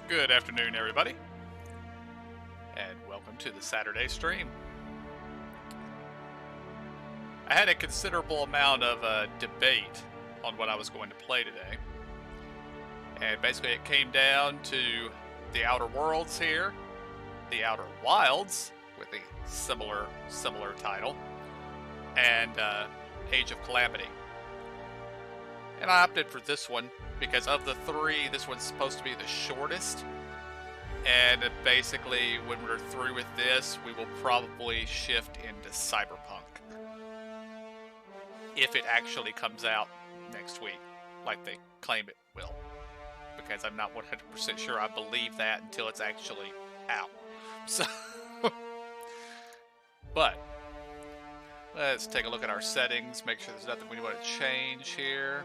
Good afternoon, everybody, and welcome to the Saturday stream. I had a considerable amount of debate on what I was going to play today, and basically it came down to The Outer Worlds here, The Outer Wilds, with a similar title, and Age of Calamity. And I opted for this one because of the three, this one's supposed to be the shortest. And basically, when we're through with this, we will probably shift into Cyberpunk. If it actually comes out next week, like they claim it will. Because I'm not 100% sure I believe that until it's actually out. So, but, let's take a look at our settings, make sure there's nothing we want to change here.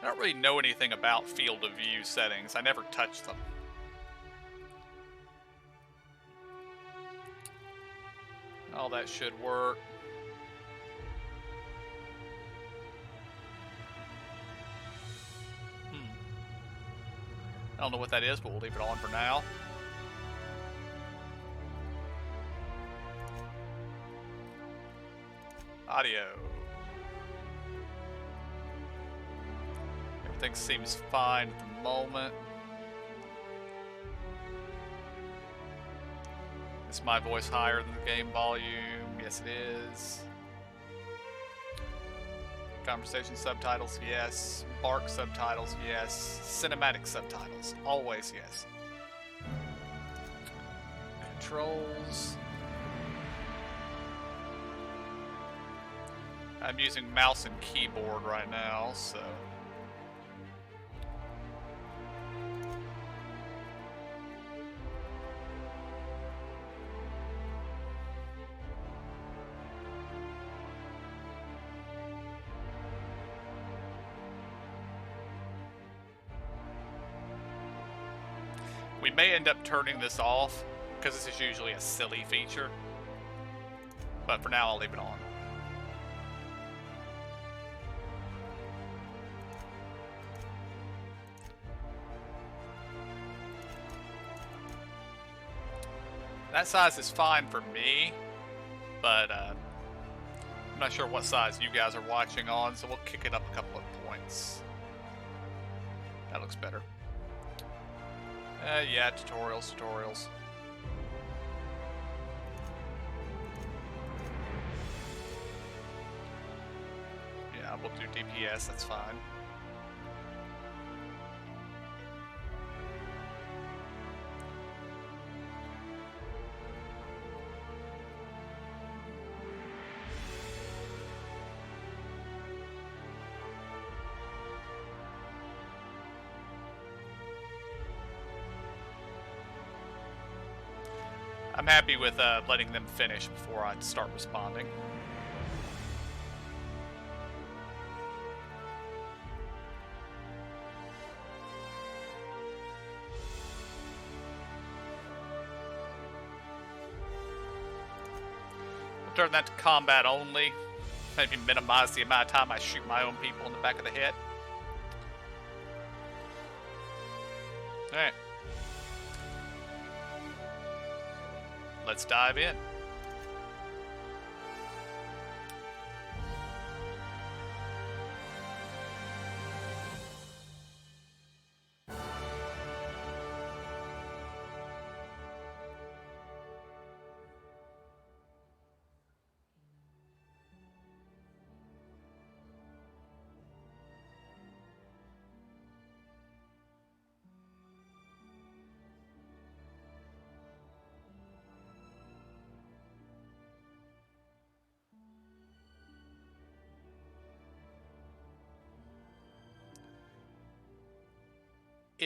I don't really know anything about field of view settings. I never touch them. All that should work. I don't know what that is, but we'll leave it on for now. Audio. Everything seems fine at the moment. Is my voice higher than the game volume? Yes, it is. Conversation subtitles, yes. Bark subtitles, yes. Cinematic subtitles, always yes. Controls. I'm using mouse and keyboard right now, so... We may end up turning this off, because this is usually a silly feature. But for now, I'll leave it on. That size is fine for me, but I'm not sure what size you guys are watching on, so we'll kick it up a couple of points. That looks better. Yeah, tutorials. Yeah, we'll do DPS, that's fine. I'm happy with letting them finish before I start responding. We'll turn that to combat only. Maybe minimize the amount of time I shoot my own people in the back of the head. Alright. Let's dive in.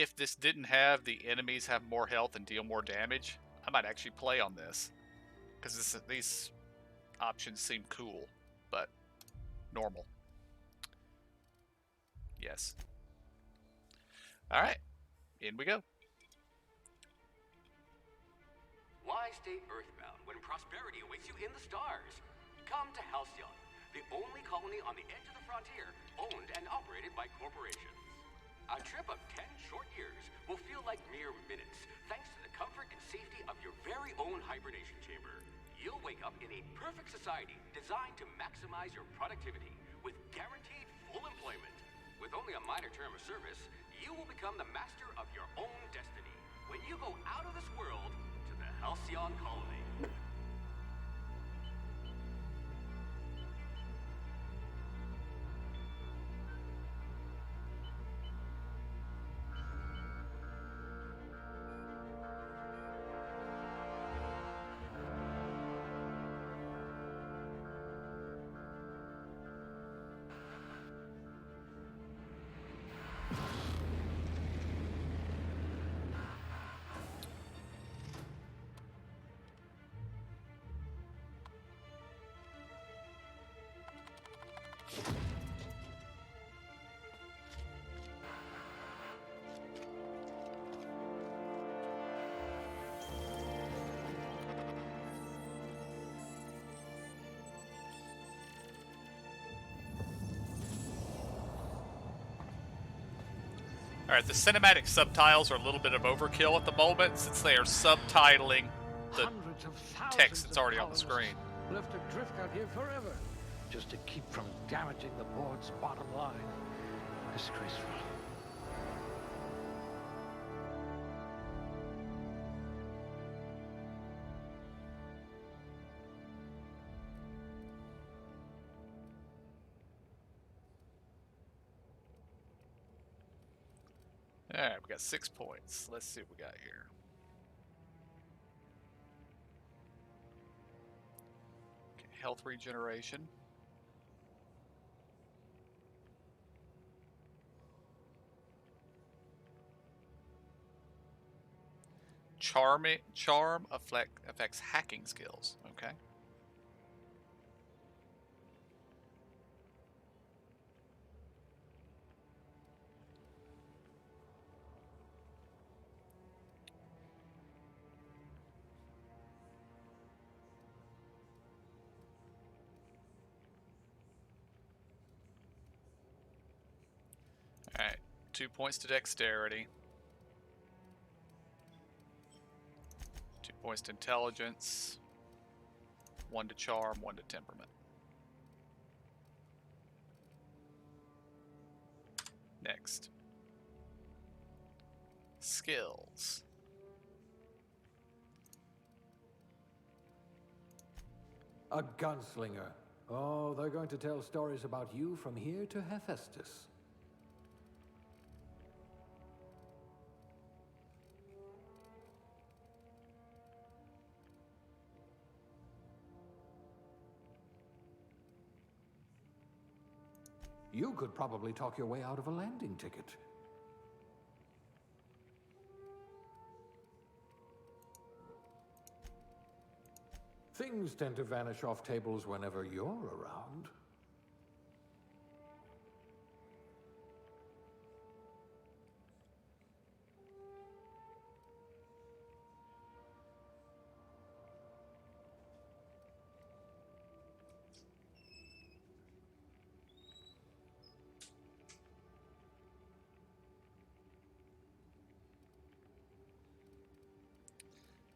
if this didn't have the enemies have more health and deal more damage, I might actually play on this. Because these options seem cool, but normal. Yes. Alright, in we go. Why stay earthbound when prosperity awaits you in the stars? Come to Halcyon, the only colony on the edge of the frontier, owned and operated by corporations. A trip of 10 short years will feel like mere minutes, thanks to the comfort and safety of your very own hibernation chamber. You'll wake up in a perfect society designed to maximize your productivity with guaranteed full employment. With only a minor term of service, you will become the master of your own destiny when you go out of this world to the Halcyon colony. Alright, the cinematic subtitles are a little bit of overkill at the moment since they are subtitling the text that's already on the screen. Left adrift out here forever, just to keep from damaging the board's bottom line. Disgraceful. Alright, we got 6 points. Let's see what we got here. Okay, health regeneration. Charm affects hacking skills. Okay. Alright, 2 points to dexterity. 2 points to intelligence. 1 to charm, 1 to temperament. Next. Skills. A gunslinger. Oh, they're going to tell stories about you from here to Hephaestus. You could probably talk your way out of a landing ticket. Things tend to vanish off tables whenever you're around.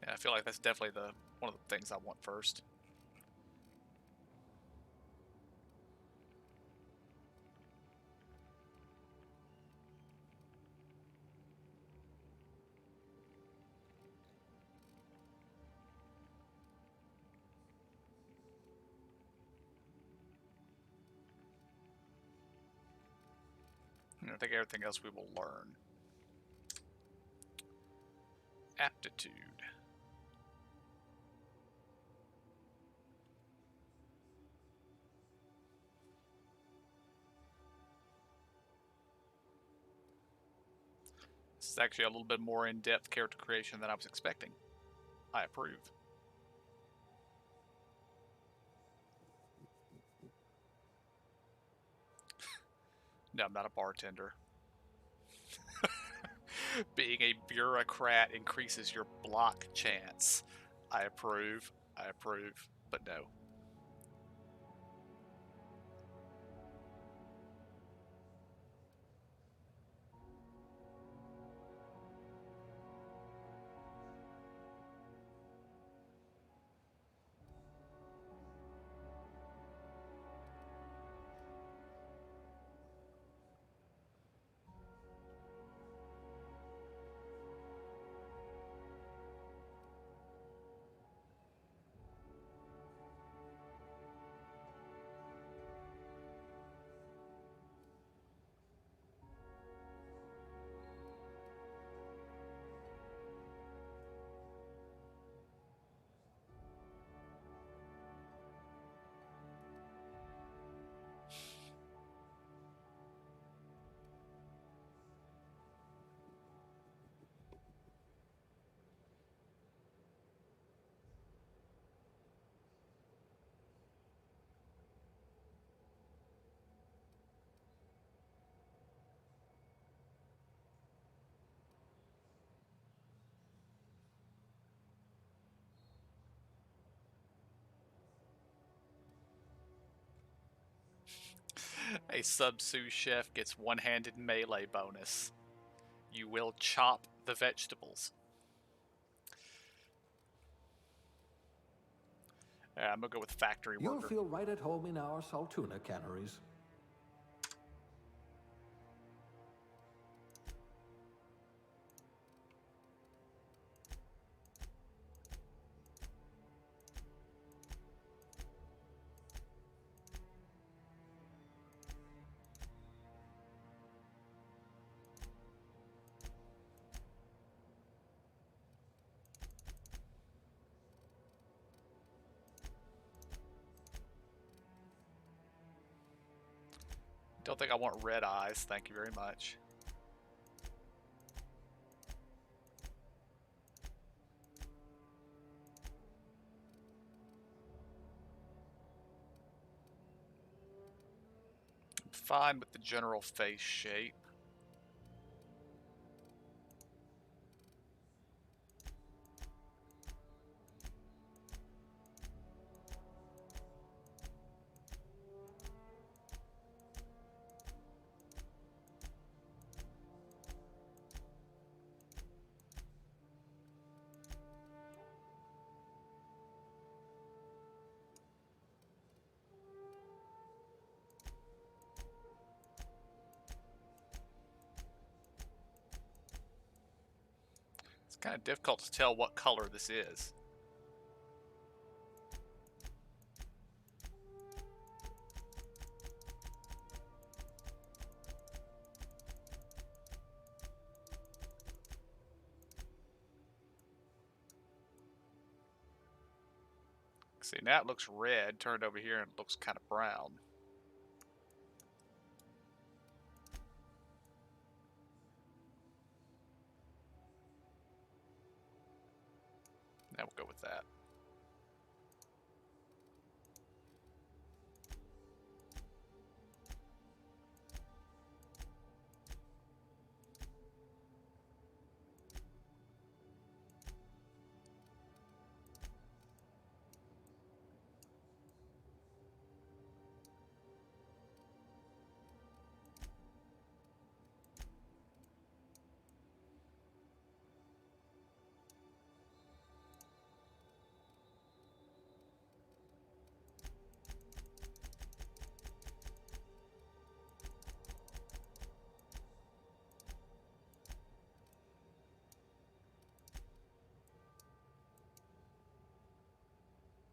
Yeah, I feel like that's definitely one of the things I want first. I think everything else we will learn. Aptitude. This is actually a little bit more in-depth character creation than I was expecting. I approve. No, I'm not a bartender. Being a bureaucrat increases your block chance. I approve. I approve. But no. A sub-sous chef gets one-handed melee bonus. You will chop the vegetables. I'm gonna go with factory You'll worker. feel right at home in our Saltuna canneries. Don't think I want red eyes. Thank you very much. I'm fine with the general face shape. It's kind of difficult to tell what color this is. See, now it looks red. Turned over here and it looks kind of brown. Now we'll go with that.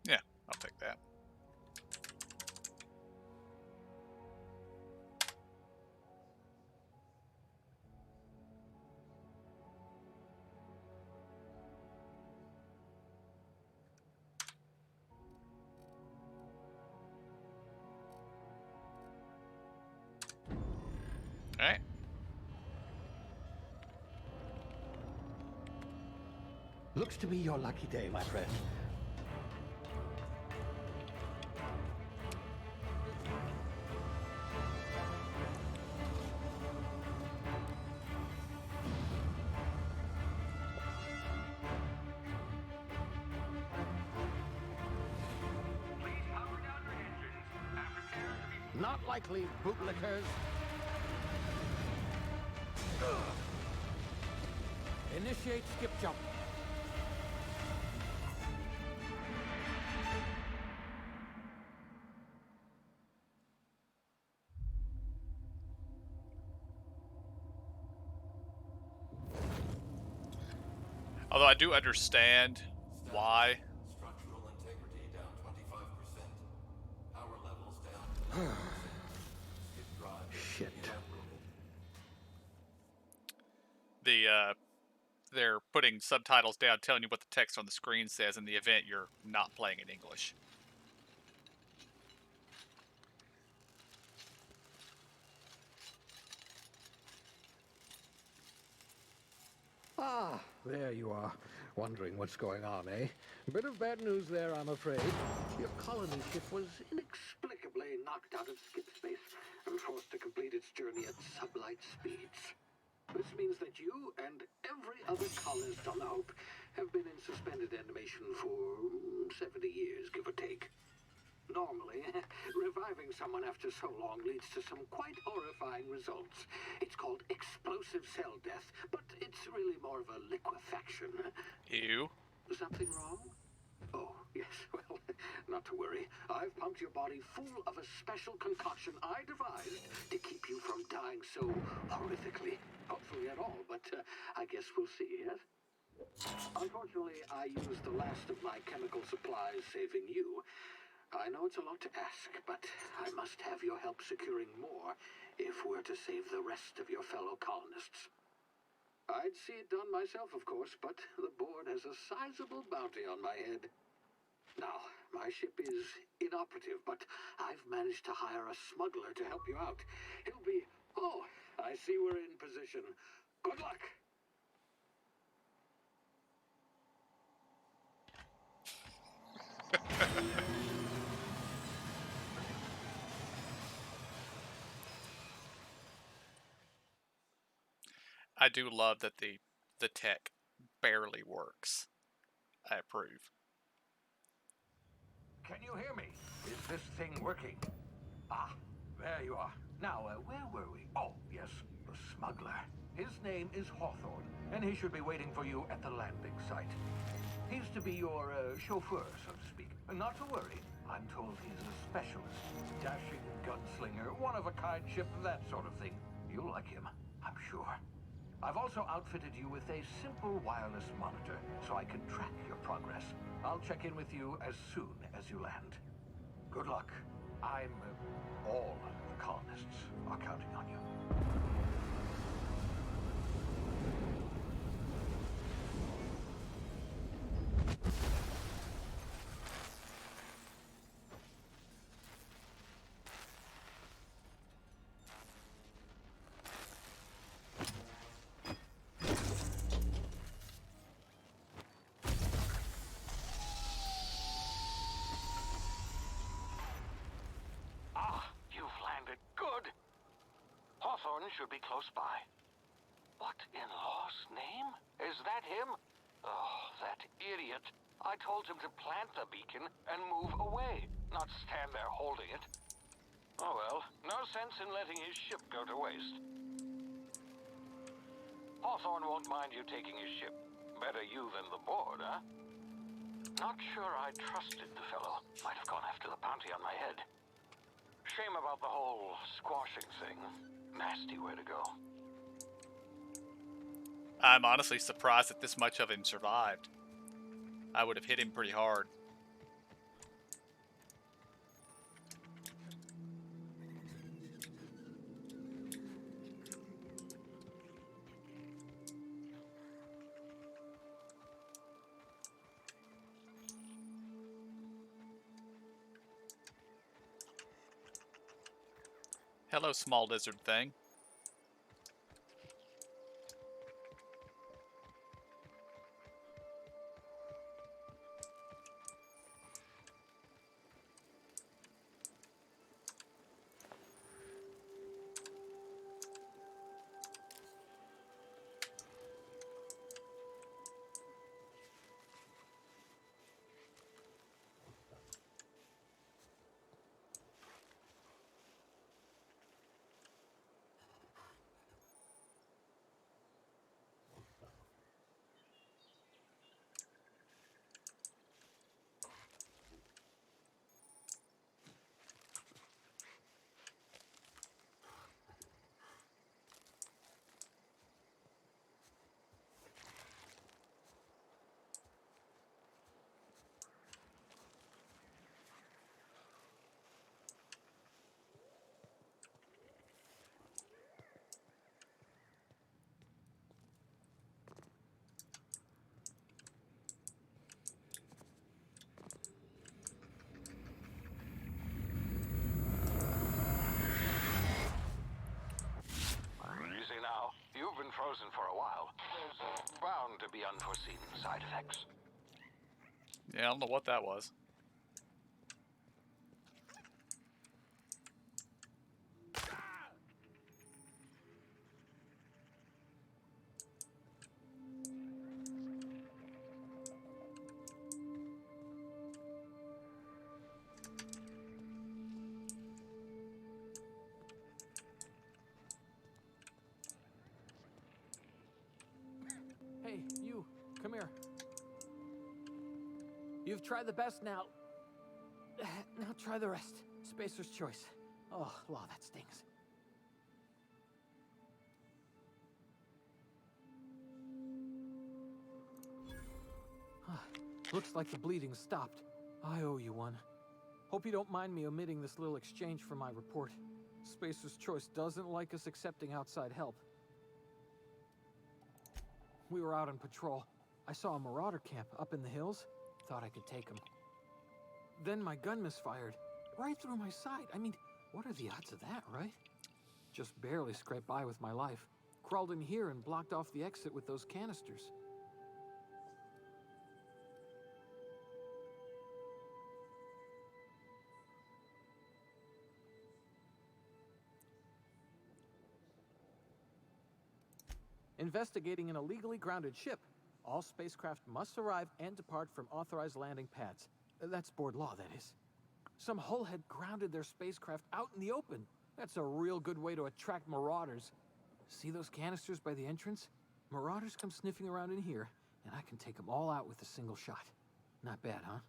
Yeah, I'll take that. Alright. Looks to be your lucky day, my friend. Please power down your engines and prepare to be... Not likely, bootlickers. Initiate skip jump. Although I do understand why. Structural integrity down 25%. Power levels down 10%. Skip drive Shit. The they're putting subtitles down telling you what the text on the screen says in the event you're not playing in English. Ah, there you are. Wondering what's going on, eh? Bit of bad news there, I'm afraid. Your colony ship was inexplicably knocked out of skip space and forced to complete its journey at sublight speeds. This means that you and every other colonist on the Hope have been in suspended animation for 70 years, give or take. Normally, reviving someone after so long leads to some quite horrifying results. It's called explosive cell death, but it's really more of a liquefaction. Ew. Something wrong? Oh, yes, well, not to worry. I've pumped your body full of a special concoction I devised to keep you from dying so horrifically. Hopefully at all, but I guess we'll see, yes? Unfortunately, I used the last of my chemical supplies saving you. I know it's a lot to ask, but I must have your help securing more if we're to save the rest of your fellow colonists. I'd see it done myself, of course, but the board has a sizable bounty on my head. Now, my ship is inoperative, but I've managed to hire a smuggler to help you out. He'll be... Oh, I see we're in position. Good luck! I do love that the tech barely works. I approve. Can you hear me? Is this thing working? Ah, there you are. Now, where were we? Oh, yes, the smuggler. His name is Hawthorne, and he should be waiting for you at the landing site. He's to be your chauffeur, so to speak. Not to worry. I'm told he's a specialist. Dashing gunslinger, one-of-a-kind ship, that sort of thing. You'll like him, I'm sure. I've also outfitted you with a simple wireless monitor, so I can track your progress. I'll check in with you as soon as you land. Good luck. All the colonists are counting on you. Should be close by. What in law's name? Is that him? Oh, that idiot. I told him to plant the beacon and move away, not stand there holding it. Oh well, no sense in letting his ship go to waste. Hawthorne won't mind you taking his ship. Better you than the board, huh? Not sure I trusted the fellow. Might have gone after the bounty on my head. Shame about the whole squashing thing. Nasty way to go. I'm honestly surprised that this much of him survived. I would have hit him pretty hard. Hello, small lizard thing. to be unforeseen side effects. Yeah, I don't know what that was. Hey, you, come here. You've tried the best now. Now try the rest. Spacer's choice. Oh, wow, that stings. Looks like the bleeding stopped. I owe you one. Hope you don't mind me omitting this little exchange from my report. Spacer's choice doesn't like us accepting outside help. We were out on patrol. I saw a marauder camp up in the hills. Thought I could take him. Then my gun misfired. Right through my side. I mean, what are the odds of that, right? Just barely scraped by with my life. Crawled in here and blocked off the exit with those canisters. Investigating an illegally grounded ship. All spacecraft must arrive and depart from authorized landing pads. That's board law, that is. Some hullhead grounded their spacecraft out in the open. That's a real good way to attract marauders. See those canisters by the entrance? Marauders come sniffing around in here, and I can take them all out with a single shot. Not bad, huh?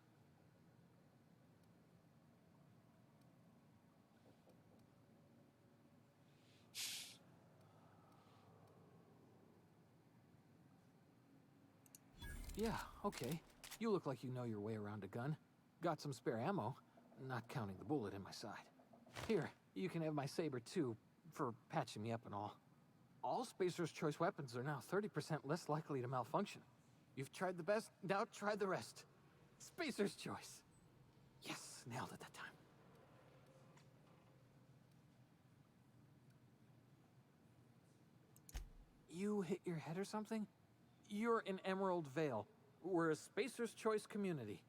Yeah, okay. You look like you know your way around a gun. Got some spare ammo, not counting the bullet in my side. Here, you can have my saber too, for patching me up and all. All Spacer's choice weapons are now 30% less likely to malfunction. You've tried the best, now try the rest. Spacer's choice. Yes, nailed it that time. You hit your head or something? You're in Emerald Vale. We're a Spacer's Choice community.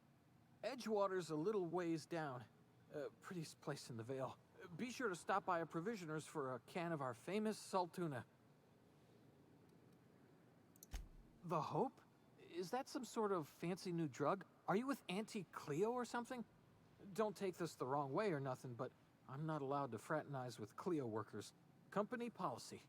Edgewater's a little ways down. Prettiest place in the Vale. Be sure to stop by a provisioner's for a can of our famous salt tuna. The Hope? Is that some sort of fancy new drug? Are you with Auntie Cleo or something? Don't take this the wrong way or nothing, but I'm not allowed to fraternize with Cleo workers. Company policy.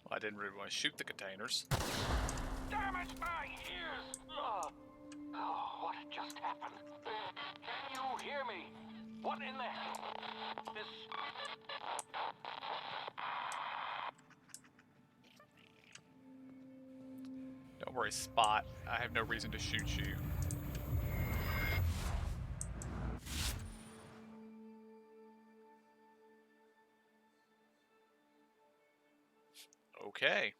Well, I didn't really want to shoot the containers. Damage my ears! Oh, what just happened? Can you hear me? What in the hell? This... Don't worry, Spot. I have no reason to shoot you. Okay.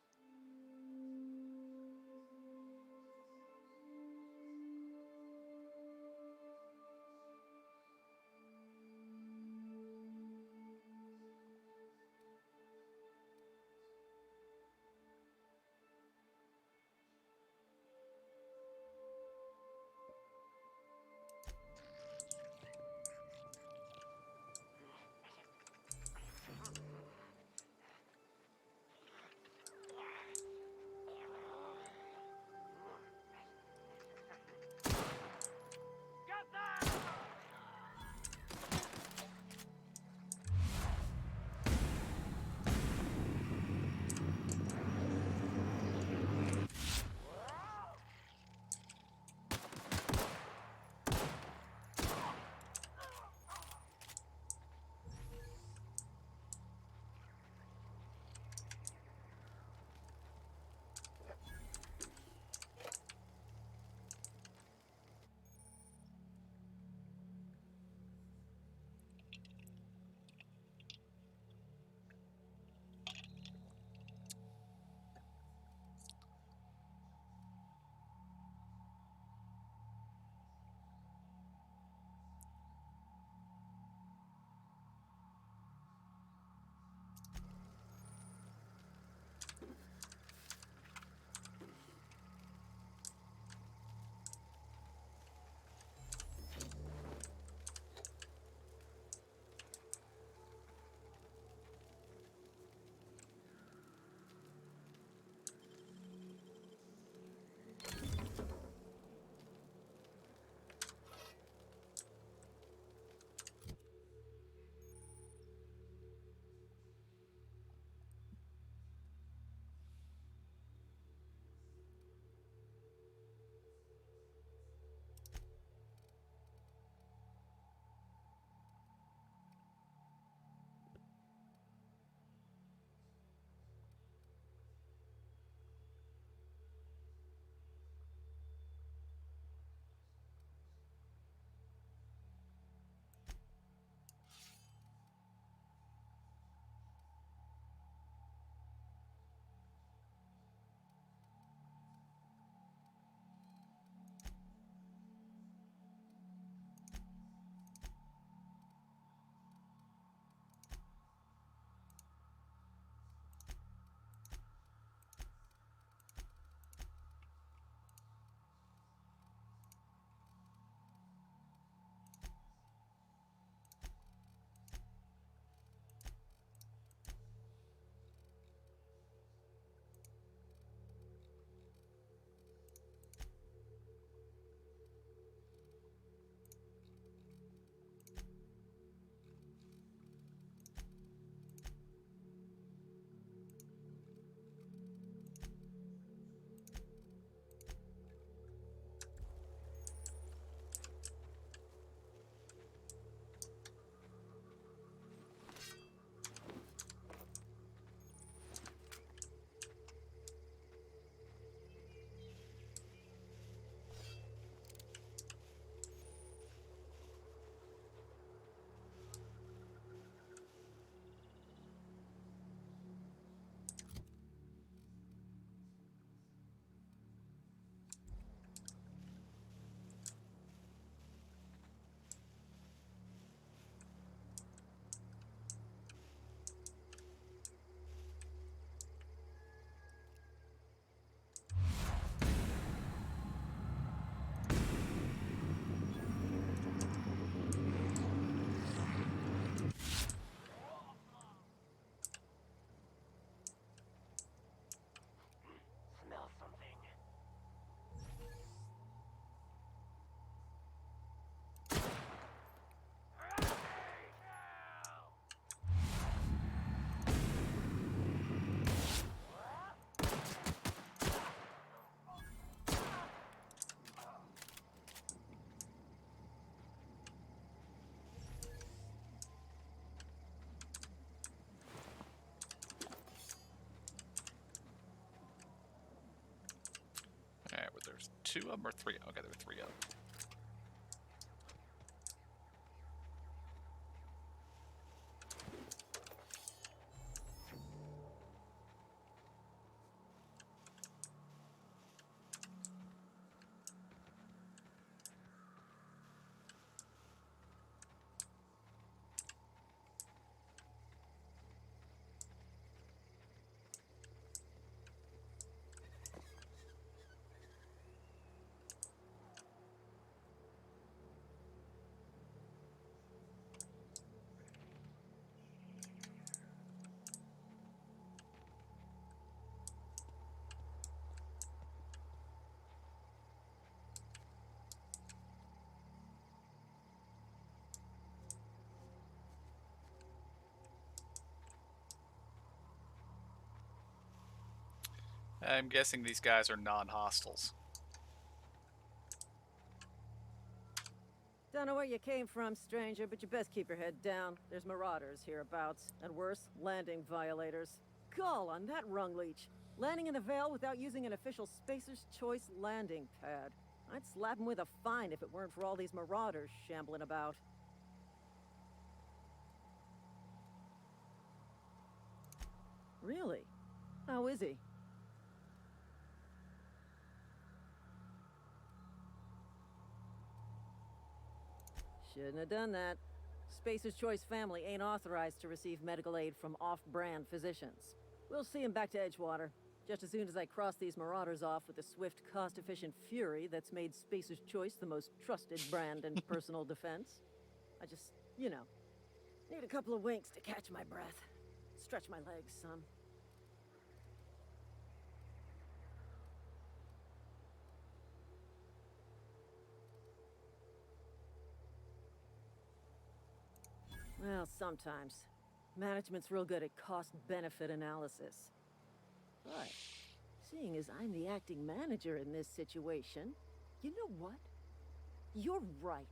2 of them or 3? Okay, there were 3 of them. I'm guessing these guys are non-hostiles. Don't know where you came from, stranger, but you best keep your head down. There's marauders hereabouts, and worse, landing violators. Call on that rung leech. Landing in the Vale without using an official Spacer's Choice landing pad. I'd slap him with a fine if it weren't for all these marauders shambling about. Really? How is he? Shouldn't have done that. Spacer's Choice family ain't authorized to receive medical aid from off-brand physicians. We'll see him back to Edgewater, just as soon as I cross these marauders off with the swift, cost-efficient fury that's made Spacer's Choice the most trusted brand in personal defense. I just, you know, need a couple of winks to catch my breath. Stretch my legs, son. Well, sometimes. Management's real good at cost-benefit analysis. But, seeing as I'm the acting manager in this situation, you know what? You're right.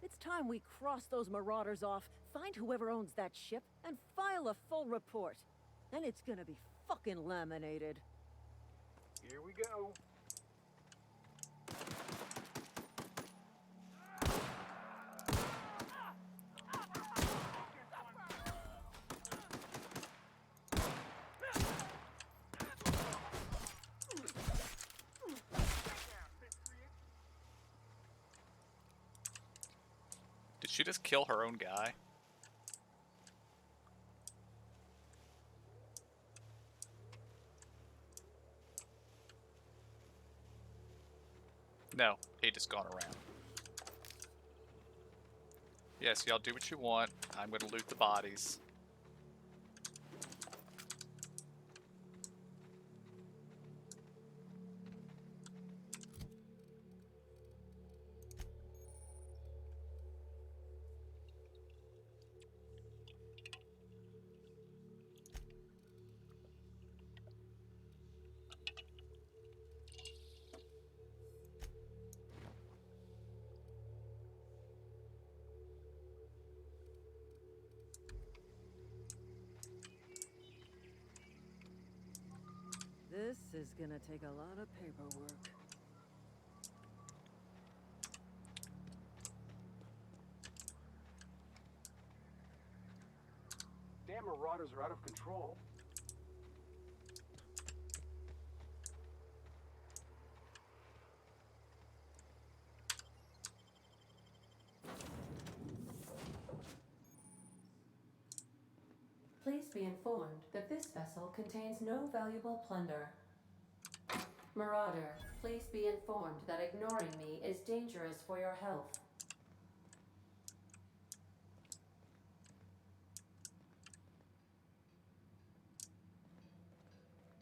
It's time we cross those marauders off, find whoever owns that ship, and file a full report. Then it's gonna be fucking laminated. Here we go. Did she just kill her own guy? No, he just gone around. Yes, y'all do what you want. I'm gonna loot the bodies. This is gonna take a lot of paperwork. Damn marauders are out of control. Please be informed that this vessel contains no valuable plunder. Marauder, please be informed that ignoring me is dangerous for your health.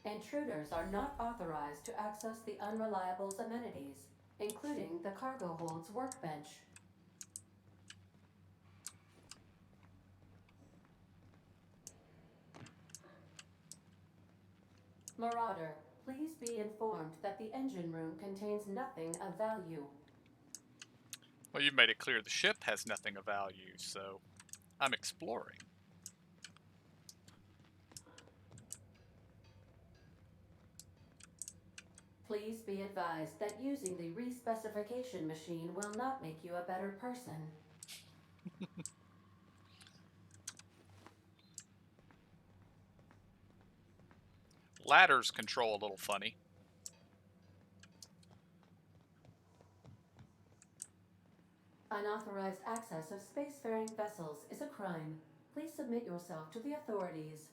Intruders are not authorized to access the Unreliable's amenities, including the cargo hold's workbench. Marauder, please be informed that the engine room contains nothing of value. Well, you've made it clear the ship has nothing of value, so I'm exploring. Please be advised that using the respecification machine will not make you a better person. Ladders control a little funny. Unauthorized access of spacefaring vessels is a crime. Please submit yourself to the authorities.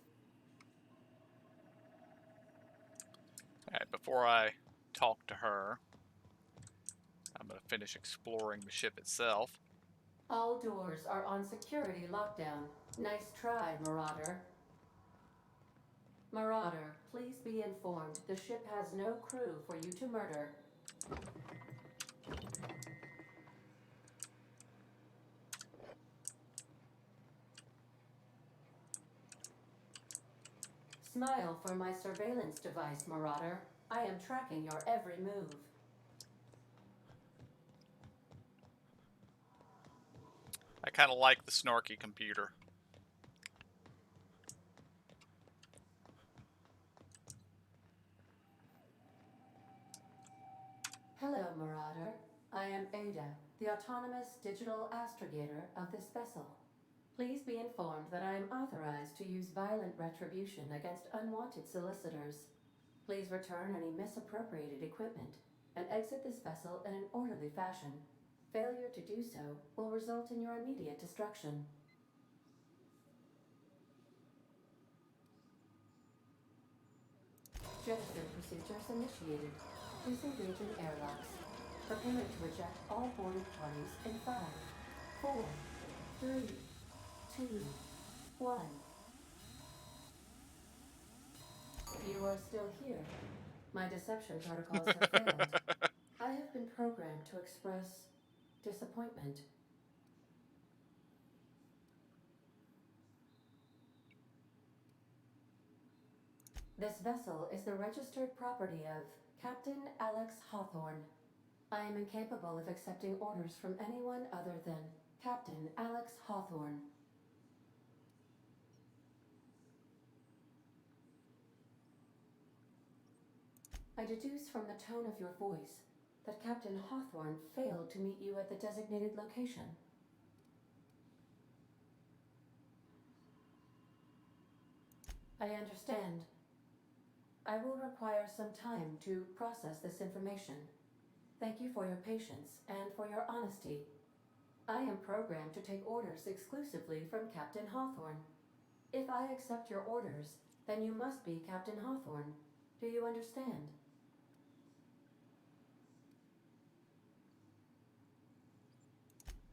Alright, before I talk to her, I'm going to finish exploring the ship itself. All doors are on security lockdown. Nice try, Marauder. Marauder, please be informed the ship has no crew for you to murder. Smile for my surveillance device, Marauder. I am tracking your every move. I kind of like the snarky computer. Hello, Marauder. I am Ada, the autonomous digital astrogator of this vessel. Please be informed that I am authorized to use violent retribution against unwanted solicitors. Please return any misappropriated equipment and exit this vessel in an orderly fashion. Failure to do so will result in your immediate destruction. Gesture procedures initiated. Disengaging airlocks. Prepare to eject all boarded parties in 5, 4, 3, 2, 1. You are still here. My deception protocols have failed. I have been programmed to express disappointment. This vessel is the registered property of Captain Alex Hawthorne. I am incapable of accepting orders from anyone other than Captain Alex Hawthorne. I deduce from the tone of your voice that Captain Hawthorne failed to meet you at the designated location. I understand. I will require some time to process this information. Thank you for your patience and for your honesty. I am programmed to take orders exclusively from Captain Hawthorne. If I accept your orders, then you must be Captain Hawthorne. Do you understand?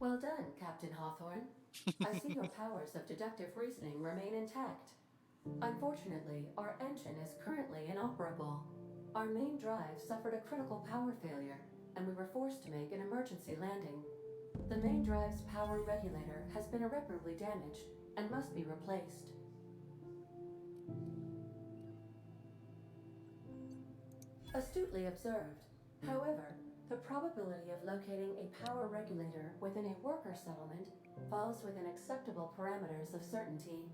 Well done, Captain Hawthorne. I see your powers of deductive reasoning remain intact. Unfortunately, our engine is currently inoperable. Our main drive suffered a critical power failure, and we were forced to make an emergency landing. The main drive's power regulator has been irreparably damaged and must be replaced. Astutely observed. However, the probability of locating a power regulator within a worker settlement falls within acceptable parameters of certainty.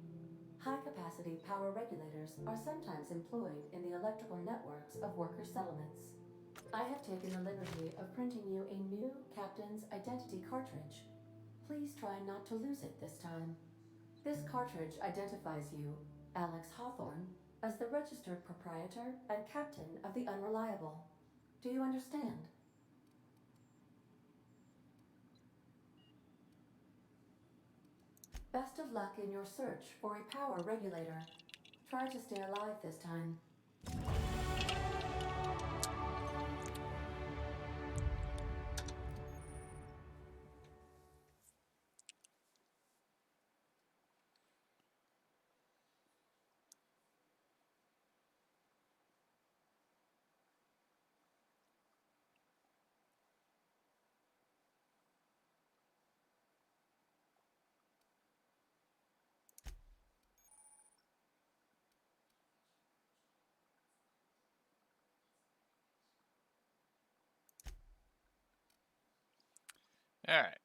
High-capacity power regulators are sometimes employed in the electrical networks of worker settlements. I have taken the liberty of printing you a new Captain's Identity cartridge. Please try not to lose it this time. This cartridge identifies you, Alex Hawthorne, as the registered proprietor and captain of the Unreliable. Do you understand? Best of luck in your search for a power regulator. Try to stay alive this time. Alright.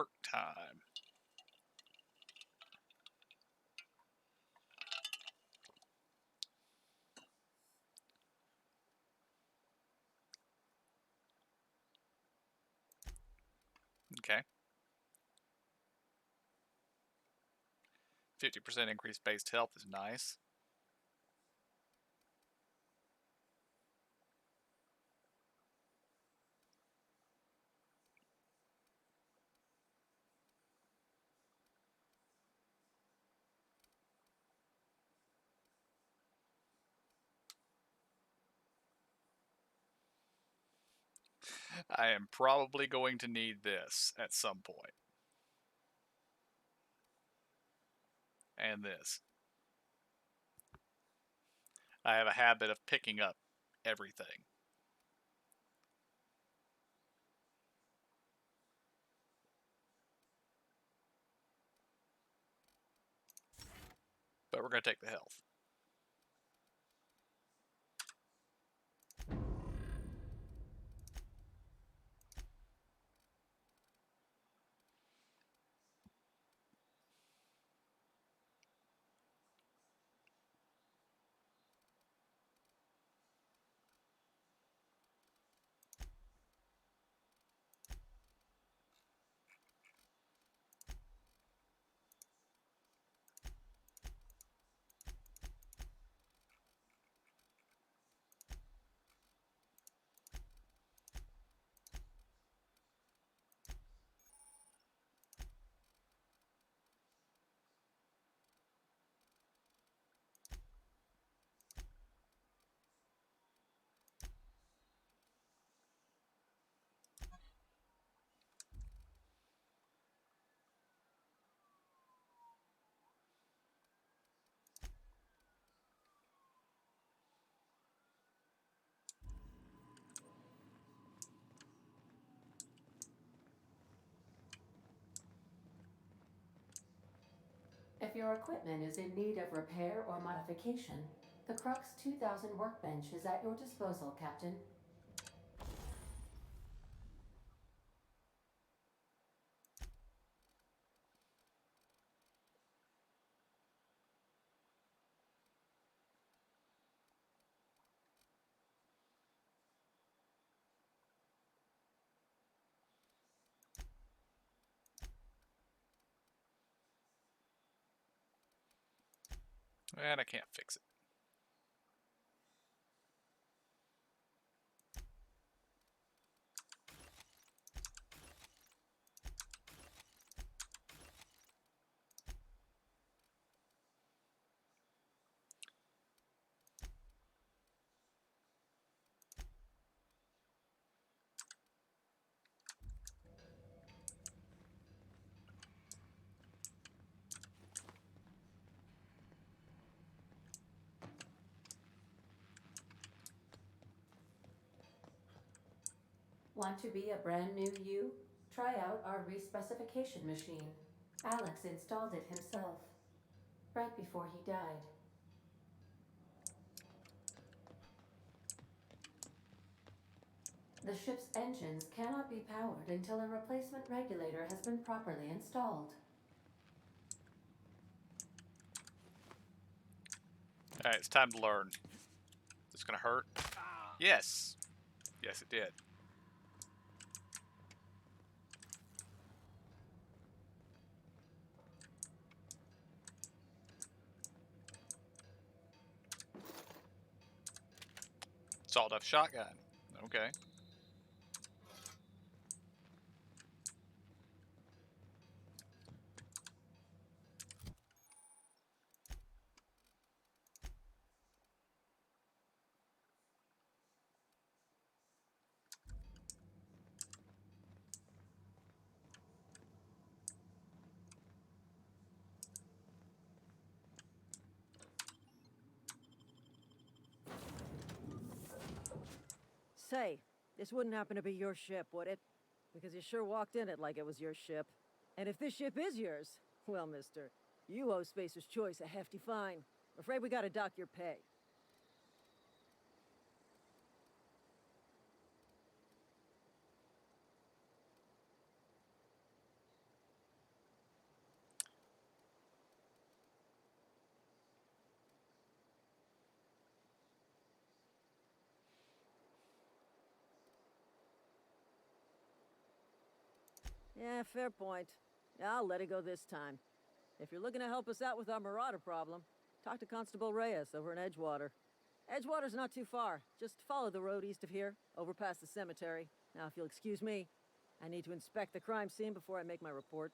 perk time. Okay. 50% increased base health is nice. I am probably going to need this at some point. And this. I have a habit of picking up everything. But we're going to take the health. If your equipment is in need of repair or modification, the Crux 2000 workbench is at your disposal, Captain. And I can't fix it. Want to be a brand new you? Try out our respecification machine. Alex installed it himself, right before he died. The ship's engines cannot be powered until a replacement regulator has been properly installed. Alright, it's time to learn. Is this going to hurt? Yes. Yes, it did. Sawed-off shotgun. Okay. Say, this wouldn't happen to be your ship, would it? Because you sure walked in it like it was your ship. And if this ship is yours, well, mister, you owe Spacer's Choice a hefty fine. Afraid we gotta dock your pay. Yeah, fair point. I'll let it go this time. If you're looking to help us out with our marauder problem, talk to Constable Reyes over in Edgewater. Edgewater's not too far. Just follow the road east of here, over past the cemetery. Now, if you'll excuse me, I need to inspect the crime scene before I make my report.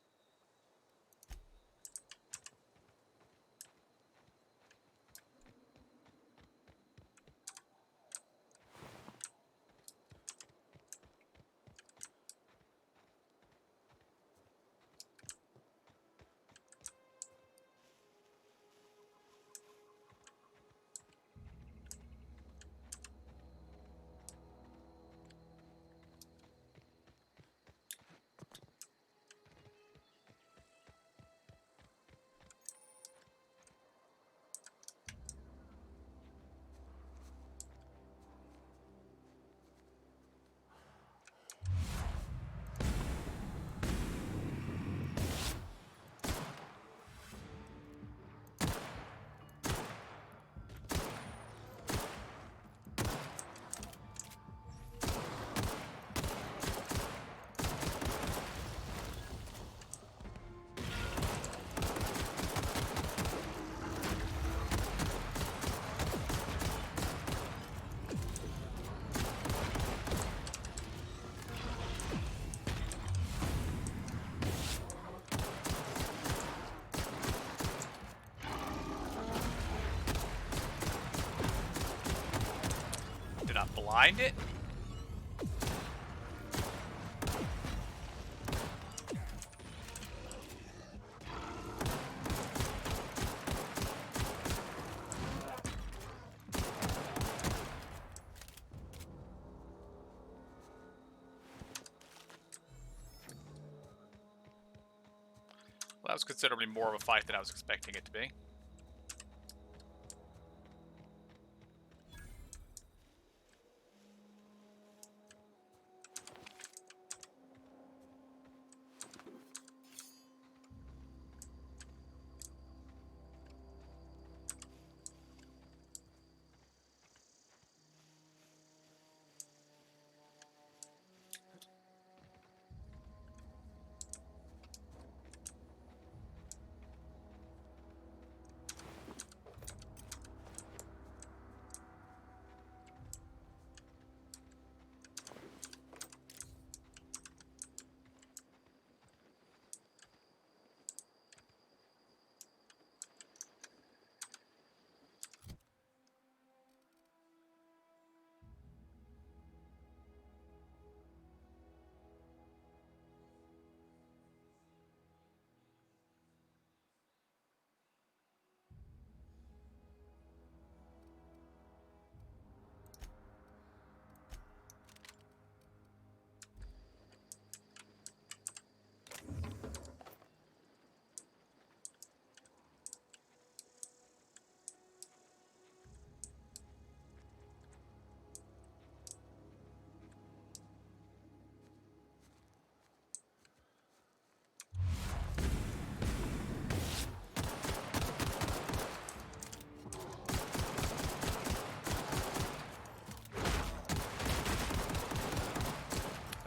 Did I blind it? Well, that was considerably more of a fight than I was expecting it to be.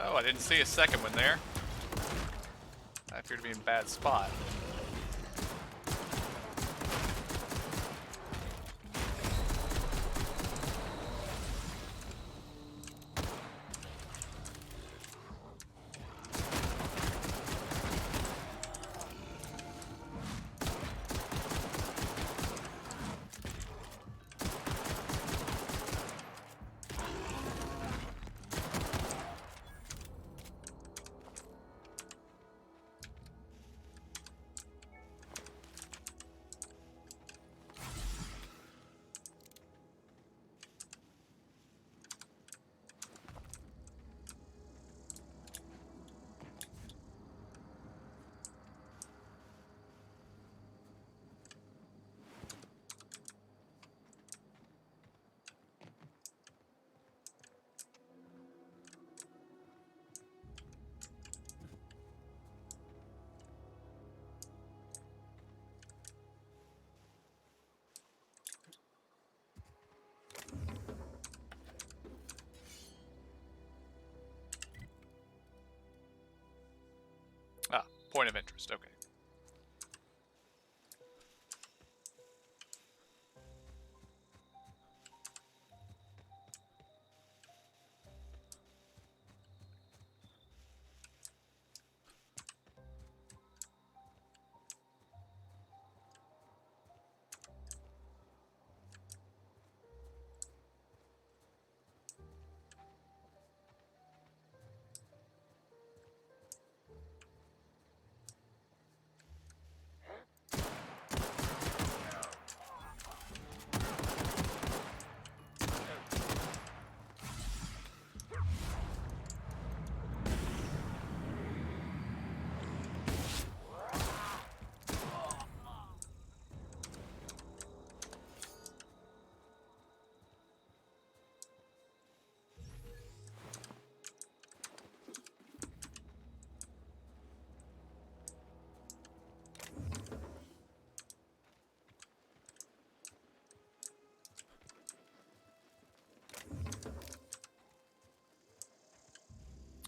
Oh, I didn't see a second one there. I appear to be in a bad spot. Point of interest, okay.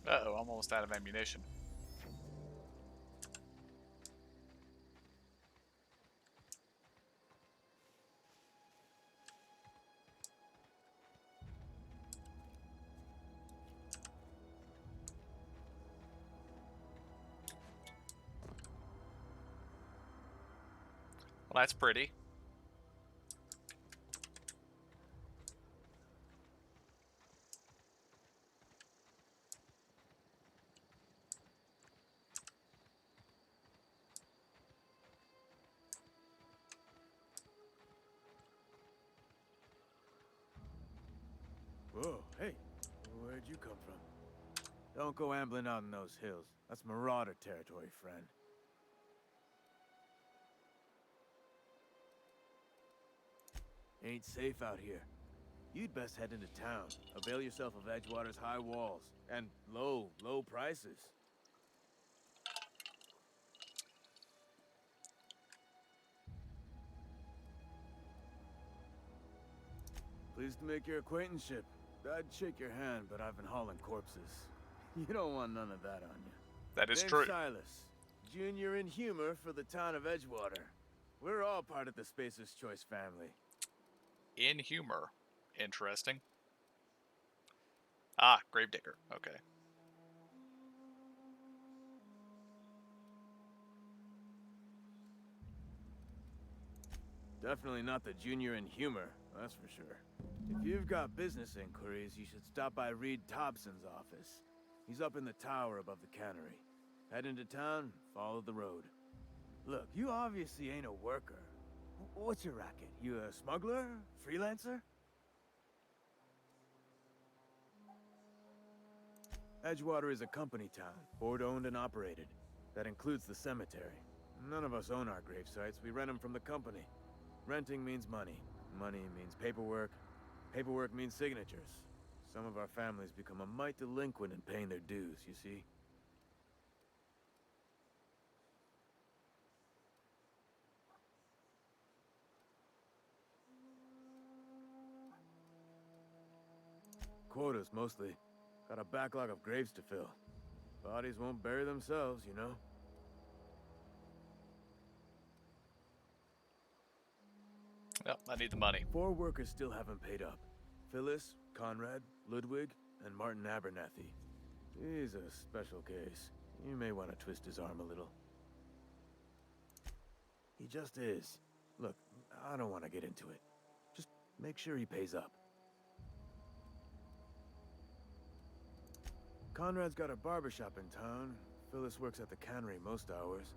Uh-oh, I'm almost out of ammunition. Well, that's pretty. Whoa, hey, where'd you come from? Don't go ambling out in those hills. That's Marauder territory, friend. Ain't safe out here. You'd best head into town. Avail yourself of Edgewater's high walls and low prices. Pleased to make your acquaintanceship. I'd shake your hand, but I've been hauling corpses. You don't want none of that on you. That is Name's true. Silas, Junior in humor for the town of Edgewater. We're all part of the Spacer's Choice family. In humor. Interesting. Ah, Gravedigger. Okay. Definitely not the Junior in humor, that's for sure. If you've got business inquiries, you should stop by Reed Thompson's office. He's up in the tower above the cannery. Head into town, follow the road. Look, you obviously ain't a worker. What's your racket? You a smuggler? Freelancer? Edgewater is a company town, board-owned and operated. That includes the cemetery. None of us own our grave sites, we rent them from the company. Renting means money. Money means paperwork. Paperwork means signatures. Some of our families become a mite delinquent in paying their dues, you see? Quotas, mostly. Got a backlog of graves to fill. Bodies won't bury themselves, you know? Yep, I need the money. 4 workers still haven't paid up. Phyllis, Conrad, Ludwig, and Martin Abernathy. He's a special case. You may want to twist his arm a little. He just is. Look, I don't want to get into it. Just make sure he pays up. Conrad's got a barbershop in town. Phyllis works at the cannery most hours.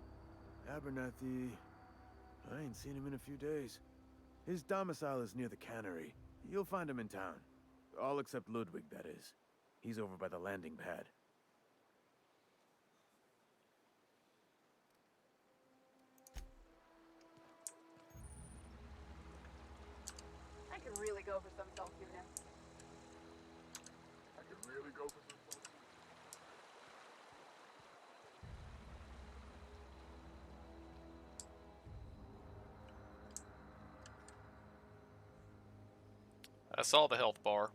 Abernathy... I ain't seen him in a few days. His domicile is near the cannery. You'll find him in town. All except Ludwig, that is. He's over by the landing pad. I could really go for some self-unit. I could really go for some fun. I saw the health bar.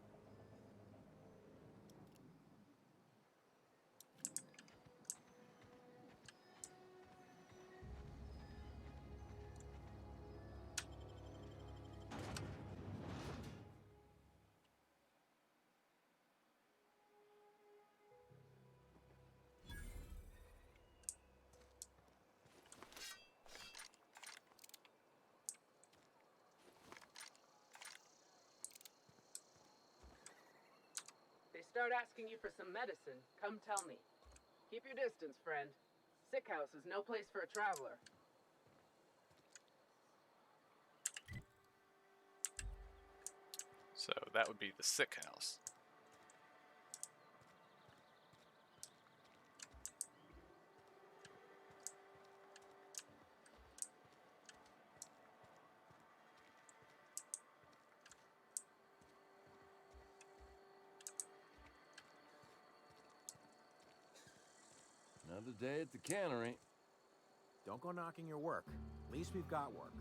start asking you for some medicine, come tell me. Keep your distance, friend. Sick house is no place for a traveler. So that would be the sick house. Another day at the cannery. Don't go knocking your work. At least we've got work.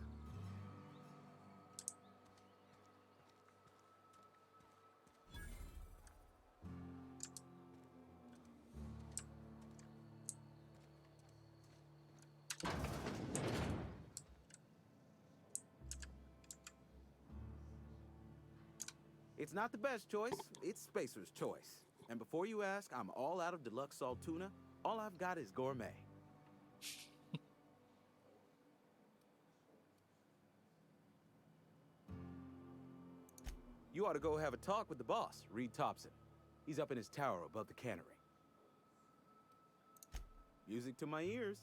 It's not the best choice, it's Spacer's choice. And before you ask, I'm all out of deluxe salt tuna. All I've got is gourmet. You ought to go have a talk with the boss, Reed Thompson. He's up in his tower above the cannery. Music to my ears.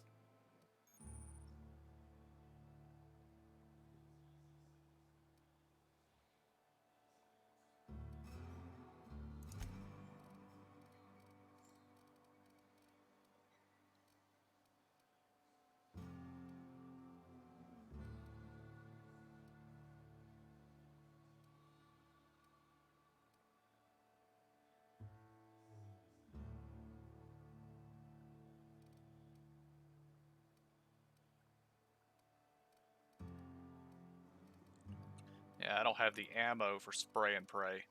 Yeah, I don't have the ammo for spray and pray.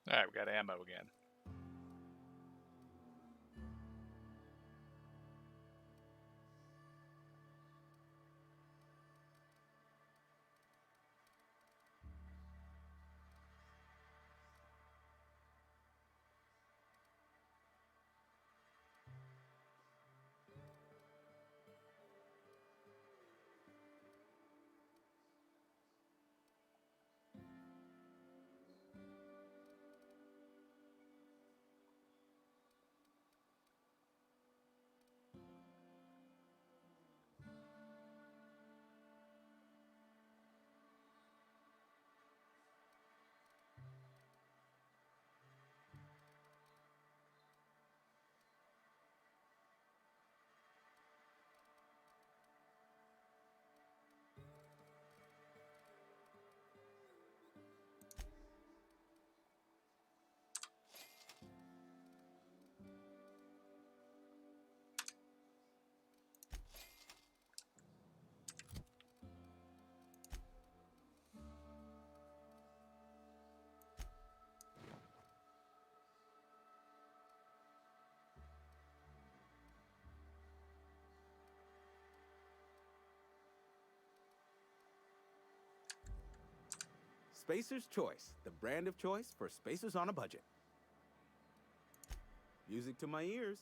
Alright, we got ammo again. Spacer's Choice, the brand of choice for spacers on a budget. Music to my ears.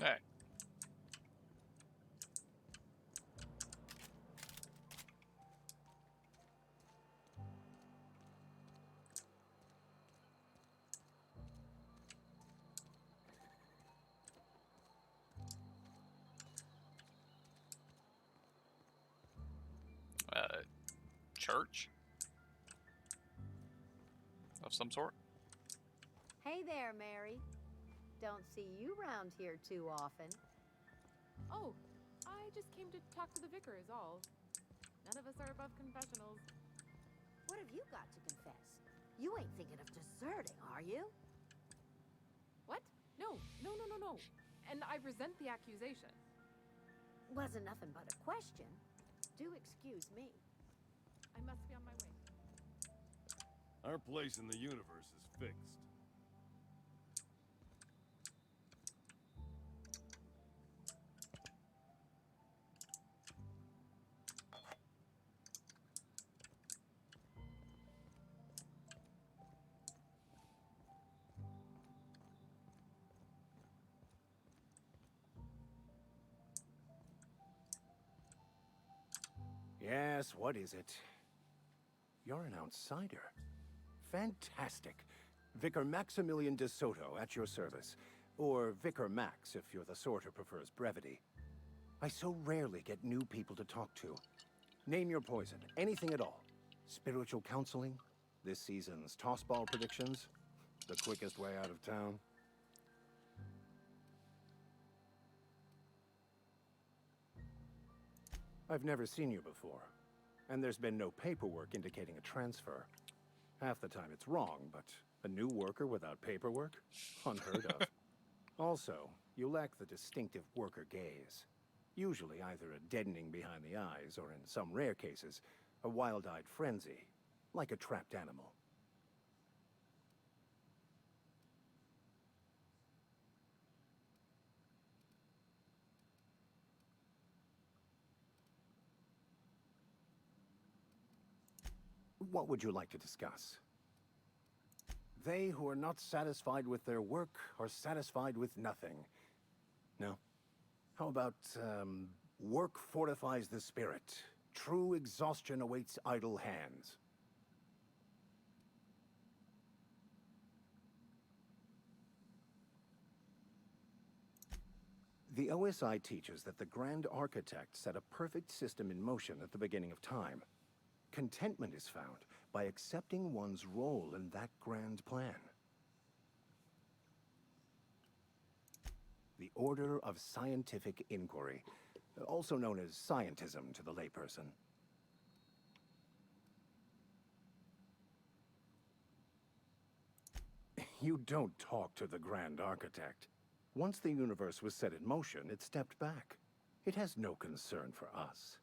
Alright. church of some sort. Hey there, Mary. Don't see you round here too often. Oh, I just came to talk to the vicar is all. None of us are above confessionals. What have you got to confess? You ain't thinking of deserting, are you? What? No. And I resent the accusation. Wasn't nothing but a question. Do excuse me. I must be on my way. Our place in the universe is fixed. Yes, what is it? You're an outsider. Fantastic. Vicar Maximilian de Soto, at your service. Or Vicar Max, if you're the sort who prefers brevity. I so rarely get new people to talk to. Name your poison, anything at all. Spiritual counseling? This season's tossball predictions? The quickest way out of town? I've never seen you before, and there's been no paperwork indicating a transfer. Half the time it's wrong, but a new worker without paperwork? Unheard of. Also, you lack the distinctive worker gaze. Usually either a deadening behind the eyes, or in some rare cases, a wild-eyed frenzy, like a trapped animal. What would you like to discuss? They who are not satisfied with their work are satisfied with nothing. No? How about, work fortifies the spirit. True exhaustion awaits idle hands. The OSI teaches that the Grand Architect set a perfect system in motion at the beginning of time. Contentment is found by accepting one's role in that grand plan. The Order of Scientific Inquiry, also known as scientism to the layperson. You don't talk to the Grand Architect. Once the universe was set in motion, it stepped back. It has no concern for us.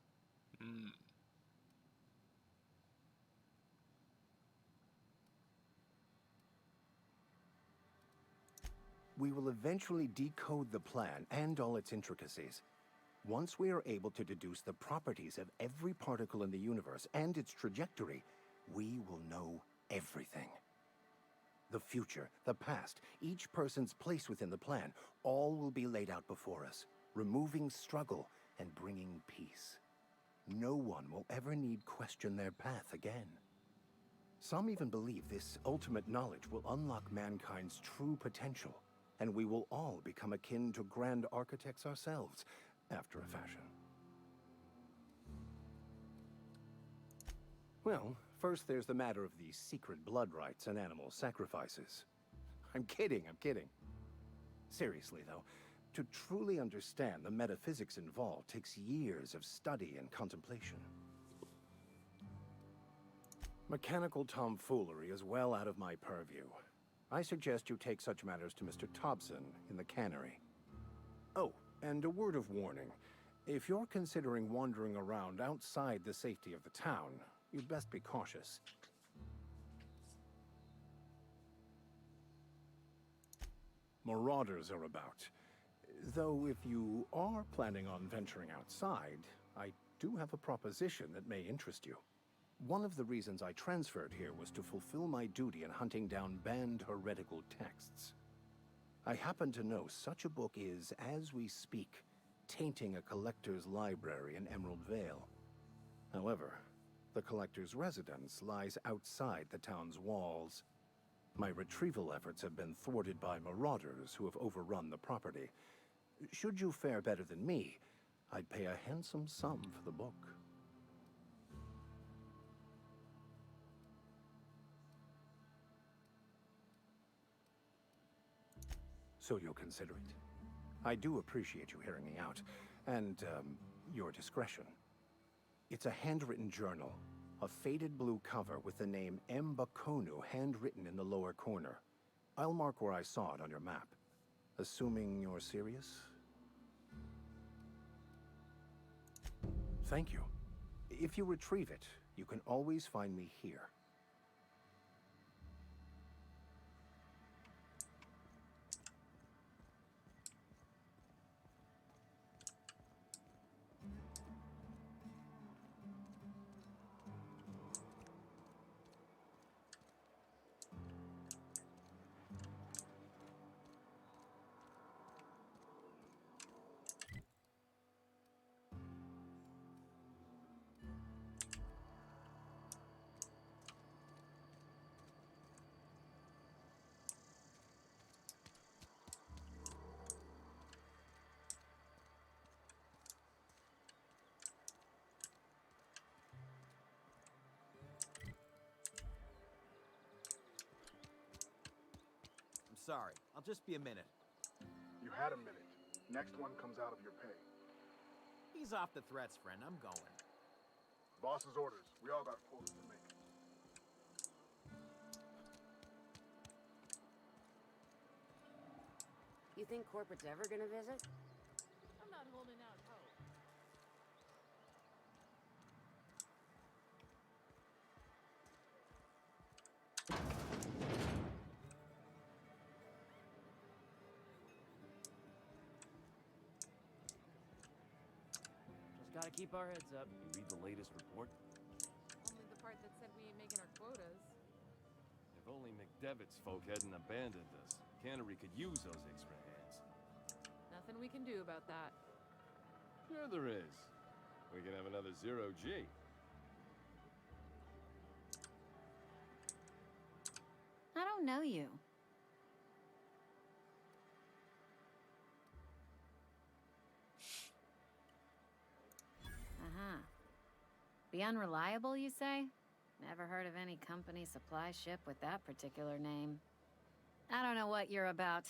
We will eventually decode the plan and all its intricacies. Once we are able to deduce the properties of every particle in the universe and its trajectory, we will know everything. The future, the past, each person's place within the plan, all will be laid out before us, removing struggle and bringing peace. No one will ever need question their path again. Some even believe this ultimate knowledge will unlock mankind's true potential, and we will all become akin to Grand Architects ourselves, after a fashion. Well, first there's the matter of the secret blood rites and animal sacrifices. I'm kidding. Seriously, though, to truly understand the metaphysics involved takes years of study and contemplation. Mechanical tomfoolery is well out of my purview. I suggest you take such matters to Mr. Thompson in the cannery. Oh, and a word of warning. If you're considering wandering around outside the safety of the town, you'd best be cautious. Marauders are about. Though if you are planning on venturing outside, I do have a proposition that may interest you. One of the reasons I transferred here was to fulfill my duty in hunting down banned heretical texts. I happen to know such a book is, as we speak, tainting a collector's library in Emerald Vale. However, the collector's residence lies outside the town's walls. My retrieval efforts have been thwarted by marauders who have overrun the property. Should you fare better than me, I'd pay a handsome sum for the book. So you'll consider it. I do appreciate you hearing me out, and, your discretion. It's a handwritten journal. A faded blue cover with the name M'Bakono handwritten in the lower corner. I'll mark where I saw it on your map. Assuming you're serious? Thank you. If you retrieve it, you can always find me here. Sorry, I'll just be a minute. You had a minute. Next one comes out of your pay. Ease off the threats, friend. I'm going. Boss's orders. We all got quotas to make. You think corporate's ever gonna visit? I'm not holding out hope. Just gotta keep our heads up. You read the latest report? Only the part that said we ain't making our quotas. If only McDevitt's folk hadn't abandoned us. Cannery could use those extra hands. Nothing we can do about that. Sure there is. We can have another zero-G. I don't know you. Uh-huh. The Unreliable, you say? Never heard of any company supply ship with that particular name. I don't know what you're about,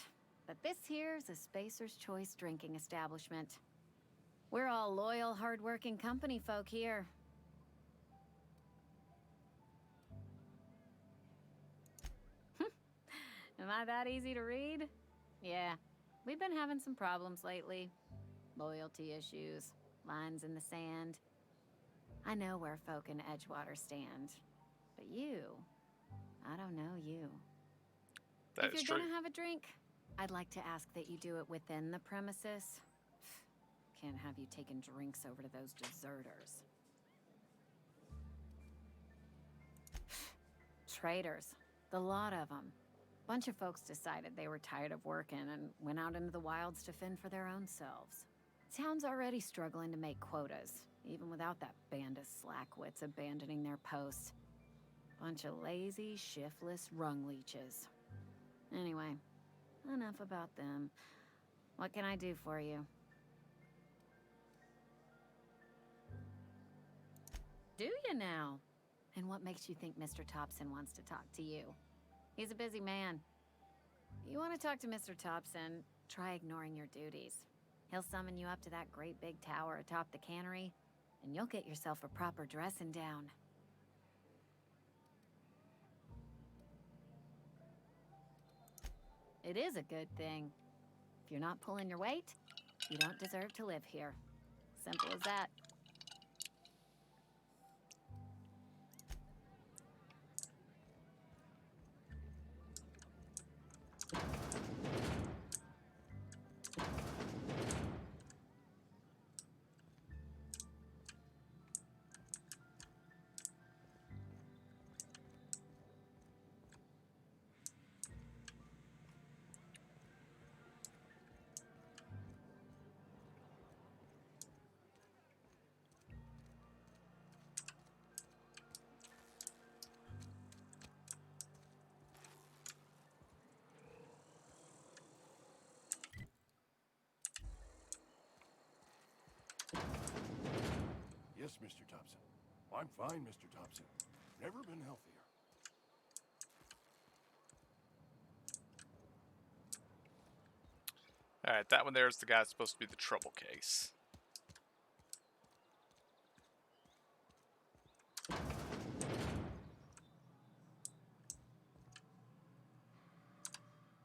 but this here's a Spacer's Choice drinking establishment. We're all loyal, hard-working company folk here. Am I that easy to read? Yeah, we've been having some problems lately. Loyalty issues, lines in the sand. I know where folk in Edgewater stand. But you, I don't know you. That if is you're true. gonna have a drink, I'd like to ask that you do it within the premises. Can't have you taking drinks over to those deserters. Traitors. The lot of them. Bunch of folks decided they were tired of working and went out into the wilds to fend for their own selves. Town's already struggling to make quotas, even without that band of slackwits abandoning their posts. Bunch of lazy, shiftless rung leeches. Anyway, enough about them. What can I do for you? Do you now? And what makes you think Mr. Thompson wants to talk to you? He's a busy man. You want to talk to Mr. Thompson, try ignoring your duties. He'll summon you up to that great big tower atop the cannery, and you'll get yourself a proper dressing down. It is a good thing. If you're not pulling your weight, you don't deserve to live here. Simple as that. Yes, Mr. Thompson. I'm fine, Mr. Thompson. Never been healthier. Alright, that one there is the guy that's supposed to be the trouble case.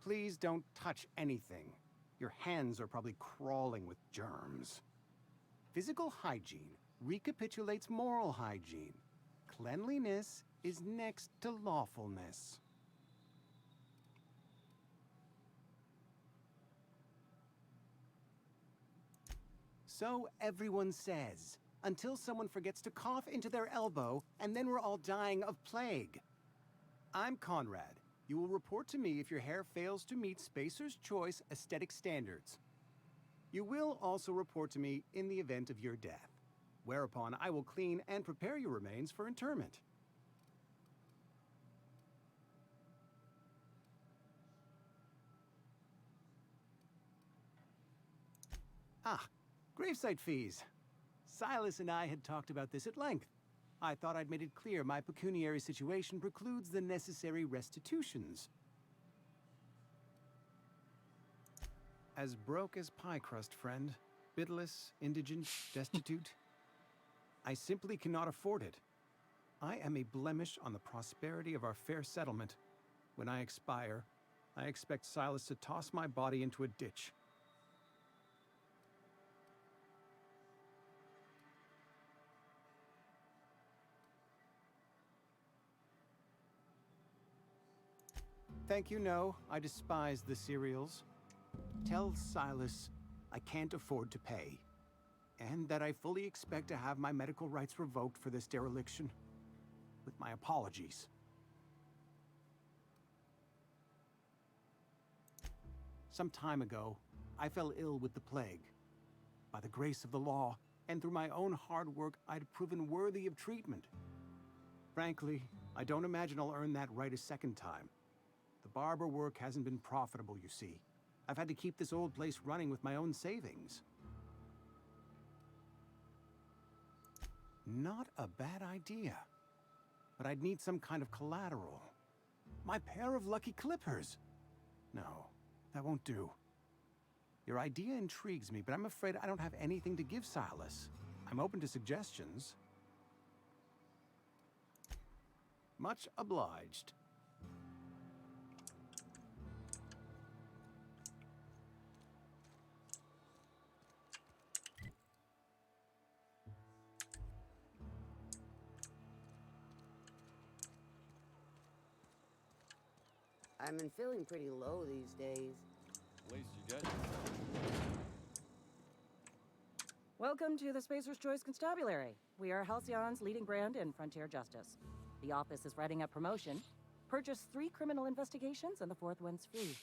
Please don't touch anything. Your hands are probably crawling with germs. Physical hygiene recapitulates moral hygiene. Cleanliness is next to lawfulness. So everyone says, until someone forgets to cough into their elbow, and then we're all dying of plague. I'm Conrad. You will report to me if your hair fails to meet Spacer's Choice aesthetic standards. You will also report to me in the event of your death, whereupon I will clean and prepare your remains for interment. Ah, gravesite fees. Silas and I had talked about this at length. I thought I'd made it clear my pecuniary situation precludes the necessary restitutions. As broke as pie crust, friend. Bidless, indigent, destitute. I simply cannot afford it. I am a blemish on the prosperity of our fair settlement. When I expire, I expect Silas to toss my body into a ditch. Thank you, no. I despise the cereals. Tell Silas I can't afford to pay, and that I fully expect to have my medical rights revoked for this dereliction. With my apologies. Some time ago, I fell ill with the plague. By the grace of the law, and through my own hard work, I'd proven worthy of treatment. Frankly, I don't imagine I'll earn that right a second time. The barber work hasn't been profitable, you see. I've had to keep this old place running with my own savings. Not a bad idea. But I'd need some kind of collateral. My pair of lucky clippers! No, that won't do. Your idea intrigues me, but I'm afraid I don't have anything to give Silas. I'm open to suggestions. Much obliged. I've been feeling pretty low these days. At least you got. Welcome to the Spacer's Choice Constabulary. We are Halcyon's leading brand in frontier justice. The office is writing a promotion. Purchase 3 criminal investigations and the 4th one's free.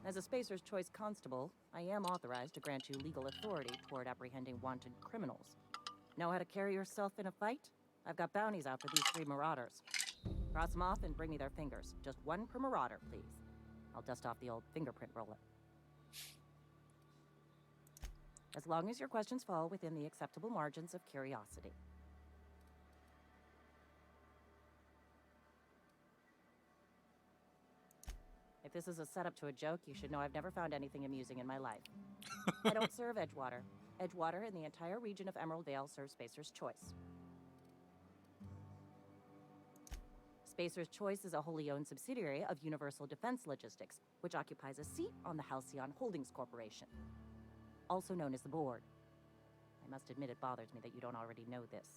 As a Spacer's Choice constable, I am authorized to grant you legal authority toward apprehending wanted criminals. Know how to carry yourself in a fight? I've got bounties out for these 3 marauders. Cross them off and bring me their fingers. Just 1 per marauder, please. I'll dust off the old fingerprint roller. As long as your questions fall within the acceptable margins of curiosity. If this is a setup to a joke, you should know I've never found anything amusing in my life. I don't serve Edgewater. Edgewater and the entire region of Emerald Vale serve Spacer's Choice. Spacer's Choice is a wholly owned subsidiary of Universal Defense Logistics, which occupies a seat on the Halcyon Holdings Corporation, also known as the Board. I must admit it bothers me that you don't already know this.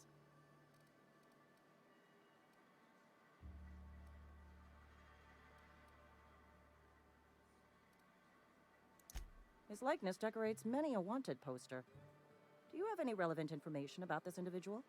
His likeness decorates many a wanted poster. Do you have any relevant information about this individual?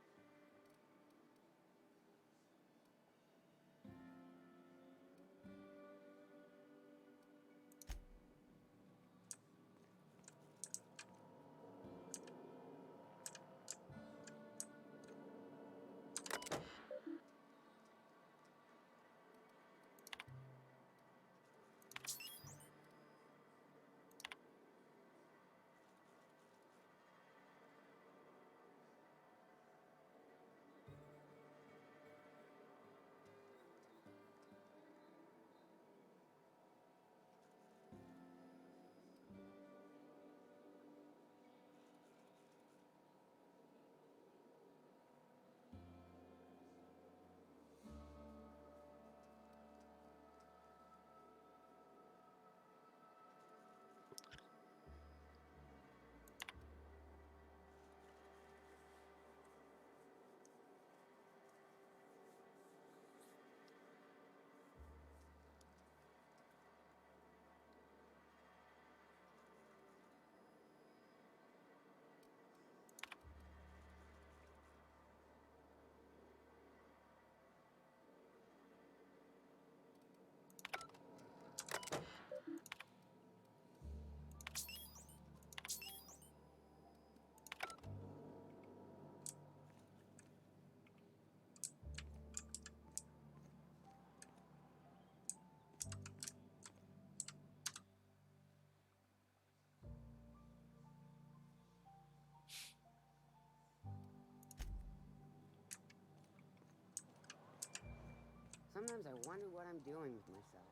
Sometimes I wonder what I'm doing with myself.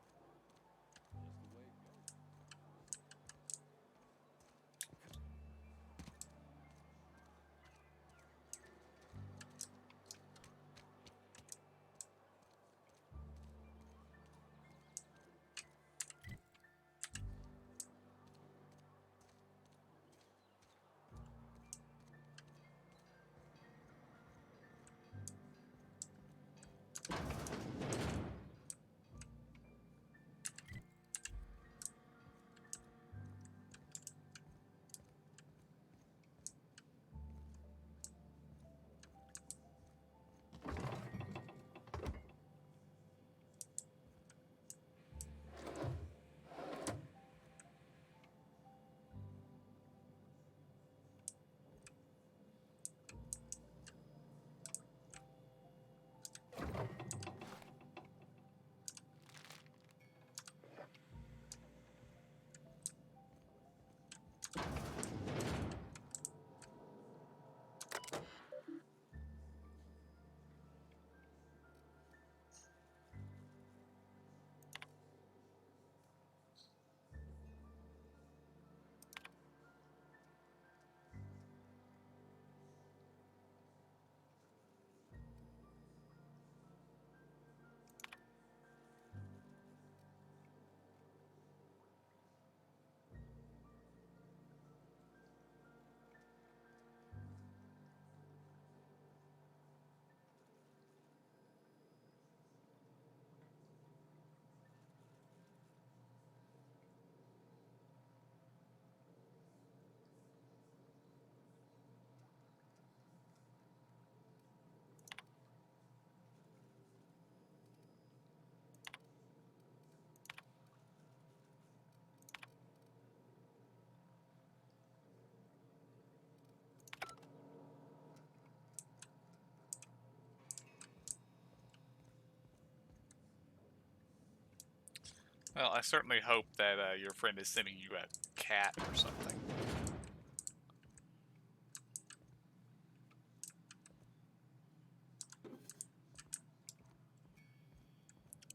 Well, I certainly hope that your friend is sending you a cat or something.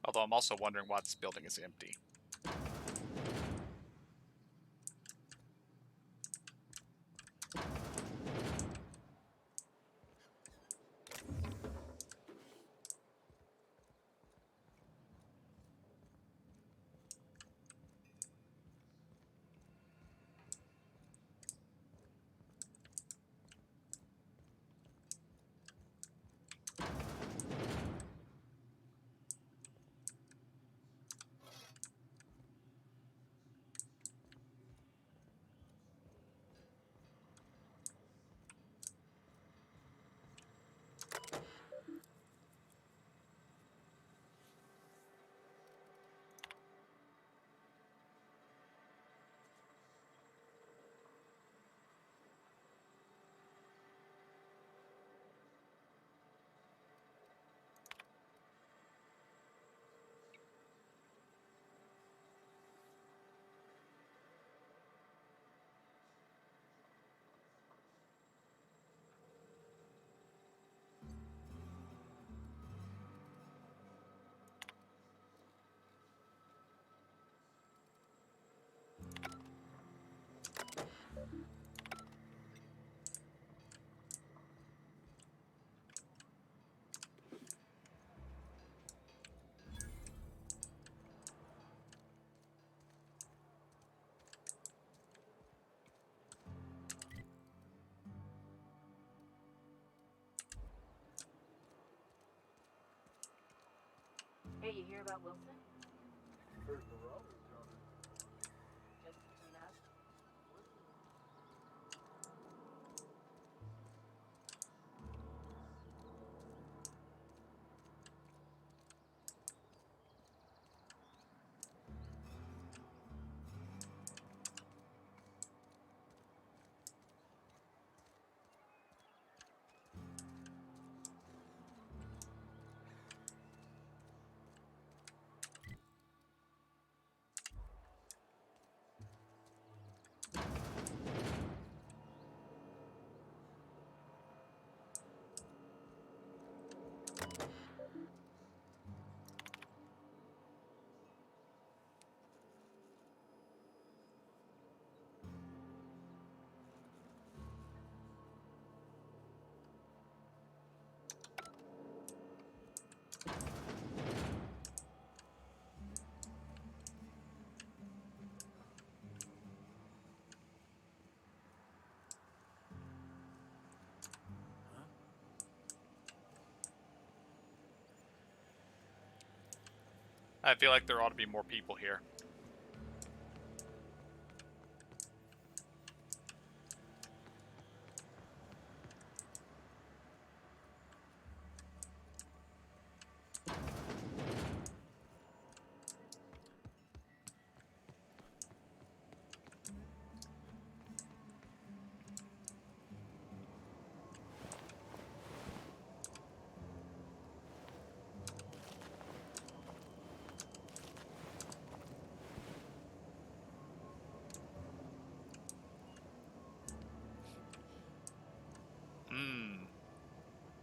Although I'm also wondering why this building is empty. Hey, you hear about Wilson? Heard the robbery, Jonah. Just between us. I feel like there ought to be more people here.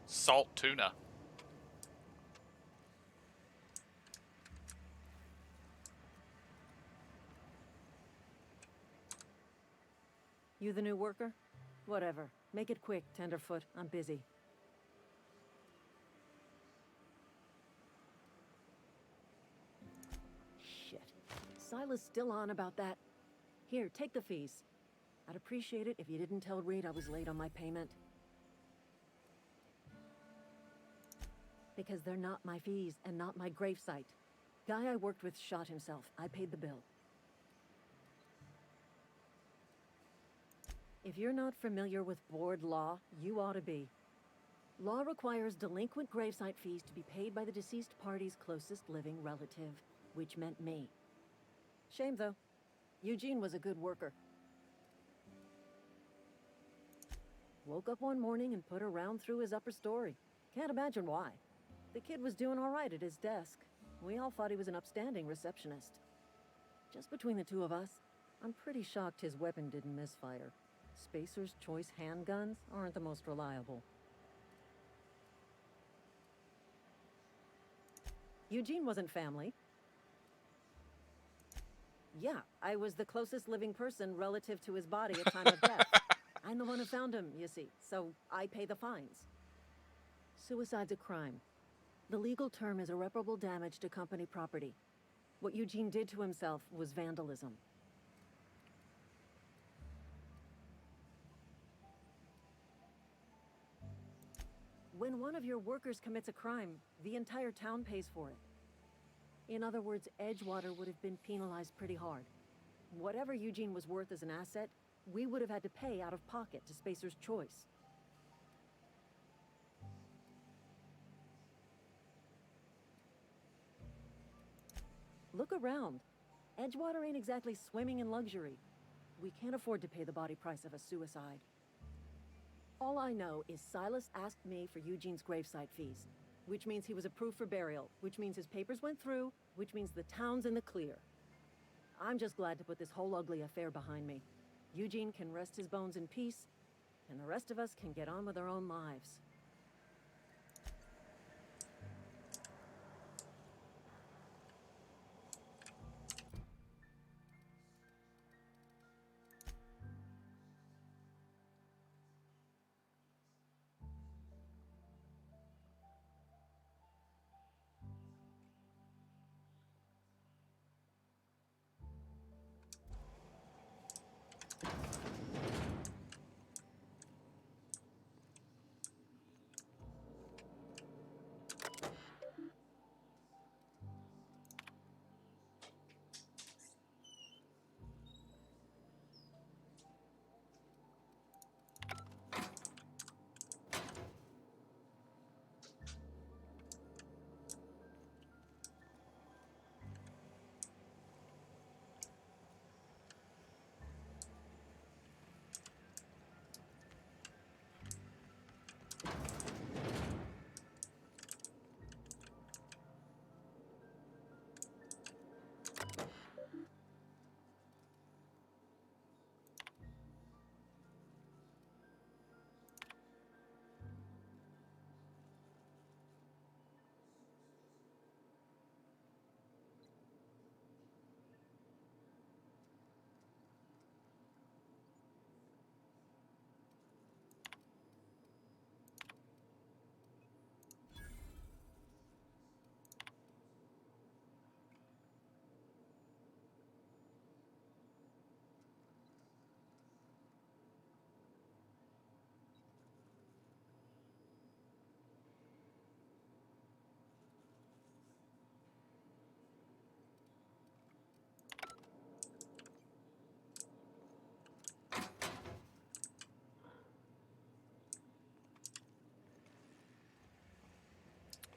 Salt tuna. You the new worker? Whatever. Make it quick, Tenderfoot. I'm busy. Shit. Silas still on about that. Here, take the fees. I'd appreciate it if you didn't tell Reed I was late on my payment. Because they're not my fees and not my gravesite. Guy I worked with shot himself. I paid the bill. If you're not familiar with board law, you ought to be. Law requires delinquent gravesite fees to be paid by the deceased party's closest living relative, which meant me. Shame, though. Eugene was a good worker. Woke up one morning and put a round through his upper story. Can't imagine why. The kid was doing all right at his desk. We all thought he was an upstanding receptionist. Just between the two of us, I'm pretty shocked his weapon didn't misfire. Spacer's Choice handguns aren't the most reliable. Eugene wasn't family. Yeah, I was the closest living person relative to his body at time of death. I'm the one who found him, you see, so I pay the fines. Suicide's a crime. The legal term is irreparable damage to company property. What Eugene did to himself was vandalism. When one of your workers commits a crime, the entire town pays for it. In other words, Edgewater would have been penalized pretty hard. Whatever Eugene was worth as an asset, we would have had to pay out of pocket to Spacer's Choice. Look around. Edgewater ain't exactly swimming in luxury. We can't afford to pay the body price of a suicide. All I know is Silas asked me for Eugene's gravesite fees, which means he was approved for burial, which means his papers went through, which means the town's in the clear. I'm just glad to put this whole ugly affair behind me. Eugene can rest his bones in peace, and the rest of us can get on with our own lives.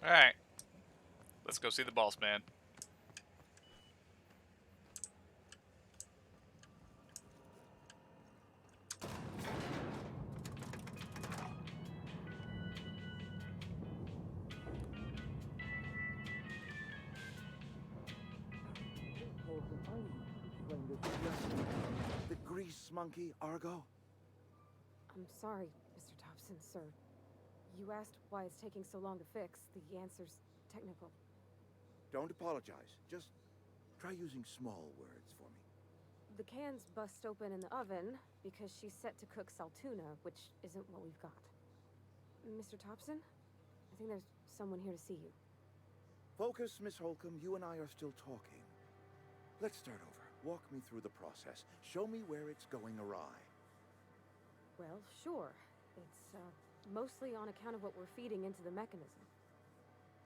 Alright. Let's go see the boss man. The grease monkey, Argo? I'm sorry, Mr. Thompson, sir. You asked why it's taking so long to fix. The answer's technical. Don't apologize. Just try using small words for me. The cans bust open in the oven because she's set to cook saltuna, which isn't what we've got. Mr. Thompson? I think there's someone here to see you. Focus, Miss Holcomb. You and I are still talking. Let's start over. Walk me through the process. Show me where it's going awry. Well, sure. It's, mostly on account of what we're feeding into the mechanism.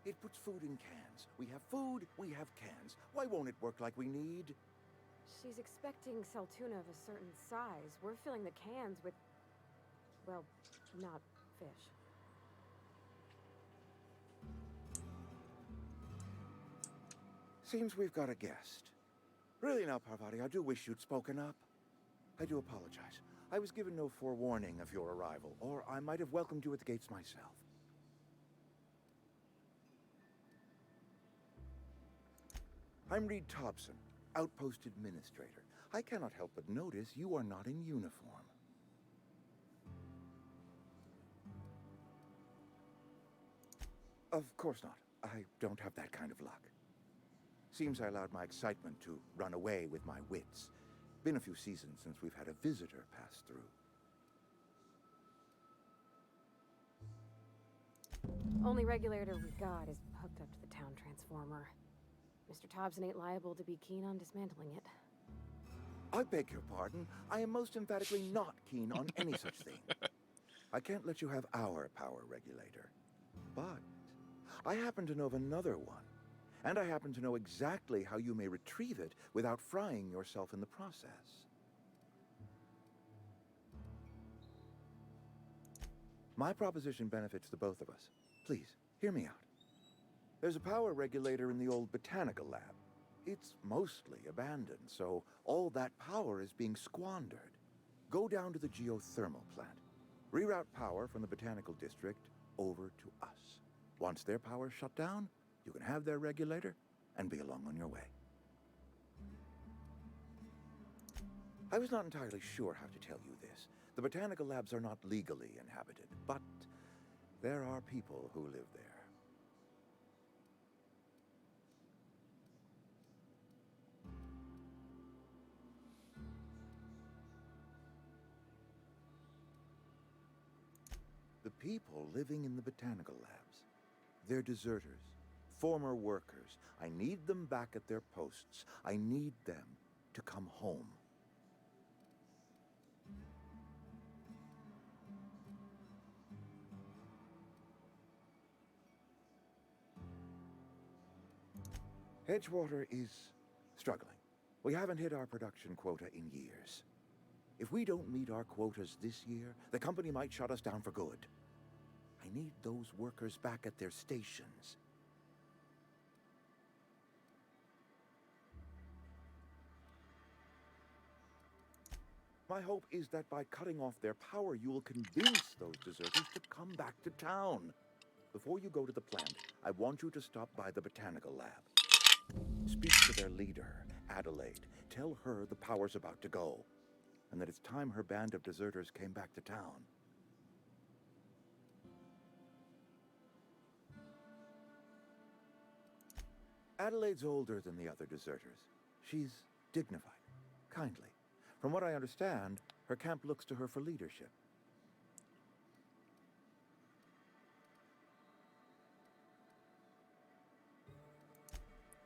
It puts food in cans. We have food, we have cans. Why won't it work like we need? She's expecting saltuna of a certain size. We're filling the cans with, well, not fish. Seems we've got a guest. Really now, Parvati, I do wish you'd spoken up. I do apologize. I was given no forewarning of your arrival, or I might have welcomed you at the gates myself. I'm Reed Thompson, Outpost Administrator. I cannot help but notice you are not in uniform. Of course not. I don't have that kind of luck. Seems I allowed my excitement to run away with my wits. Been a few seasons since we've had a visitor pass through. Only regulator we got is hooked up to the town transformer. Mr. Thompson ain't liable to be keen on dismantling it. I beg your pardon. I am most emphatically not keen on any such thing. I can't let you have our power regulator. But I happen to know of another one. And I happen to know exactly how you may retrieve it without frying yourself in the process. My proposition benefits the both of us. Please, hear me out. There's a power regulator in the old botanical lab. It's mostly abandoned, so all that power is being squandered. Go down to the geothermal plant. Reroute power from the botanical district over to us. Once their power's shut down, you can have their regulator and be along on your way. I was not entirely sure how to tell you this. The botanical labs are not legally inhabited, but there are people who live there. The people living in the botanical labs, they're deserters. Former workers. I need them back at their posts. I need them to come home. Edgewater is struggling. We haven't hit our production quota in years. If we don't meet our quotas this year, the company might shut us down for good. I need those workers back at their stations. My hope is that by cutting off their power, you will convince those deserters to come back to town. Before you go to the plant, I want you to stop by the botanical lab. Speak to their leader, Adelaide. Tell her the power's about to go, and that it's time her band of deserters came back to town. Adelaide's older than the other deserters. She's dignified, kindly. From what I understand, her camp looks to her for leadership.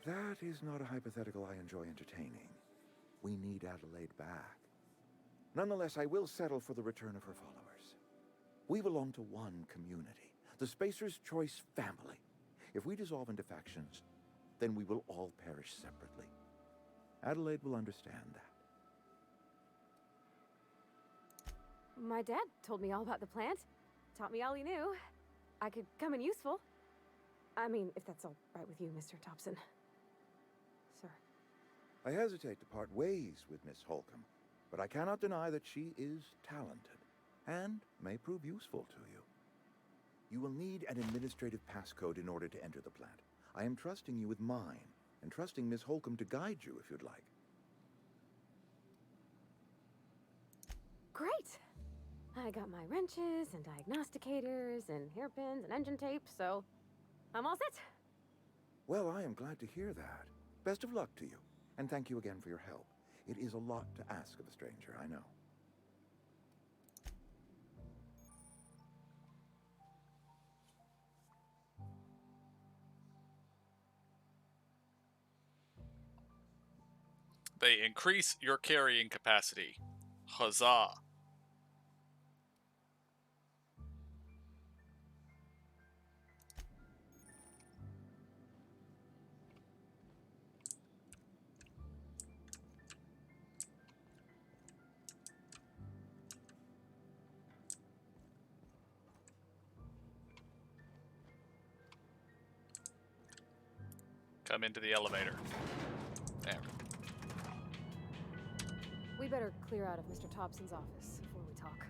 That is not a hypothetical I enjoy entertaining. We need Adelaide back. Nonetheless, I will settle for the return of her followers. We belong to one community, the Spacer's Choice family. If we dissolve into factions, then we will all perish separately. Adelaide will understand that. My dad told me all about the plant. Taught me all he knew. I could come in useful. I mean, if that's all right with you, Mr. Thompson. Sir. I hesitate to part ways with Miss Holcomb, but I cannot deny that she is talented and may prove useful to you. You will need an administrative passcode in order to enter the plant. I am trusting you with mine, and trusting Miss Holcomb to guide you if you'd like. Great! I got my wrenches and diagnosticators and hairpins and engine tape, so I'm all set. Well, I am glad to hear that. Best of luck to you, and thank you again for your help. It is a lot to ask of a stranger, I know. They increase your carrying capacity. Huzzah. Come into the elevator. There. We better clear out of Mr. Thompson's office before we talk.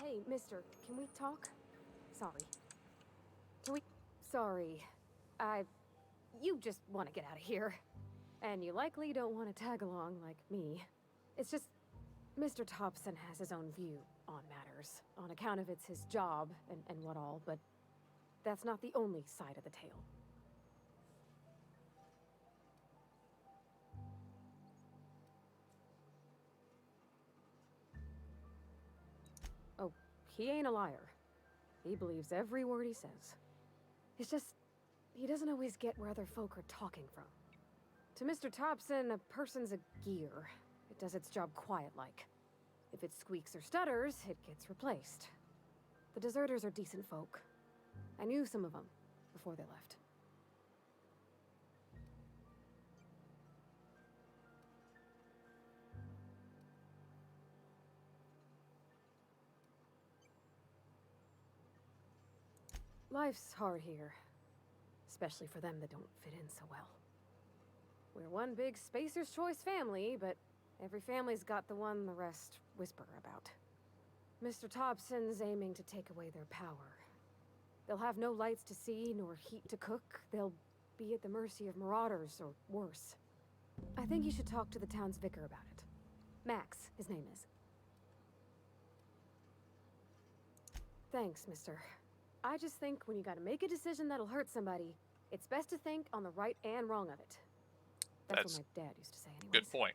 Hey, mister, can we talk? Sorry. Can we... Sorry. You just want to get out of here. And you likely don't want to tag along like me. It's just... Mr. Thompson has his own view on matters, on account of it's his job and what all, but that's not the only side of the tale. Oh, he ain't a liar. He believes every word he says. It's just, he doesn't always get where other folk are talking from. To Mr. Thompson, a person's a gear. It does its job quiet-like. If it squeaks or stutters, it gets replaced. The deserters are decent folk. I knew some of them before they left. Life's hard here, especially for them that don't fit in so well. We're one big Spacer's Choice family, but every family's got the one the rest whisper about. Mr. Thompson's aiming to take away their power. They'll have no lights to see, nor heat to cook. They'll be at the mercy of marauders, or worse. I think you should talk to the town's vicar about it. Max, his name is. Thanks, mister. I just think when you gotta make a decision that'll hurt somebody, it's best to think on the right and wrong of it. That's what my dad used to say anyways. Good point.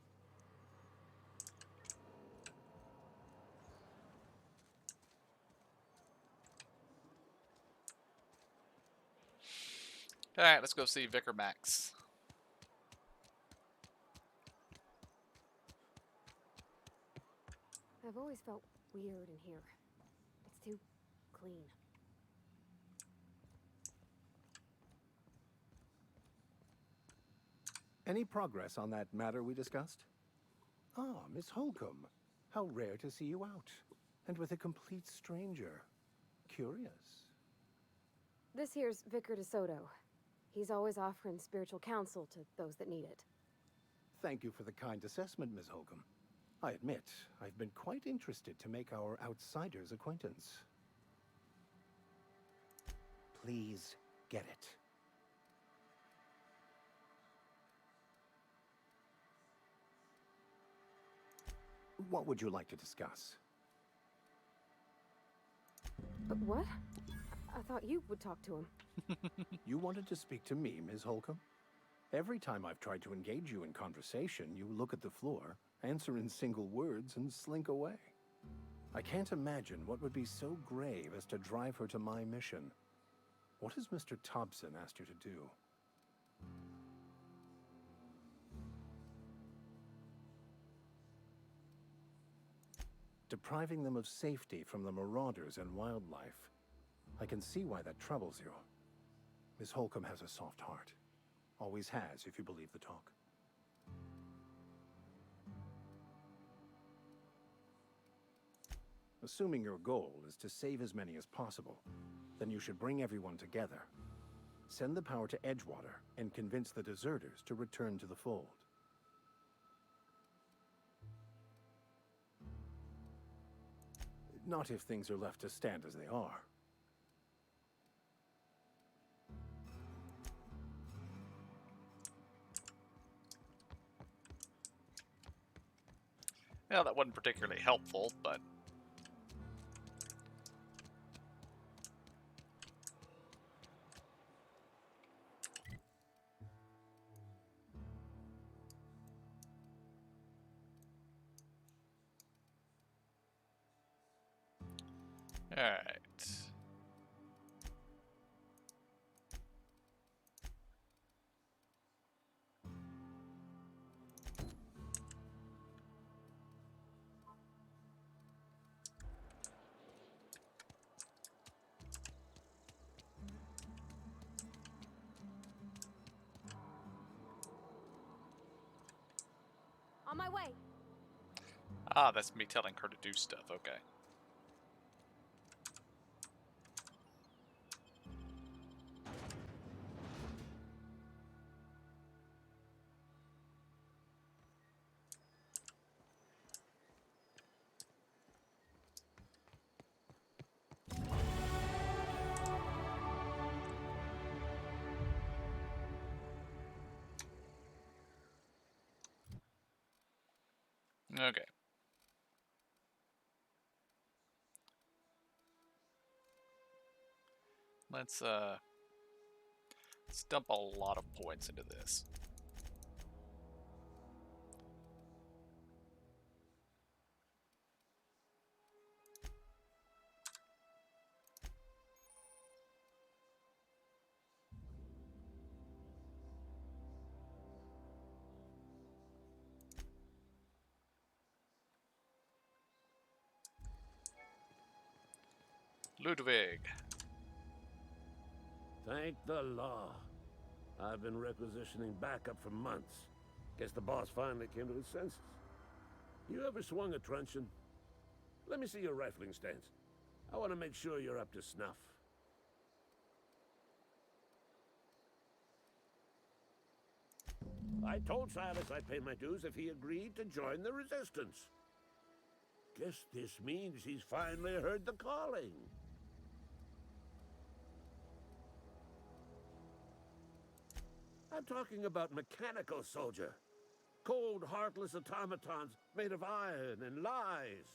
Alright, let's go see Vicar Max. I've always felt weird in here. It's too clean. Any progress on that matter we discussed? Ah, Miss Holcomb. How rare to see you out. And with a complete stranger. Curious. This here's Vicar DeSoto. He's always offering spiritual counsel to those that need it. Thank you for the kind assessment, Miss Holcomb. I admit, I've been quite interested to make our outsider's acquaintance. Please get it. What would you like to discuss? But what? I thought you would talk to him. You wanted to speak to me, Ms. Holcomb? Every time I've tried to engage you in conversation, you look at the floor, answer in single words, and slink away. I can't imagine what would be so grave as to drive her to my mission. What has Mr. Thompson asked you to do? Depriving them of safety from the marauders and wildlife. I can see why that troubles you. Miss Holcomb has a soft heart. Always has, if you believe the talk. Assuming your goal is to save as many as possible, then you should bring everyone together. Send the power to Edgewater and convince the deserters to return to the fold. Not if things are left to stand as they are. Well, that wasn't particularly helpful, but... Alright. On my way. Ah, that's me telling her to do stuff, okay. Okay. Let's dump a lot of points into this. Ludwig. Thank the law. I've been requisitioning backup for months. Guess the boss finally came to his senses. You ever swung a truncheon? Let me see your rifling stance. I want to make sure you're up to snuff. I told Silas I'd pay my dues if he agreed to join the resistance. Guess this means he's finally heard the calling. I'm talking about mechanical soldier. Cold, heartless automatons made of iron and lies.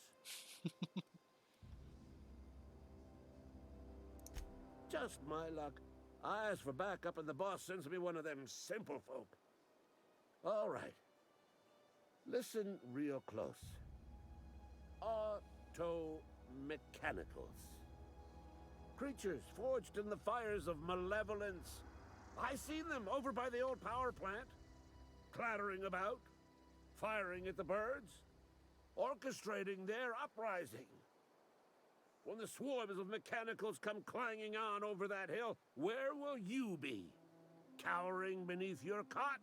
Just my luck. I ask for backup and the boss sends me one of them simple folk. All right. Listen real close. Auto-mechanicals. Creatures forged in the fires of malevolence. I seen them over by the old power plant, clattering about, firing at the birds, orchestrating their uprising. When the swarms of mechanicals come clanging on over that hill, where will you be? Cowering beneath your cot?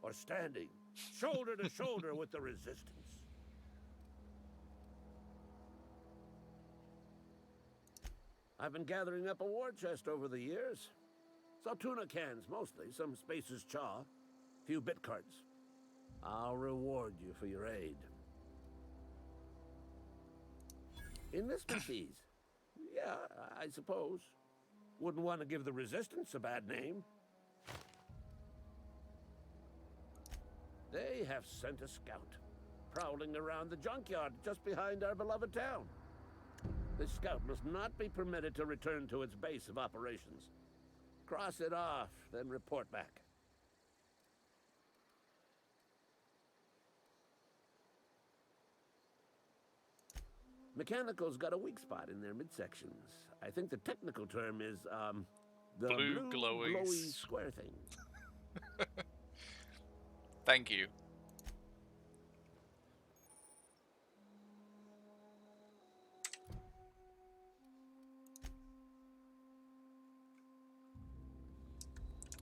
Or standing, shoulder to shoulder with the resistance? I've been gathering up a war chest over the years. Saltuna cans, mostly. Some Spacer's chaw. Few bit cards. I'll reward you for your aid. Enlistment fees. Yeah, I suppose. Wouldn't want to give the Resistance a bad name. They have sent a scout, prowling around the junkyard just behind our beloved town. This scout must not be permitted to return to its base of operations. Cross it off, then report back. Mechanical's got a weak spot in their midsections. I think the technical term is, the blue glowy square thing. Thank you.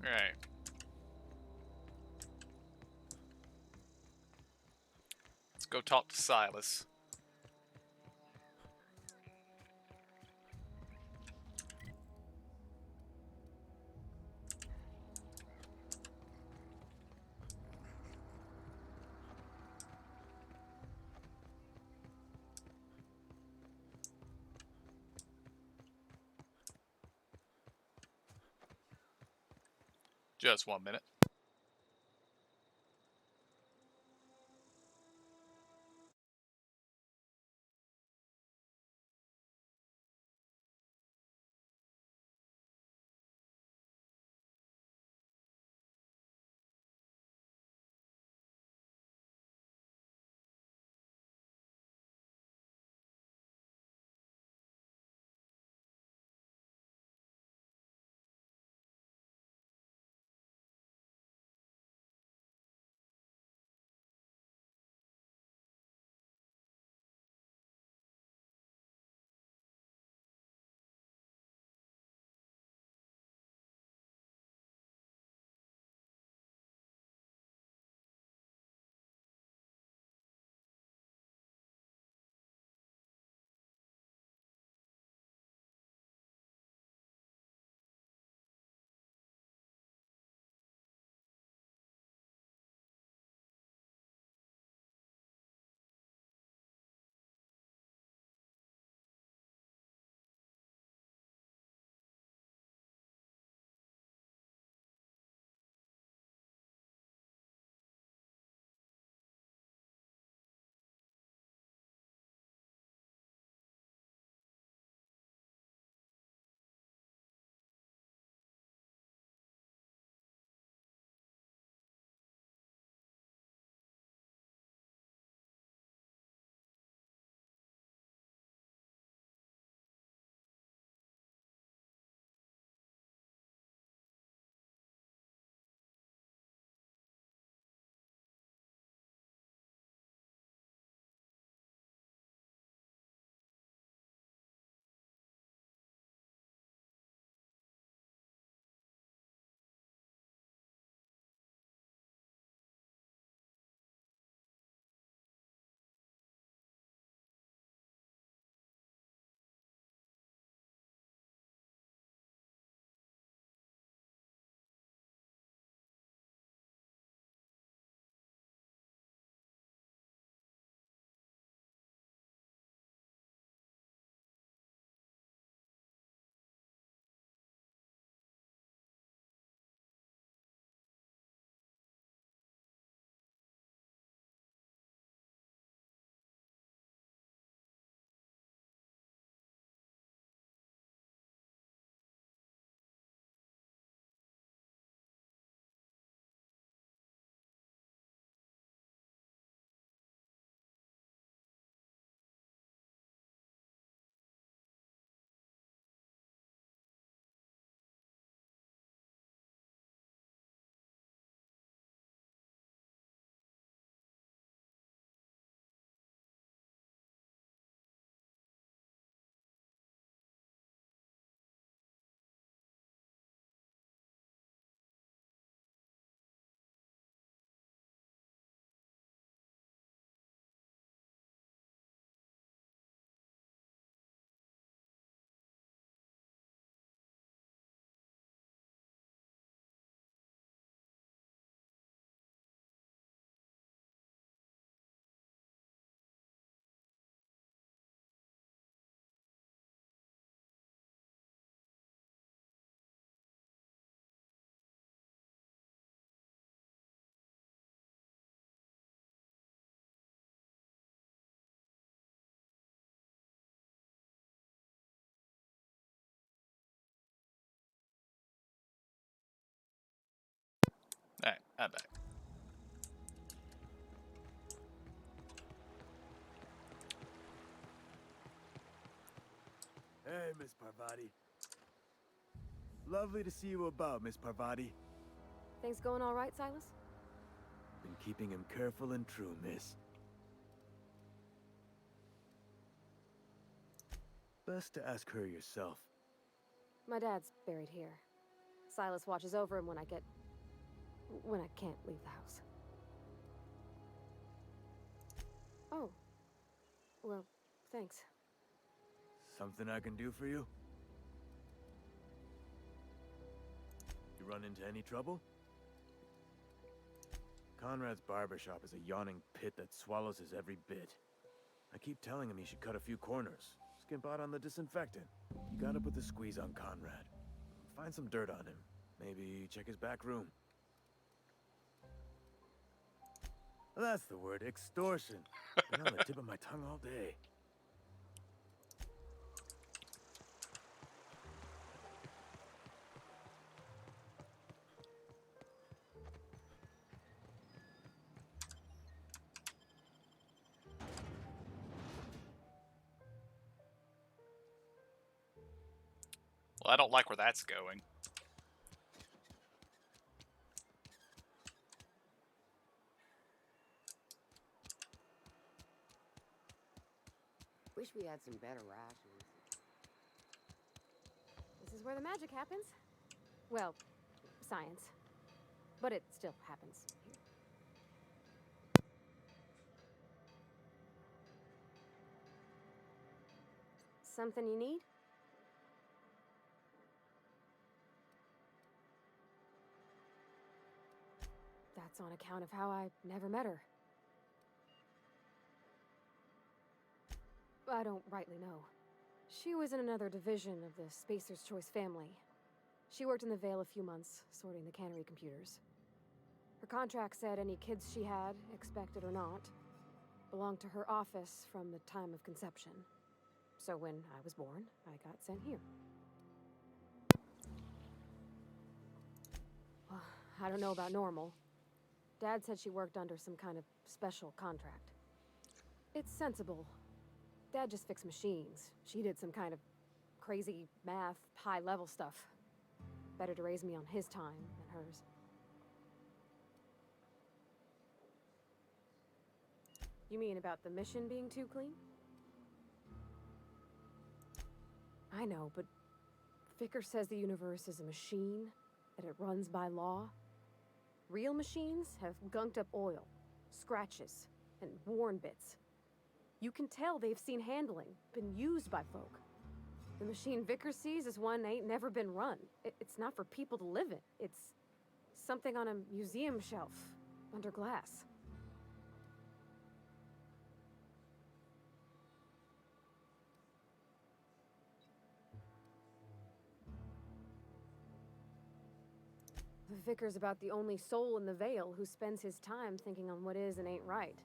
All right. Let's go talk to Silas. Just 1 minute. Alright, I'm back. Hey, Miss Parvati. Lovely to see you about, Miss Parvati. Things going all right, Silas? Been keeping him careful and true, miss. Best to ask her yourself. My dad's buried here. Silas watches over him when I can't leave the house. Oh. Well, thanks. Something I can do for you? You run into any trouble? Conrad's barbershop is a yawning pit that swallows his every bit. I keep telling him he should cut a few corners. Skimp out on the disinfectant. You gotta put the squeeze on Conrad. Find some dirt on him. Maybe check his back room. That's the word, extortion. Been on the tip of my tongue all day. Well, I don't like where that's going. Wish we had some better rations. This is where the magic happens. Well, science. But it still happens here. Something you need? That's on account of how I never met her. I don't rightly know. She was in another division of the Spacer's Choice family. She worked in the Vale a few months, sorting the cannery computers. Her contract said any kids she had, expected or not, belonged to her office from the time of conception. So when I was born, I got sent here. Well, I don't know about normal. Dad said she worked under some kind of special contract. It's sensible. Dad just fixed machines. She did some kind of crazy math, high-level stuff. Better to raise me on his time than hers. You mean about the mission being too clean? I know, but Vickers says the universe is a machine, that it runs by law. Real machines have gunked up oil, scratches, and worn bits. You can tell they've seen handling, been used by folk. The machine Vickers sees is one ain't never been run. It's not for people to live in. It's something on a museum shelf, under glass. The Vicar's about the only soul in the Vale who spends his time thinking on what is and ain't right.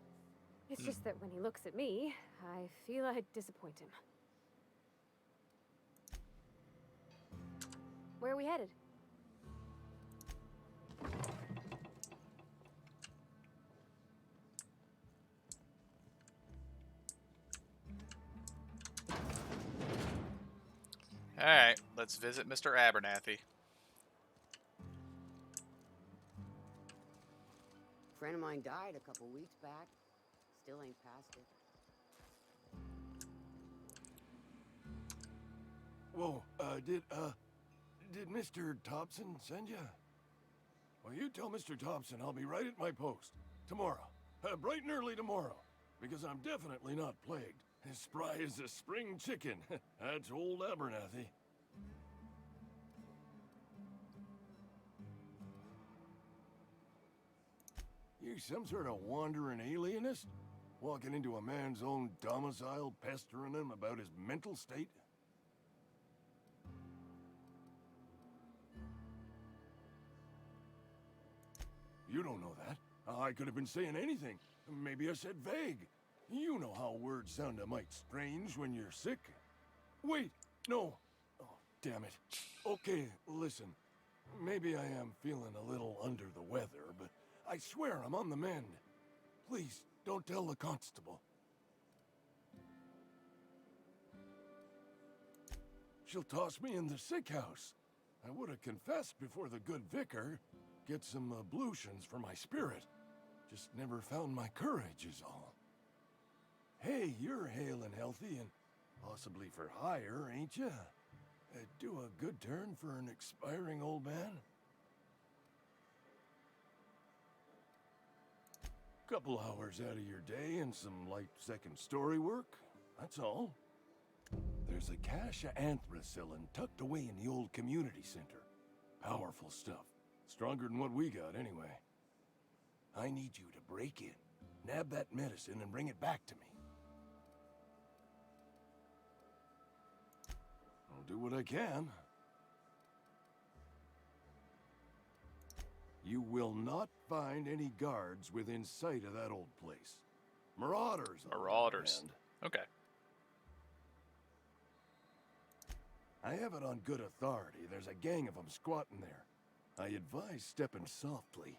It's just that when he looks at me, I feel I'd disappoint him. Where are we headed? Alright, let's visit Mr. Abernathy. A friend of mine died a couple weeks back. Still ain't past it. Whoa, did Mr. Thompson send you? Well, you tell Mr. Thompson I'll be right at my post. Tomorrow. Bright and early tomorrow. Because I'm definitely not plagued. As spry as a spring chicken. That's old Abernathy. You some sort of wandering alienist? Walking into a man's own domicile, pestering him about his mental state? You don't know that. I could have been saying anything. Maybe I said vague. You know how words sound a mite strange when you're sick. Wait, no. Oh, damn it. Okay, listen. Maybe I am feeling a little under the weather, but I swear I'm on the mend. Please, don't tell the constable. She'll toss me in the sick house. I would have confessed before the good vicar. Get some ablutions for my spirit. Just never found my courage is all. Hey, you're hale and healthy and possibly for hire, ain't ya? Do a good turn for an expiring old man? Couple hours out of your day and some light second-story work, that's all. There's a cache of anthracillin tucked away in the old community center. Powerful stuff. Stronger than what we got, anyway. I need you to break in, nab that medicine, and bring it back to me. I'll do what I can. You will not find any guards within sight of that old place. Marauders. on the other Marauders. hand. Okay. I have it on good authority. There's a gang of them squatting there. I advise stepping softly.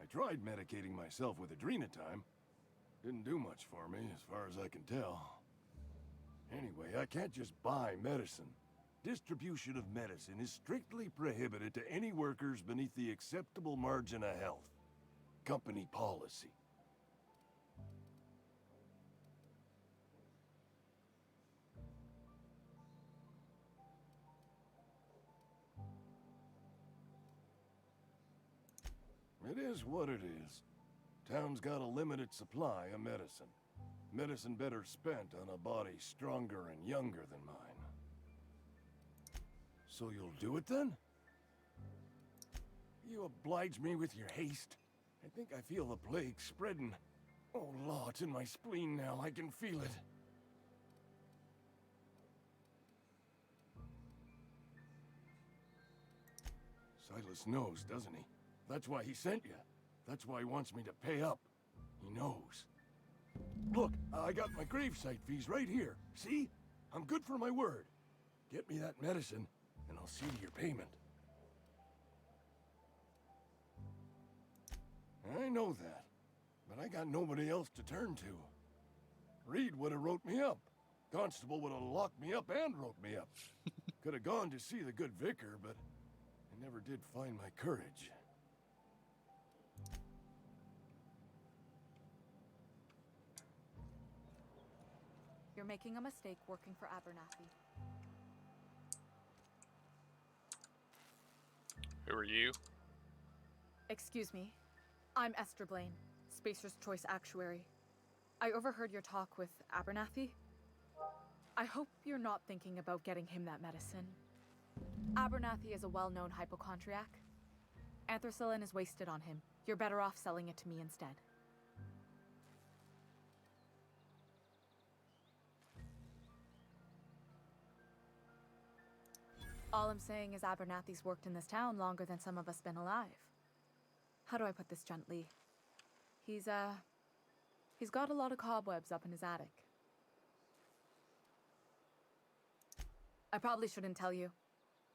I tried medicating myself with Adrenatime. Didn't do much for me, as far as I can tell. Anyway, I can't just buy medicine. Distribution of medicine is strictly prohibited to any workers beneath the acceptable margin of health. Company policy. It is what it is. Town's got a limited supply of medicine. Medicine better spent on a body stronger and younger than mine. So you'll do it then? You oblige me with your haste. I think I feel the plague spreading. Oh, law, it's in my spleen now. I can feel it. Silas knows, doesn't he? That's why he sent you. That's why he wants me to pay up. He knows. Look, I got my gravesite fees right here. See? I'm good for my word. Get me that medicine, and I'll see to your payment. I know that, but I got nobody else to turn to. Reed would have wrote me up. Constable would have locked me up and wrote me up. Could have gone to see the good vicar, but I never did find my courage. You're making a mistake working for Abernathy. Who are you? Excuse me. I'm Esther Blaine, Spacer's Choice Actuary. I overheard your talk with Abernathy. I hope you're not thinking about getting him that medicine. Abernathy is a well-known hypochondriac. Anthracillin is wasted on him. You're better off selling it to me instead. All I'm saying is Abernathy's worked in this town longer than some of us been alive. How do I put this gently? He's got a lot of cobwebs up in his attic. I probably shouldn't tell you.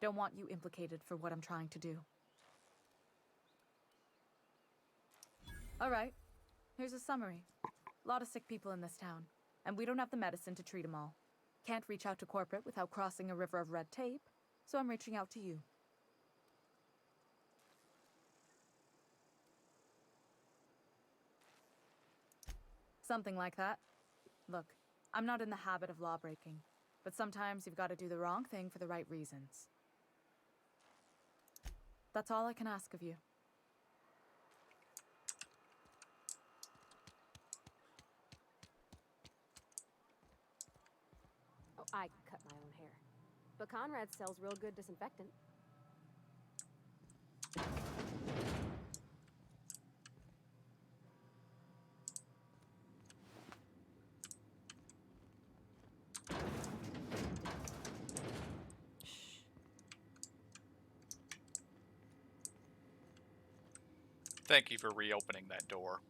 Don't want you implicated for what I'm trying to do. All right, here's a summary. A lot of sick people in this town, and we don't have the medicine to treat them all. Can't reach out to corporate without crossing a river of red tape, so I'm reaching out to you. Something like that. Look, I'm not in the habit of law breaking, but sometimes you've got to do the wrong thing for the right reasons. That's all I can ask of you. Oh, I cut my own hair. But Conrad sells real good disinfectant. Thank you for reopening that door.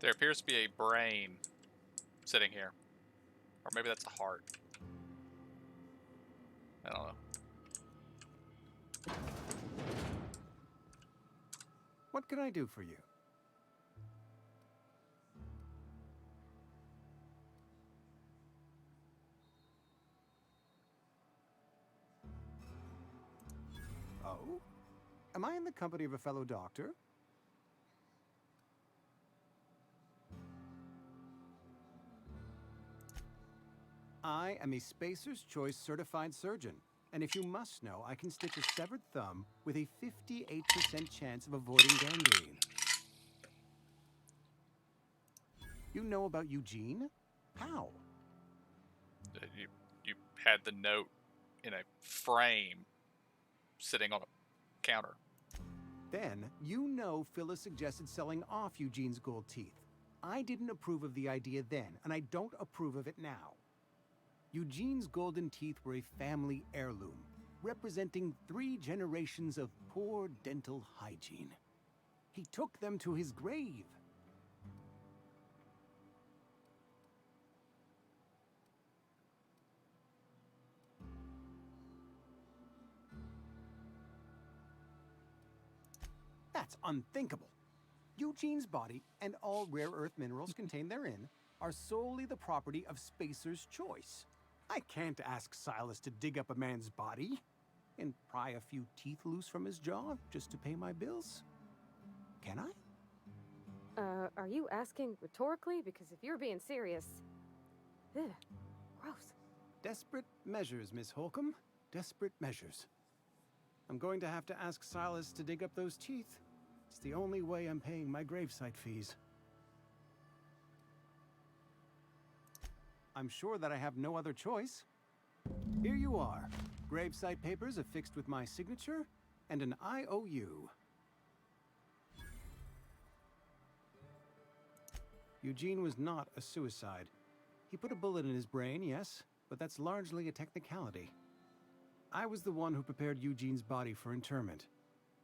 There appears to be a brain sitting here. Or maybe that's a heart. I don't know. What can I do for you? Oh? Am I in the company of a fellow doctor? I am a Spacer's Choice certified surgeon, and if you must know, I can stitch a severed thumb with a 58% chance of avoiding gangrene. You know about Eugene? How? You had the note in a frame sitting on a counter. Then, you know Phyllis suggested selling off Eugene's gold teeth. I didn't approve of the idea then, and I don't approve of it now. Eugene's golden teeth were a family heirloom, representing 3 generations of poor dental hygiene. He took them to his grave. That's unthinkable. Eugene's body and all rare earth minerals contained therein are solely the property of Spacer's Choice. I can't ask Silas to dig up a man's body and pry a few teeth loose from his jaw just to pay my bills. Can I? Are you asking rhetorically? Because if you're being serious... Ugh, gross. Desperate measures, Miss Holcomb. Desperate measures. I'm going to have to ask Silas to dig up those teeth. It's the only way I'm paying my gravesite fees. I'm sure that I have no other choice. Here you are. Gravesite papers affixed with my signature and an IOU. Eugene was not a suicide. He put a bullet in his brain, yes, but that's largely a technicality. I was the one who prepared Eugene's body for interment.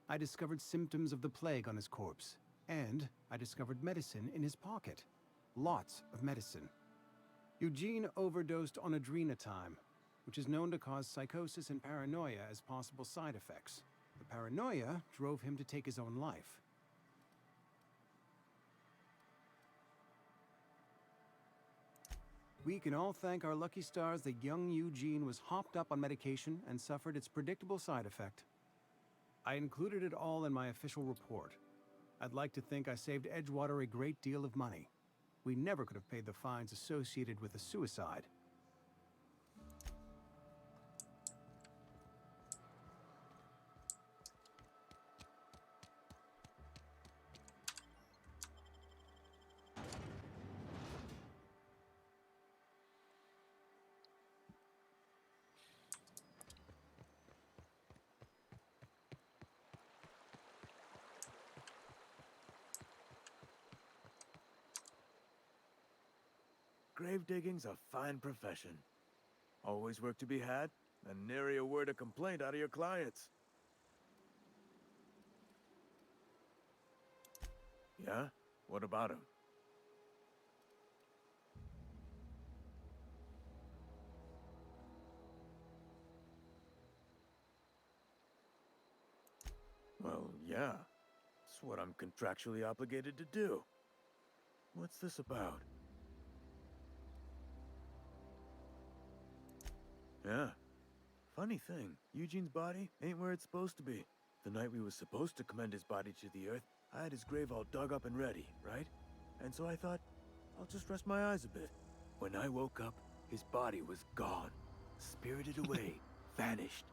I discovered symptoms of the plague on his corpse, and I discovered medicine in his pocket. Lots of medicine. Eugene overdosed on adrenatime, which is known to cause psychosis and paranoia as possible side effects. The paranoia drove him to take his own life. We can all thank our lucky stars that young Eugene was hopped up on medication and suffered its predictable side effect. I included it all in my official report. I'd like to think I saved Edgewater a great deal of money. We never could have paid the fines associated with a suicide. Grave digging's a fine profession. Always work to be had, and nary a word of complaint out of your clients. Yeah? What about him? Well, yeah. It's what I'm contractually obligated to do. What's this about? Yeah. Funny thing, Eugene's body ain't where it's supposed to be. The night we was supposed to commend his body to the earth, I had his grave all dug up and ready, right? And so I thought, I'll just rest my eyes a bit. When I woke up, his body was gone. Spirited away. Vanished.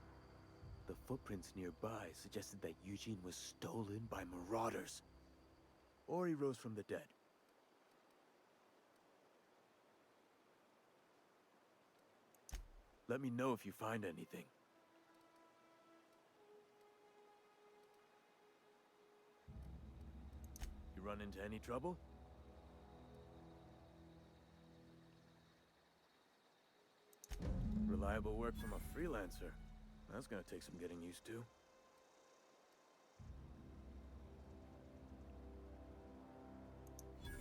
The footprints nearby suggested that Eugene was stolen by marauders. Or he rose from the dead. Let me know if you find anything. You run into any trouble? Reliable work from a freelancer. That's gonna take some getting used to.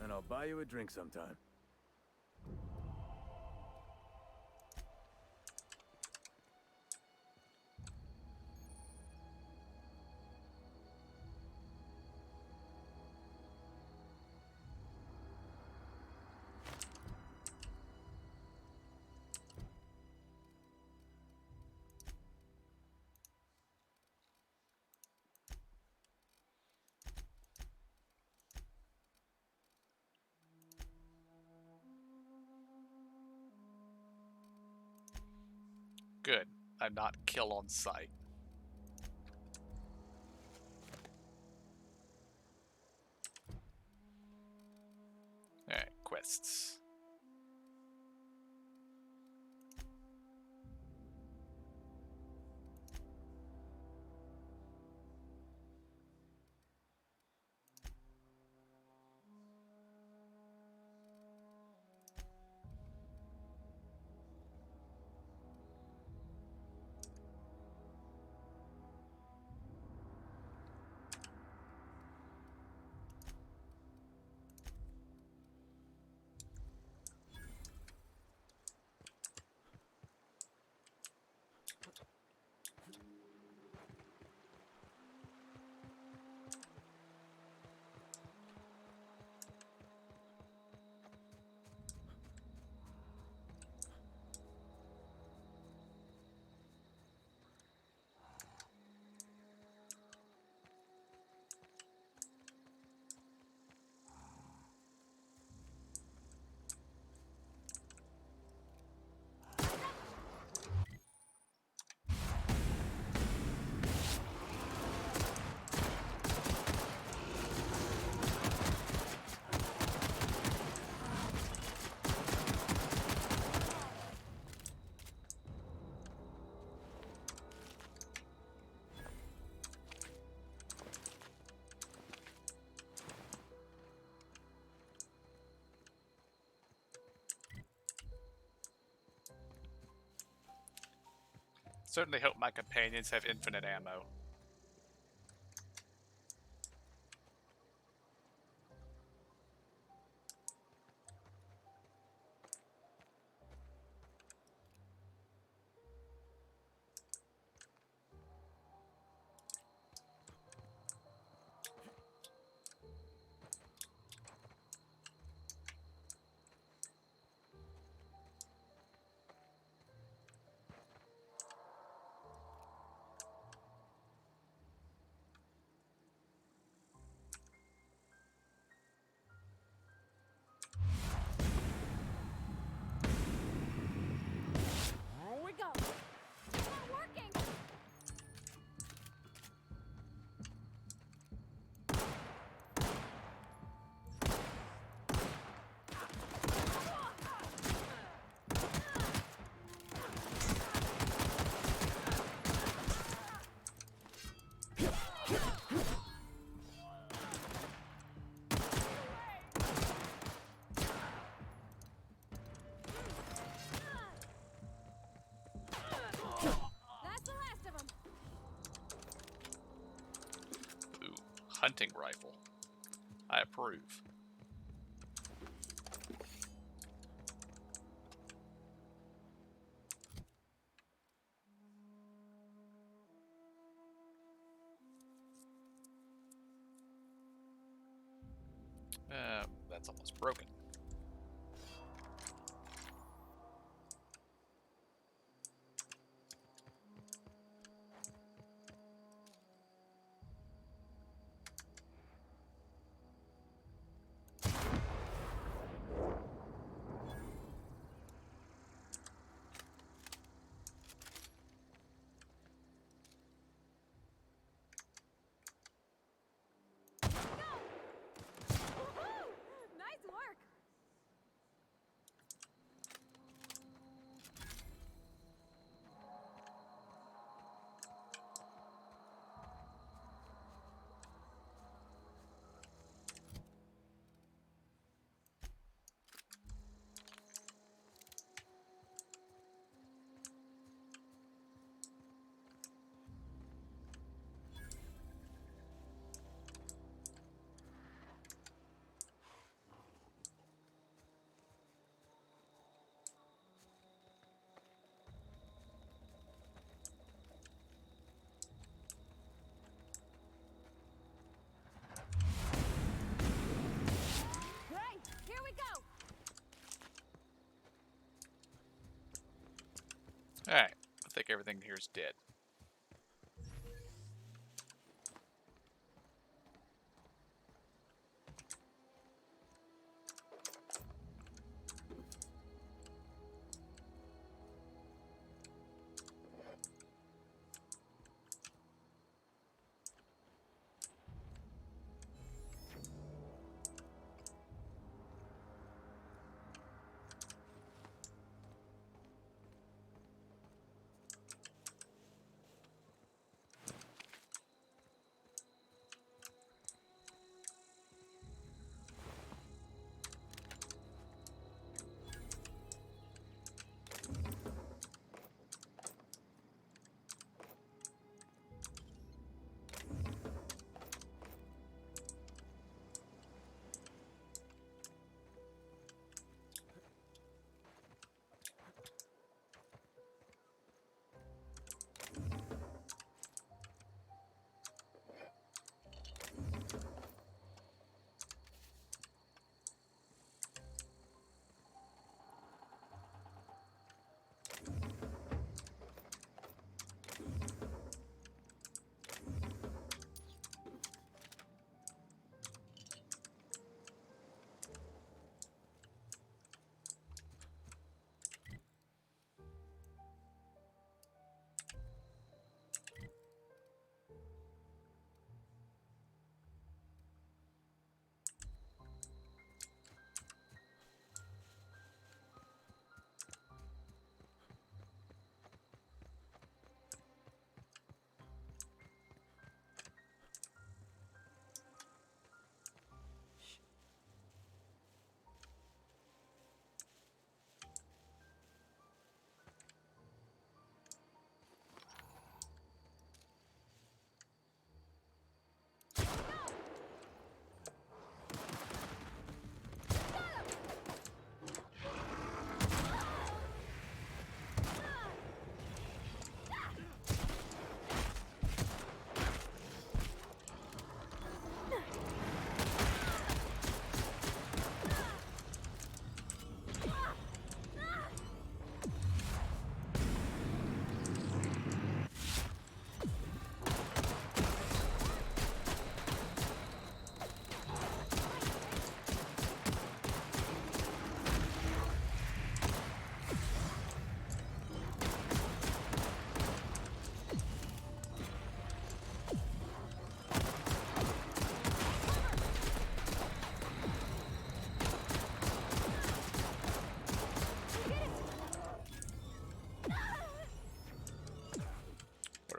and I'll buy you a drink sometime. Good. I'm not kill on sight. Alright, quests. Certainly hope my companions have infinite ammo. Here we go. It's not working. That's the last of them. Ooh, hunting rifle. I approve. That's almost broken. Nice work. Alright, I think everything here is dead.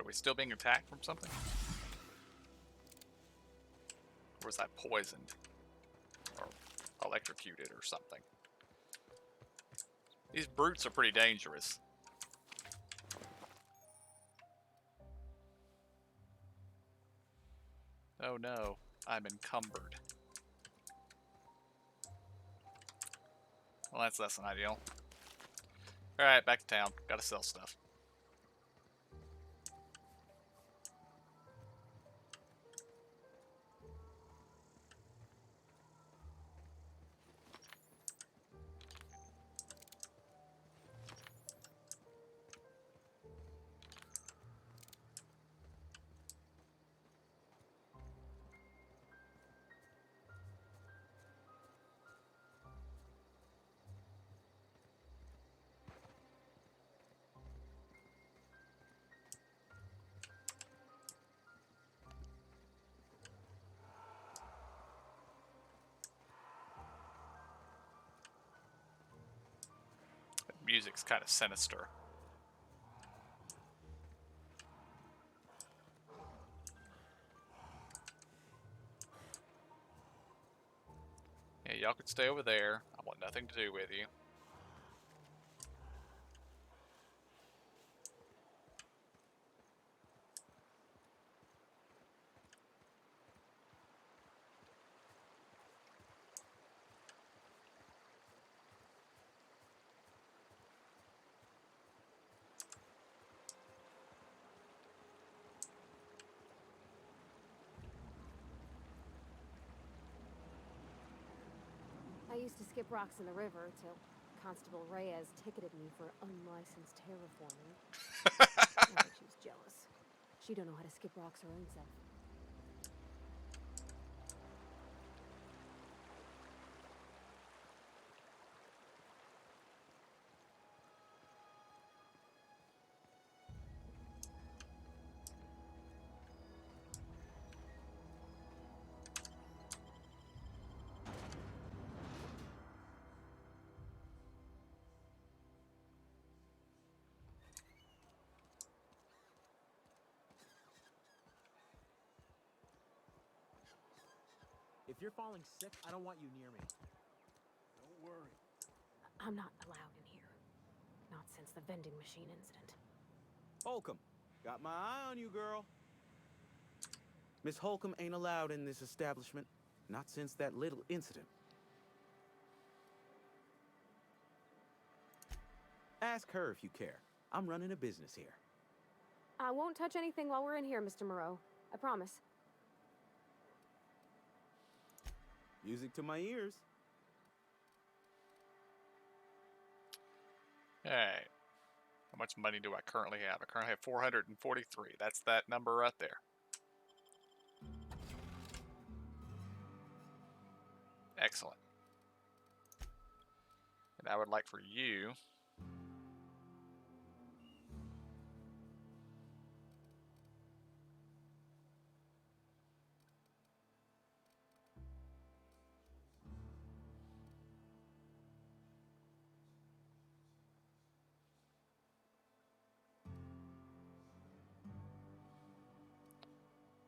We still being attacked from something? Or was I poisoned? Or electrocuted or something? These brutes are pretty dangerous. Oh no, I'm encumbered. Well, that's less than ideal. Alright, back to town. Gotta sell stuff. Music's kind of sinister. Yeah, y'all could stay over there. I want nothing to do with you. I used to skip rocks in the river to Constable Reyes ticketed me for unlicensed terraforming. I think she was jealous. She don't know how to skip rocks her own self. If you're falling sick, I don't want you near me. Don't worry. I'm not allowed in here. Not since the vending machine incident. Holcomb, got my eye on you, girl. Miss Holcomb ain't allowed in this establishment. Not since that little incident. Ask her if you care. I'm running a business here. I won't touch anything while we're in here, Mr. Moreau. I promise. Music to my ears. Hey, how much money do I currently have? I currently have 443. That's that number right there. Excellent. And I would like for you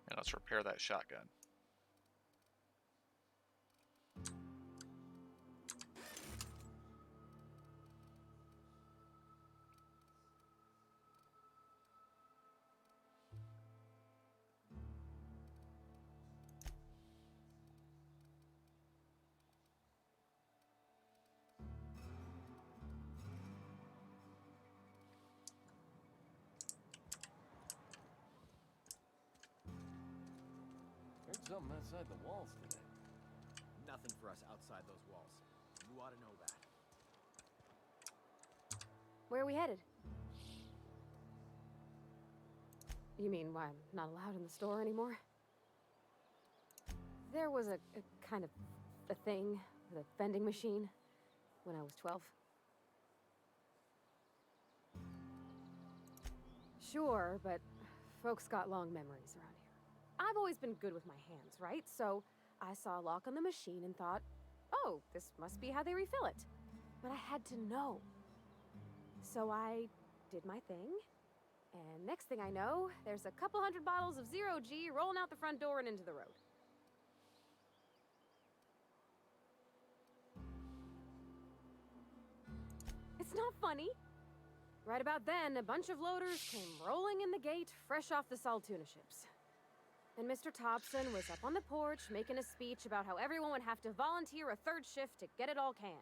and let's repair that shotgun. Heard something outside the walls today. Nothing for us outside those walls. You ought to know that. Where are we headed? You mean why I'm not allowed in the store anymore? There was a kind of a thing with a vending machine when I was 12. Sure, but folks got long memories around here. I've always been good with my hands, right? So I saw a lock on the machine and thought, oh, this must be how they refill it. But I had to know. So I did my thing, and next thing I know, there's a couple hundred bottles of Zero G rolling out the front door and into the road. It's not funny. Right about then, a bunch of loaders came rolling in the gate, fresh off the Saltuna ships. And Mr. Thompson was up on the porch making a speech about how everyone would have to volunteer a third shift to get it all canned.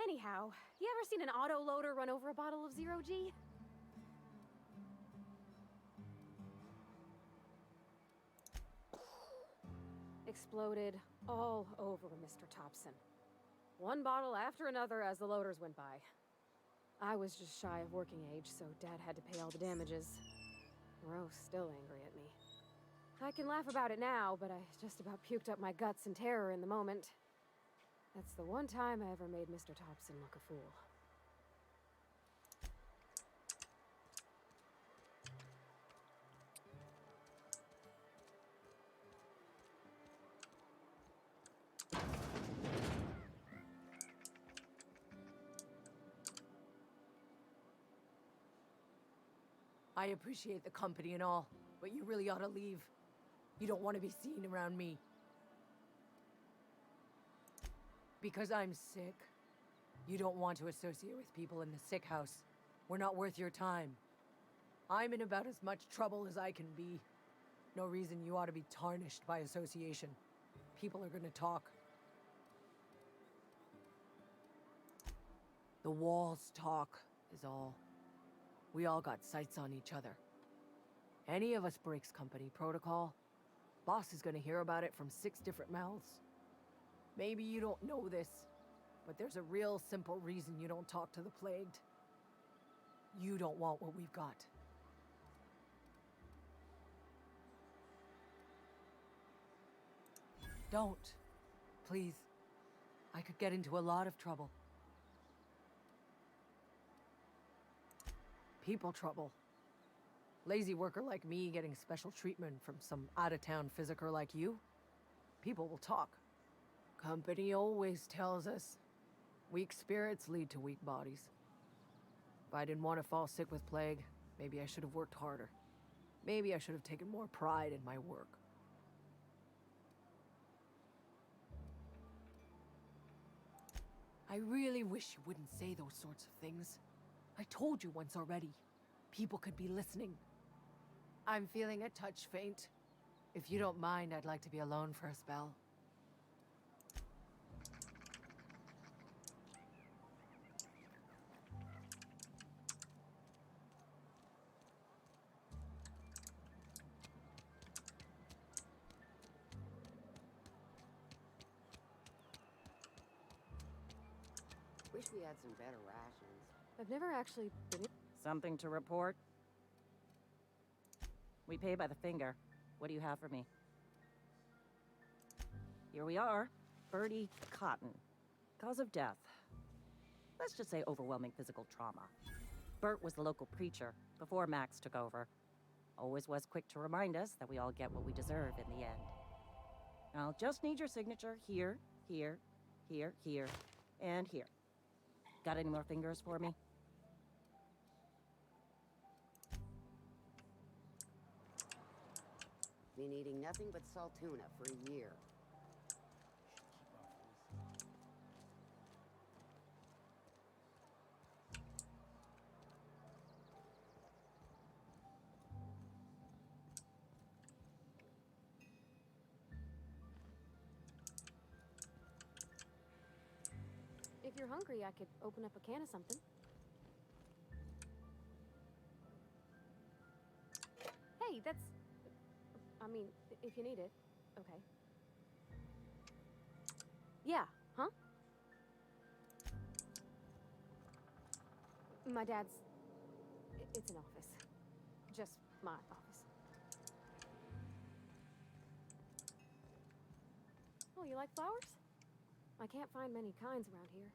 Anyhow, you ever seen an auto loader run over a bottle of Zero G? Exploded all over Mr. Thompson. One bottle after another as the loaders went by. I was just shy of working age, so Dad had to pay all the damages. Moreau's still angry at me. I can laugh about it now, but I just about puked up my guts in terror in the moment. That's the one time I ever made Mr. Thompson look a fool. I appreciate the company and all, but you really ought to leave. You don't want to be seen around me. Because I'm sick. You don't want to associate with people in the sick house. We're not worth your time. I'm in about as much trouble as I can be. No reason you ought to be tarnished by association. People are gonna talk. The walls talk, is all. We all got sights on each other. Any of us breaks company protocol, boss is gonna hear about it from 6 different mouths. Maybe you don't know this, But there's a real simple reason you don't talk to the plagued. You don't want what we've got. Don't. Please. I could get into a lot of trouble. People trouble. Lazy worker like me getting special treatment from some out-of-town physiker like you. People will talk. Company always tells us, weak spirits lead to weak bodies. If I didn't want to fall sick with plague, maybe I should have worked harder. Maybe I should have taken more pride in my work. I really wish you wouldn't say those sorts of things. I told you once already. People could be listening. I'm feeling a touch faint. If you don't mind, I'd like to be alone for a spell. Wish we had some better rations. I've never actually been in. Something to report? We pay by the finger. What do you have for me? Here we are. Bertie Cotton. Cause of death. Let's just say overwhelming physical trauma. Bert was the local preacher before Max took over. Always was quick to remind us that we all get what we deserve in the end. I'll just need your signature here, here, here, here, and here. Got any more fingers for me? Been eating nothing but salt tuna for a year. If you're hungry, I could open up a can of something. Hey, that's... I mean, if you need it. Okay. Yeah, huh? My dad's... It's an office. Just my office. Oh, you like flowers? I can't find many kinds around here.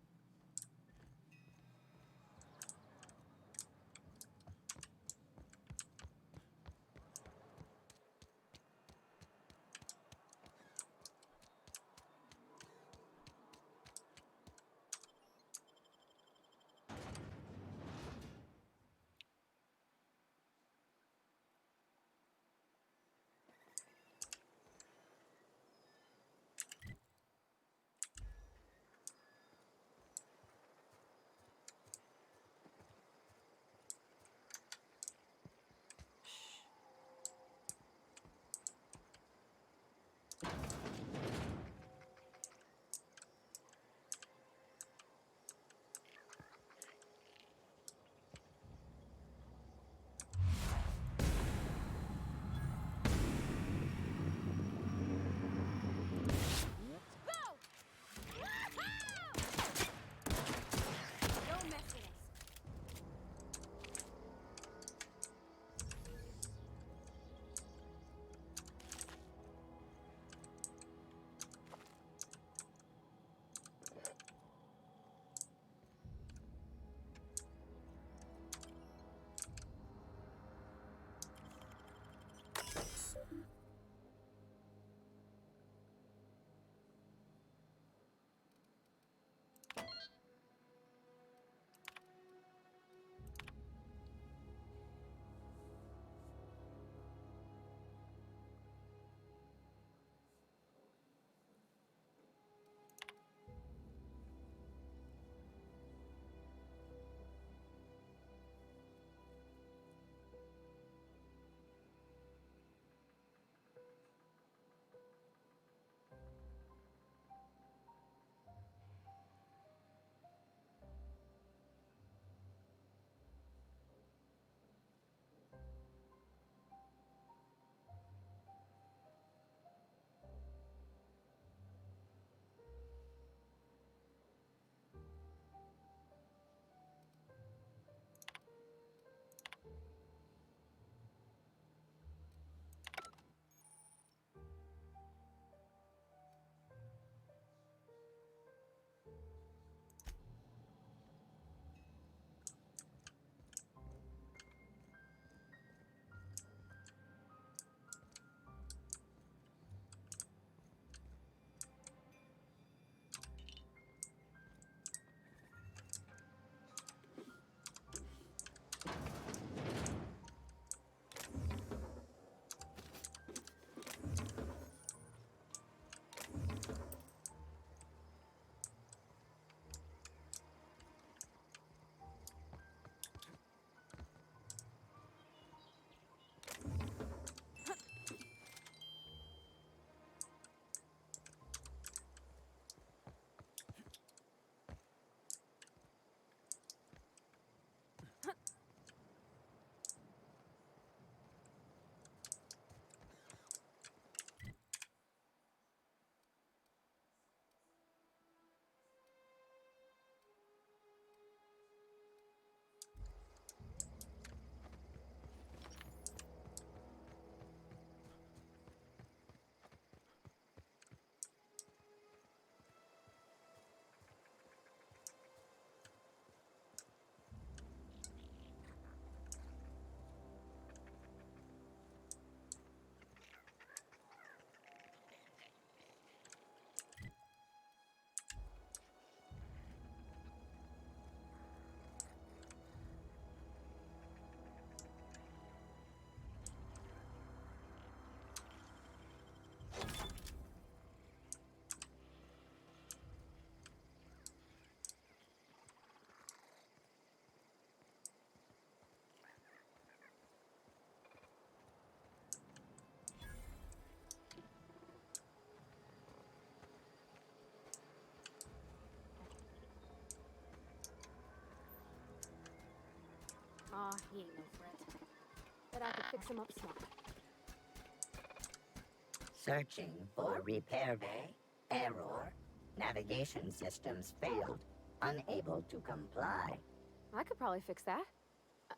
Aw, he ain't no threat. Bet I could fix him up smart. Searching for repair bay. Error. Navigation systems failed. Unable to comply. I could probably fix that.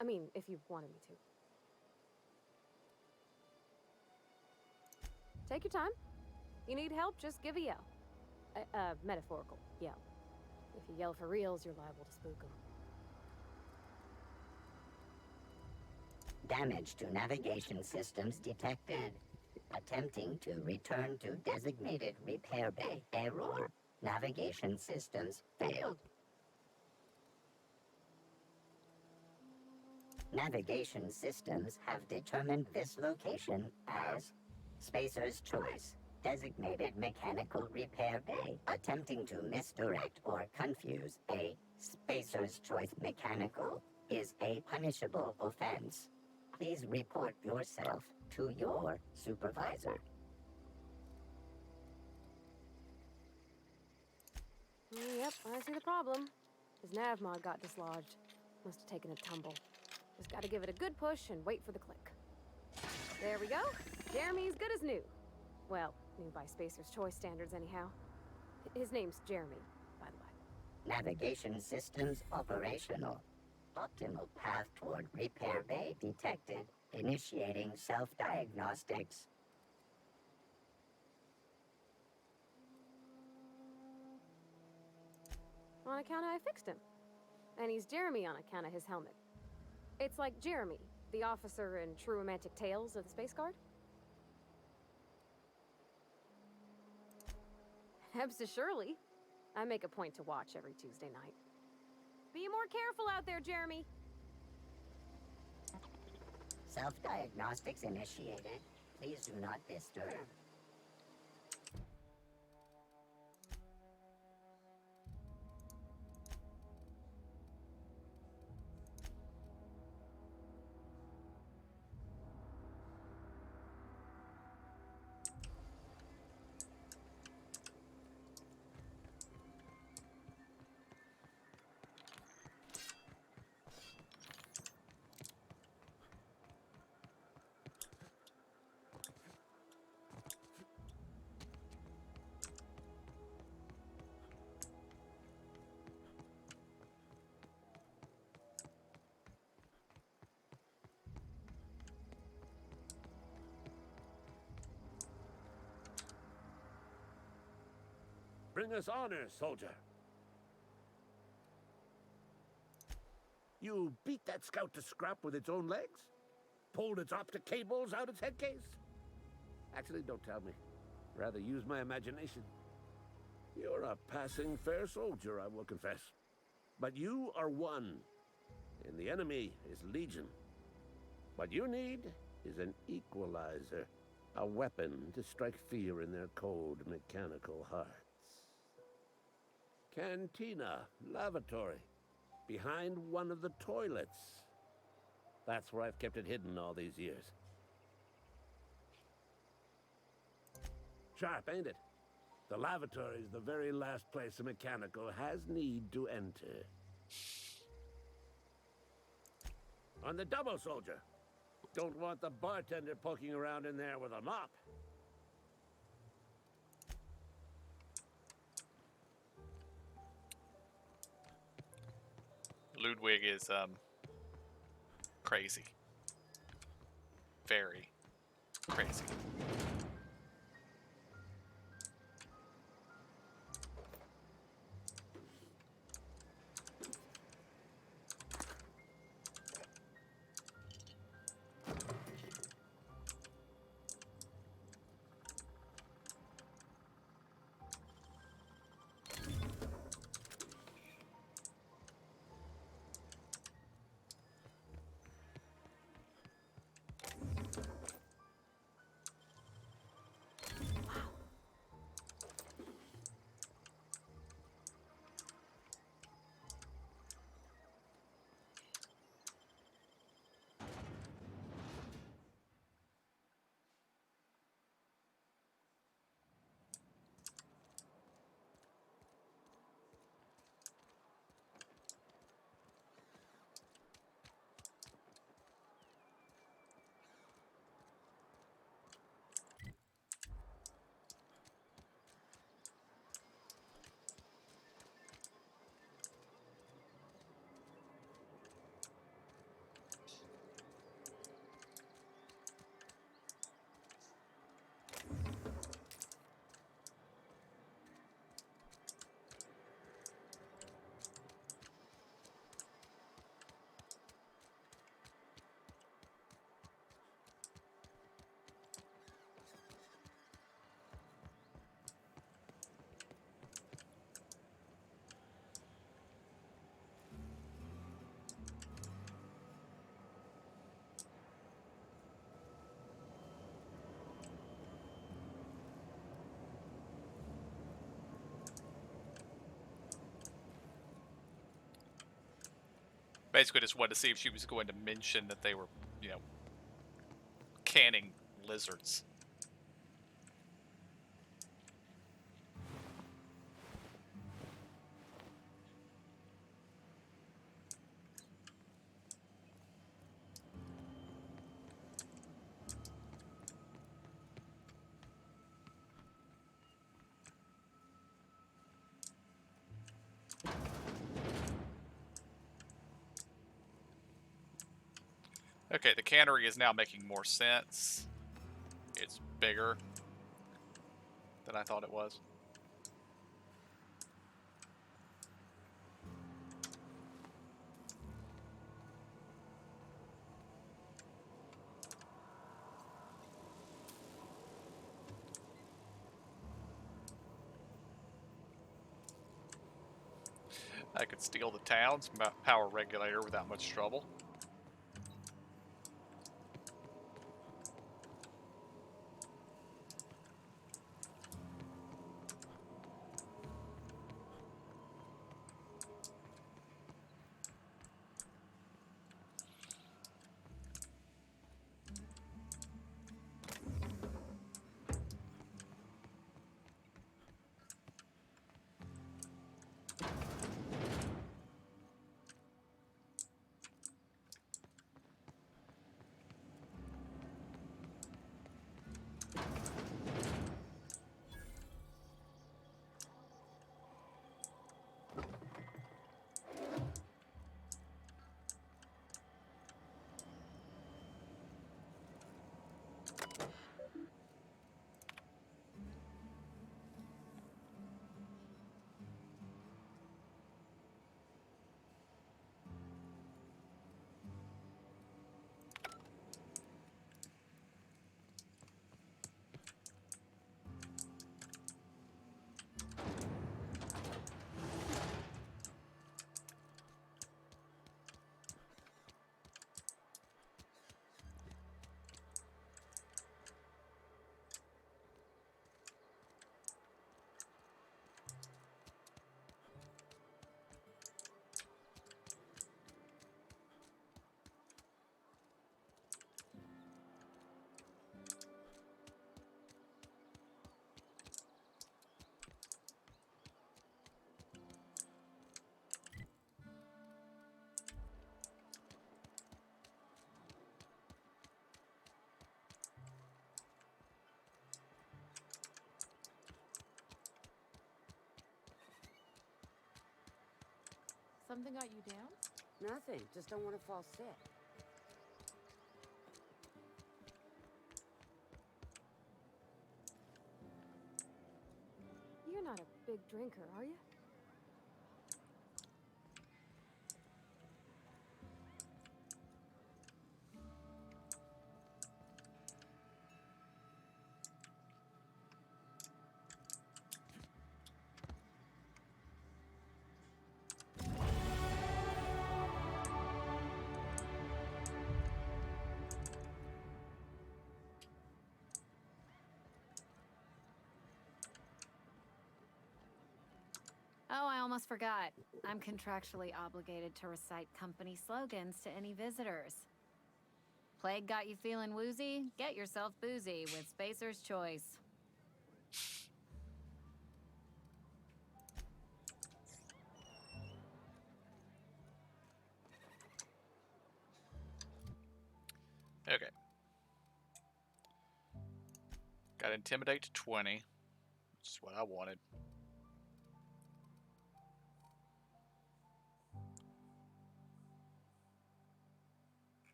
I mean, if you wanted me to. Take your time. You need help, just give a yell. Metaphorical yell. If you yell for reals, you're liable to spook them. Damage to navigation systems detected. Attempting to return to designated repair bay. Error. Navigation systems failed. Navigation systems have determined this location as Spacer's Choice. Designated mechanical repair bay. Attempting to misdirect or confuse a Spacer's Choice mechanical is a punishable offense. Please report yourself to your supervisor. Yep, I see the problem. His nav mod got dislodged. Must have taken a tumble. Just gotta give it a good push and wait for the click. There we go. Jeremy's good as new. Well, new by Spacer's Choice standards anyhow. His name's Jeremy, by the way. Navigation systems operational. Optimal path toward repair bay detected. Initiating self-diagnostics. On account of I fixed him. And he's Jeremy on account of his helmet. It's like Jeremy, the officer in True Romantic Tales of the Space Guard. Hebsta Shirley. I make a point to watch every Tuesday night. Be more careful out there, Jeremy. Self-diagnostics initiated. Please do not disturb. Bring us honor, soldier. You beat that scout to scrap with its own legs? Pulled its optic cables out its headcase? Actually, don't tell me. Rather use my imagination. You're a passing fair soldier, I will confess. But you are one, and the enemy is legion. What you need is an equalizer, a weapon to strike fear in their cold, mechanical hearts. Cantina, lavatory, behind one of the toilets. That's where I've kept it hidden all these years. Sharp, ain't it? The lavatory is the very last place a mechanical has need to enter. On the double, soldier. Don't want the bartender poking around in there with a mop. Ludwig is crazy. Very crazy. basically just wanted to see if she was going to mention that they were, you know, canning lizards. Okay, the cannery is now making more sense. It's bigger than I thought it was. I could steal the town's power regulator without much trouble. Something got you down? Nothing. Just don't want to fall sick. You're not a big drinker, are you? Oh, I almost forgot. I'm contractually obligated to recite company slogans to any visitors. Plague got you feeling woozy? Get yourself boozy with Spacer's Choice. Okay. Got Intimidate to 20, which is what I wanted.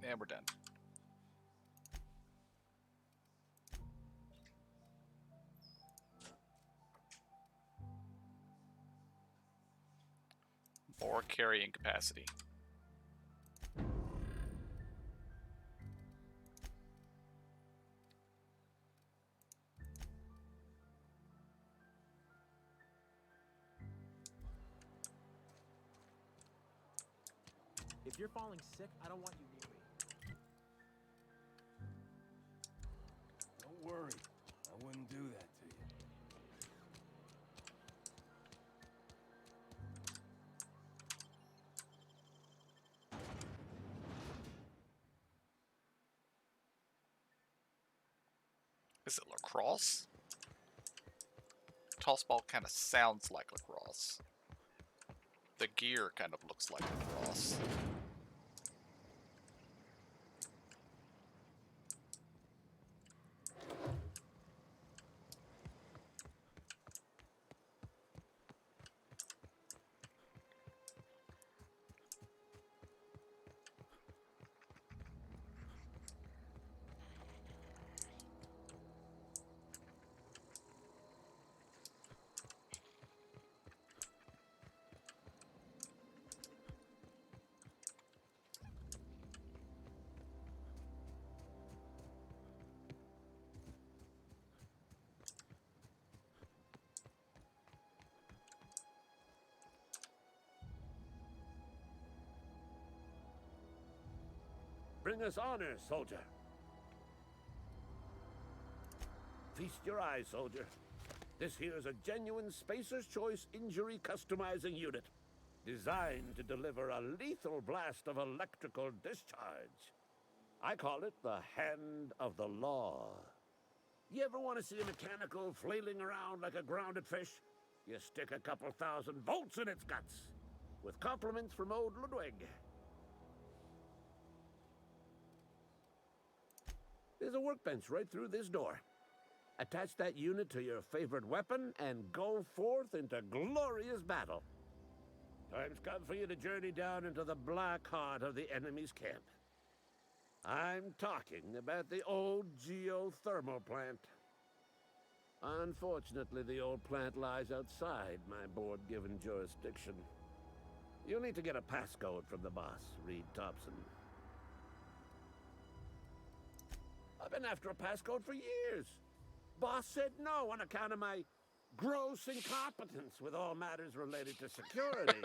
And we're done. More carrying capacity. If you're falling sick, I don't want you near me. Don't worry. I wouldn't do that to you. Is it lacrosse? Toss ball kind of sounds like lacrosse. The gear kind of looks like lacrosse. Bring us honor, soldier. Feast your eyes, soldier. This here's a genuine Spacer's Choice injury customizing unit, designed to deliver a lethal blast of electrical discharge. I call it the Hand of the Law. You ever want to see a mechanical flailing around like a grounded fish? You stick a couple thousand volts in its guts. With compliments from old Ludwig. There's a workbench right through this door. Attach that unit to your favorite weapon and go forth into glorious battle. Time's come for you to journey down into the black heart of the enemy's camp. I'm talking about the old geothermal plant. Unfortunately, the old plant lies outside my board-given jurisdiction. You'll need to get a passcode from the boss, Reed Thompson. I've been after a passcode for years. Boss said no on account of my gross incompetence with all matters related to security.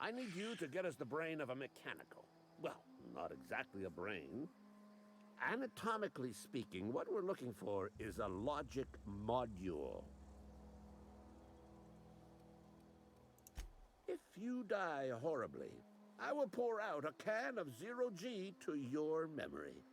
I need you to get us the brain of a mechanical. Well, not exactly a brain. Anatomically speaking, what we're looking for is a logic module. If you die horribly, I will pour out a can of zero-G to your memory.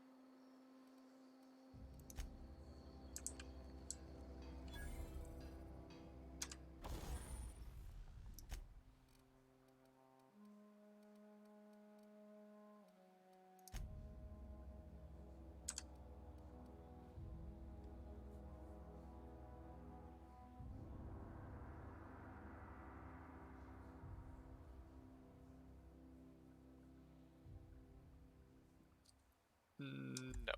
No.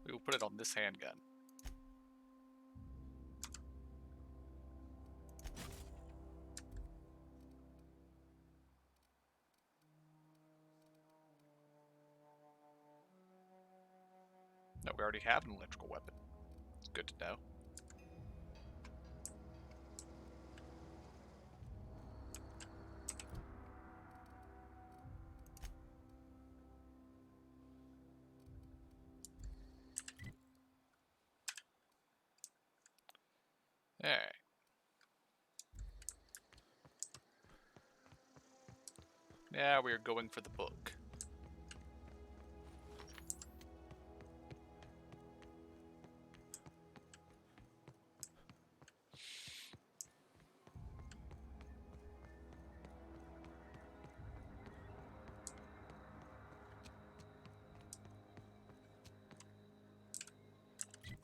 We will put it on this handgun. No, we already have an electrical weapon. It's good to know. Alright. Now we are going for the book.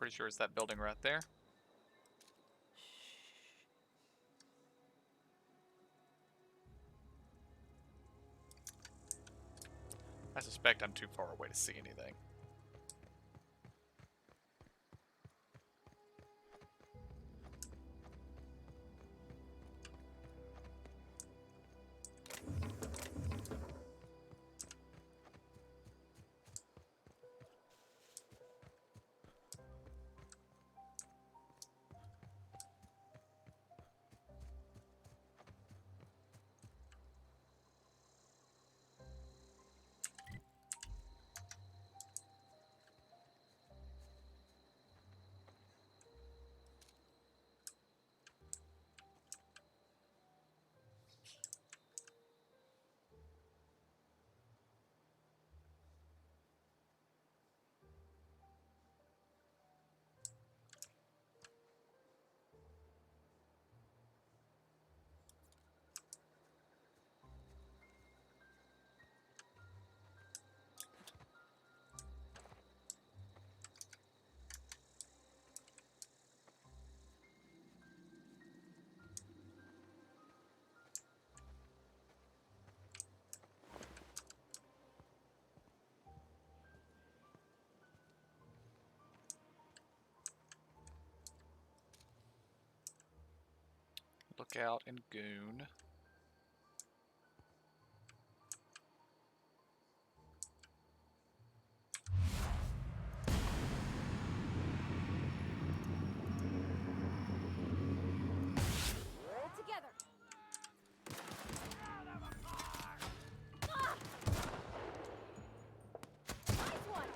pretty sure it's that building right there. I suspect I'm too far away to see anything. Lookout and Goon. Together. Nice one.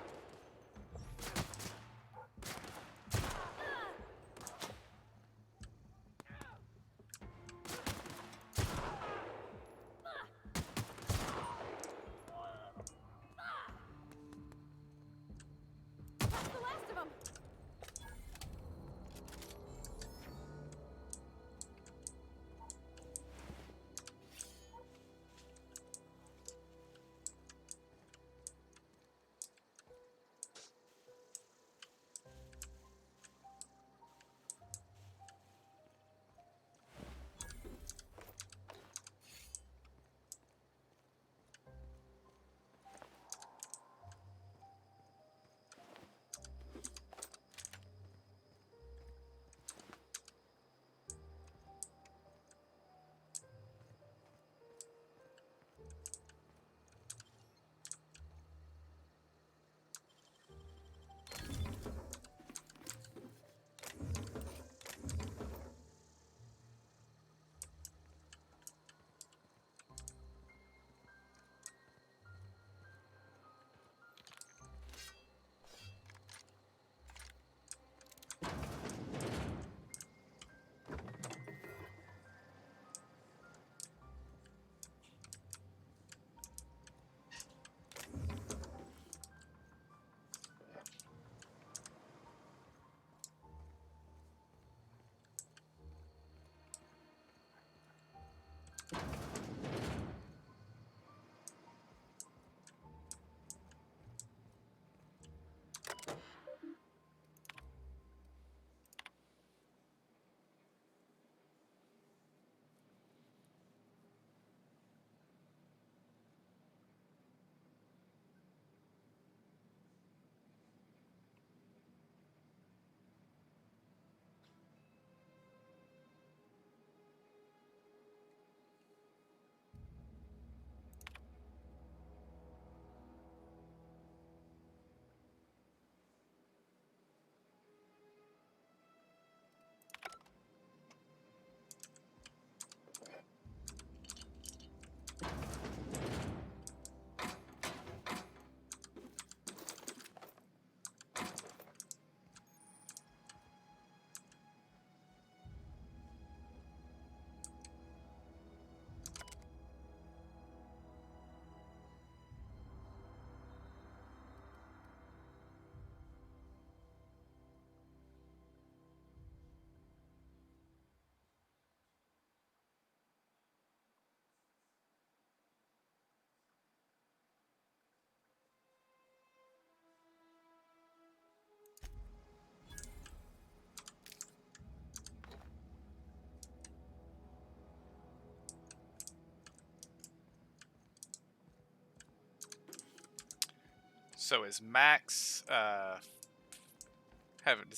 So is Max, does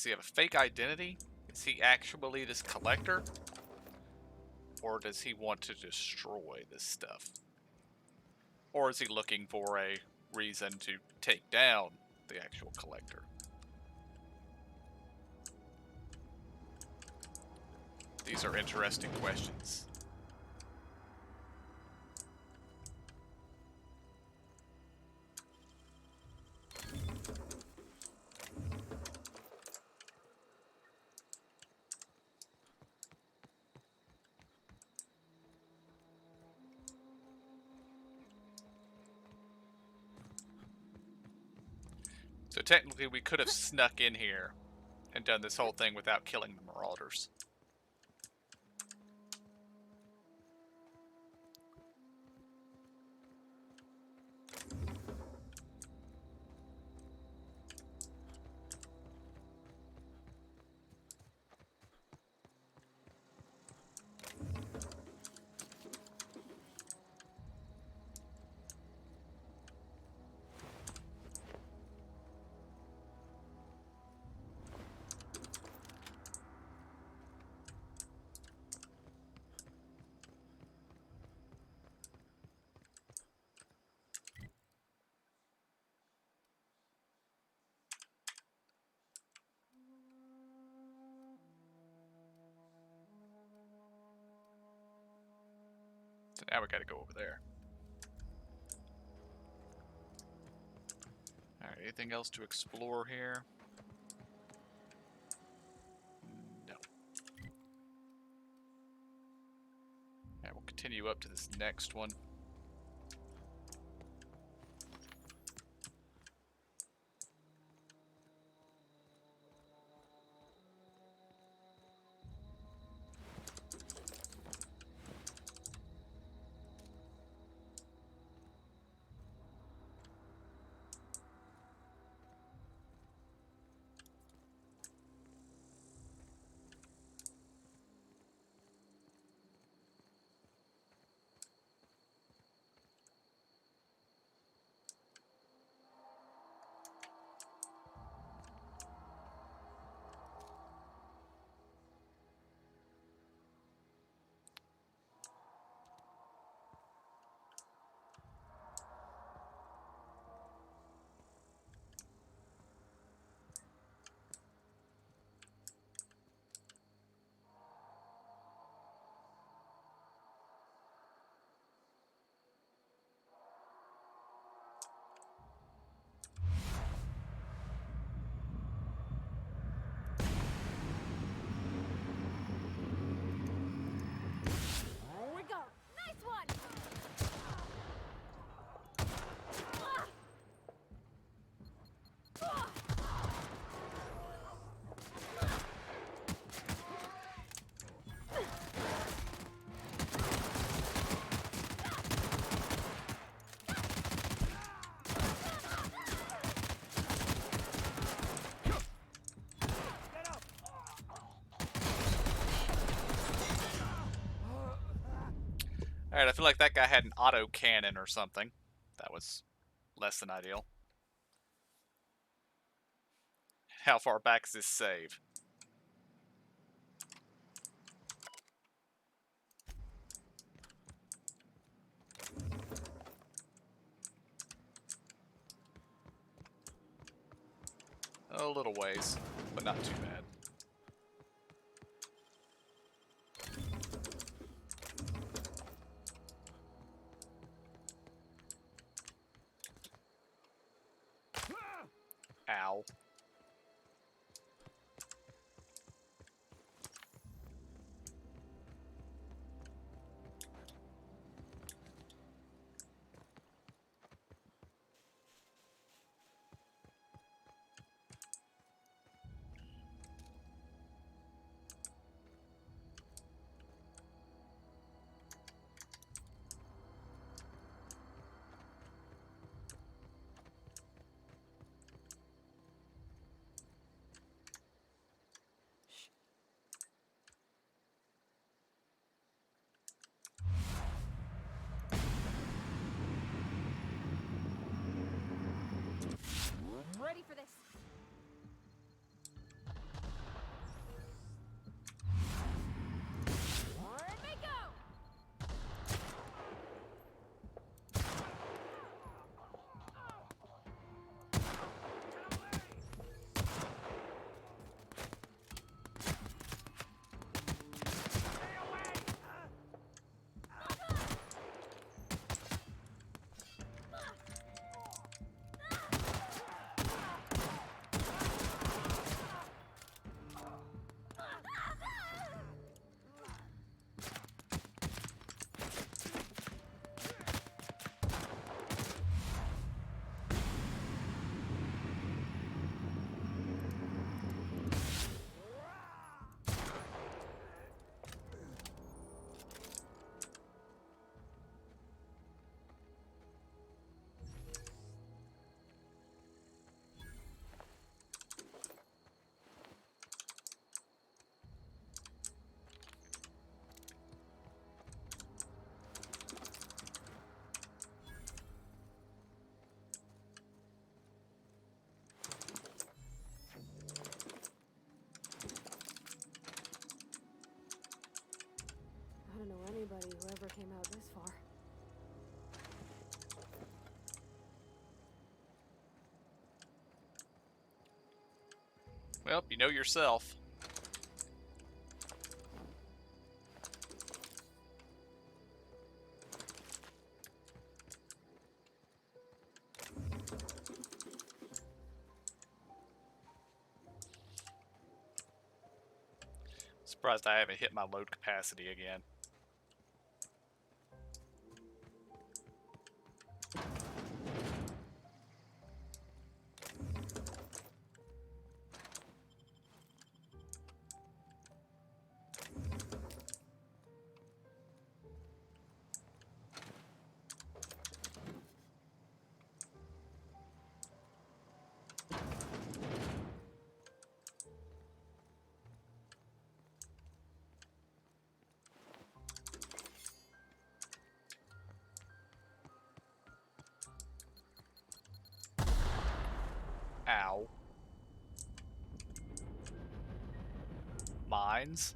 he have a fake identity? Is he actually this collector? Or does he want to destroy this stuff? Or is he looking for a reason to take down the actual collector? These are interesting questions. So technically we could have snuck in here and done this whole thing without killing the Marauders. So now we gotta go over there. Alright, anything else to explore here? No. Alright, we'll continue up to this next one. Here we go. Nice one. Alright, I feel like that guy had an auto cannon or something. That was less than ideal. How far back is this save? A little ways, but not too bad. Ow. whoever came out this far. Well, you know yourself. Surprised I haven't hit my load capacity again. Ow. Mines?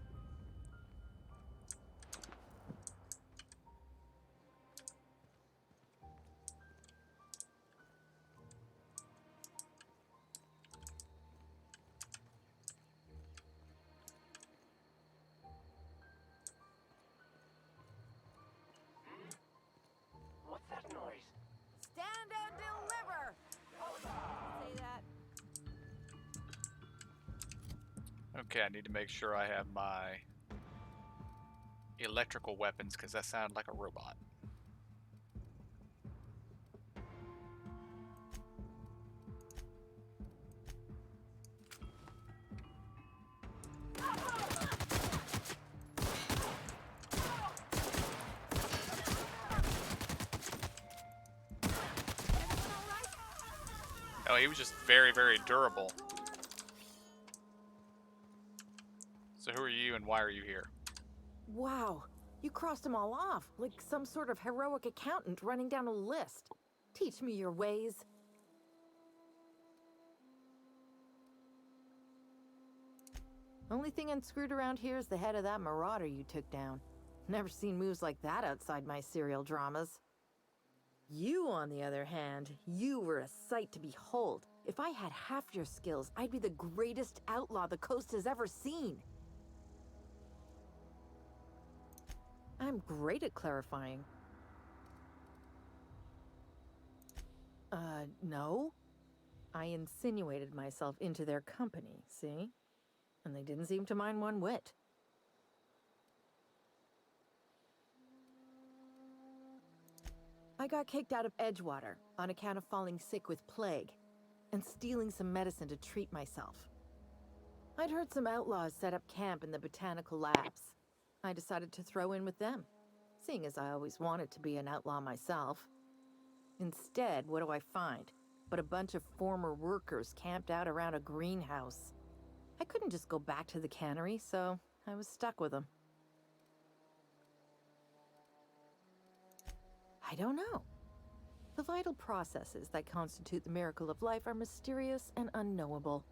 What's that noise? Stand and deliver! Say that. Okay, I need to make sure I have my electrical weapons because that sounded like a robot. Oh, he was just very, very durable. So who are you and why are you here? Wow, you crossed them all off, like some sort of heroic accountant running down a list. Teach me your ways. Only thing unscrewed around here is the head of that marauder you took down. Never seen moves like that outside my serial dramas. You, on the other hand, you were a sight to behold. If I had half your skills, I'd be the greatest outlaw the coast has ever seen. I'm great at clarifying. No. I insinuated myself into their company, see? And they didn't seem to mind one whit. I got kicked out of Edgewater on account of falling sick with plague and stealing some medicine to treat myself. I'd heard some outlaws set up camp in the botanical labs. I decided to throw in with them, seeing as I always wanted to be an outlaw myself. Instead, what do I find? But a bunch of former workers camped out around a greenhouse. I couldn't just go back to the cannery, so I was stuck with them. I don't know. The vital processes that constitute the miracle of life are mysterious and unknowable.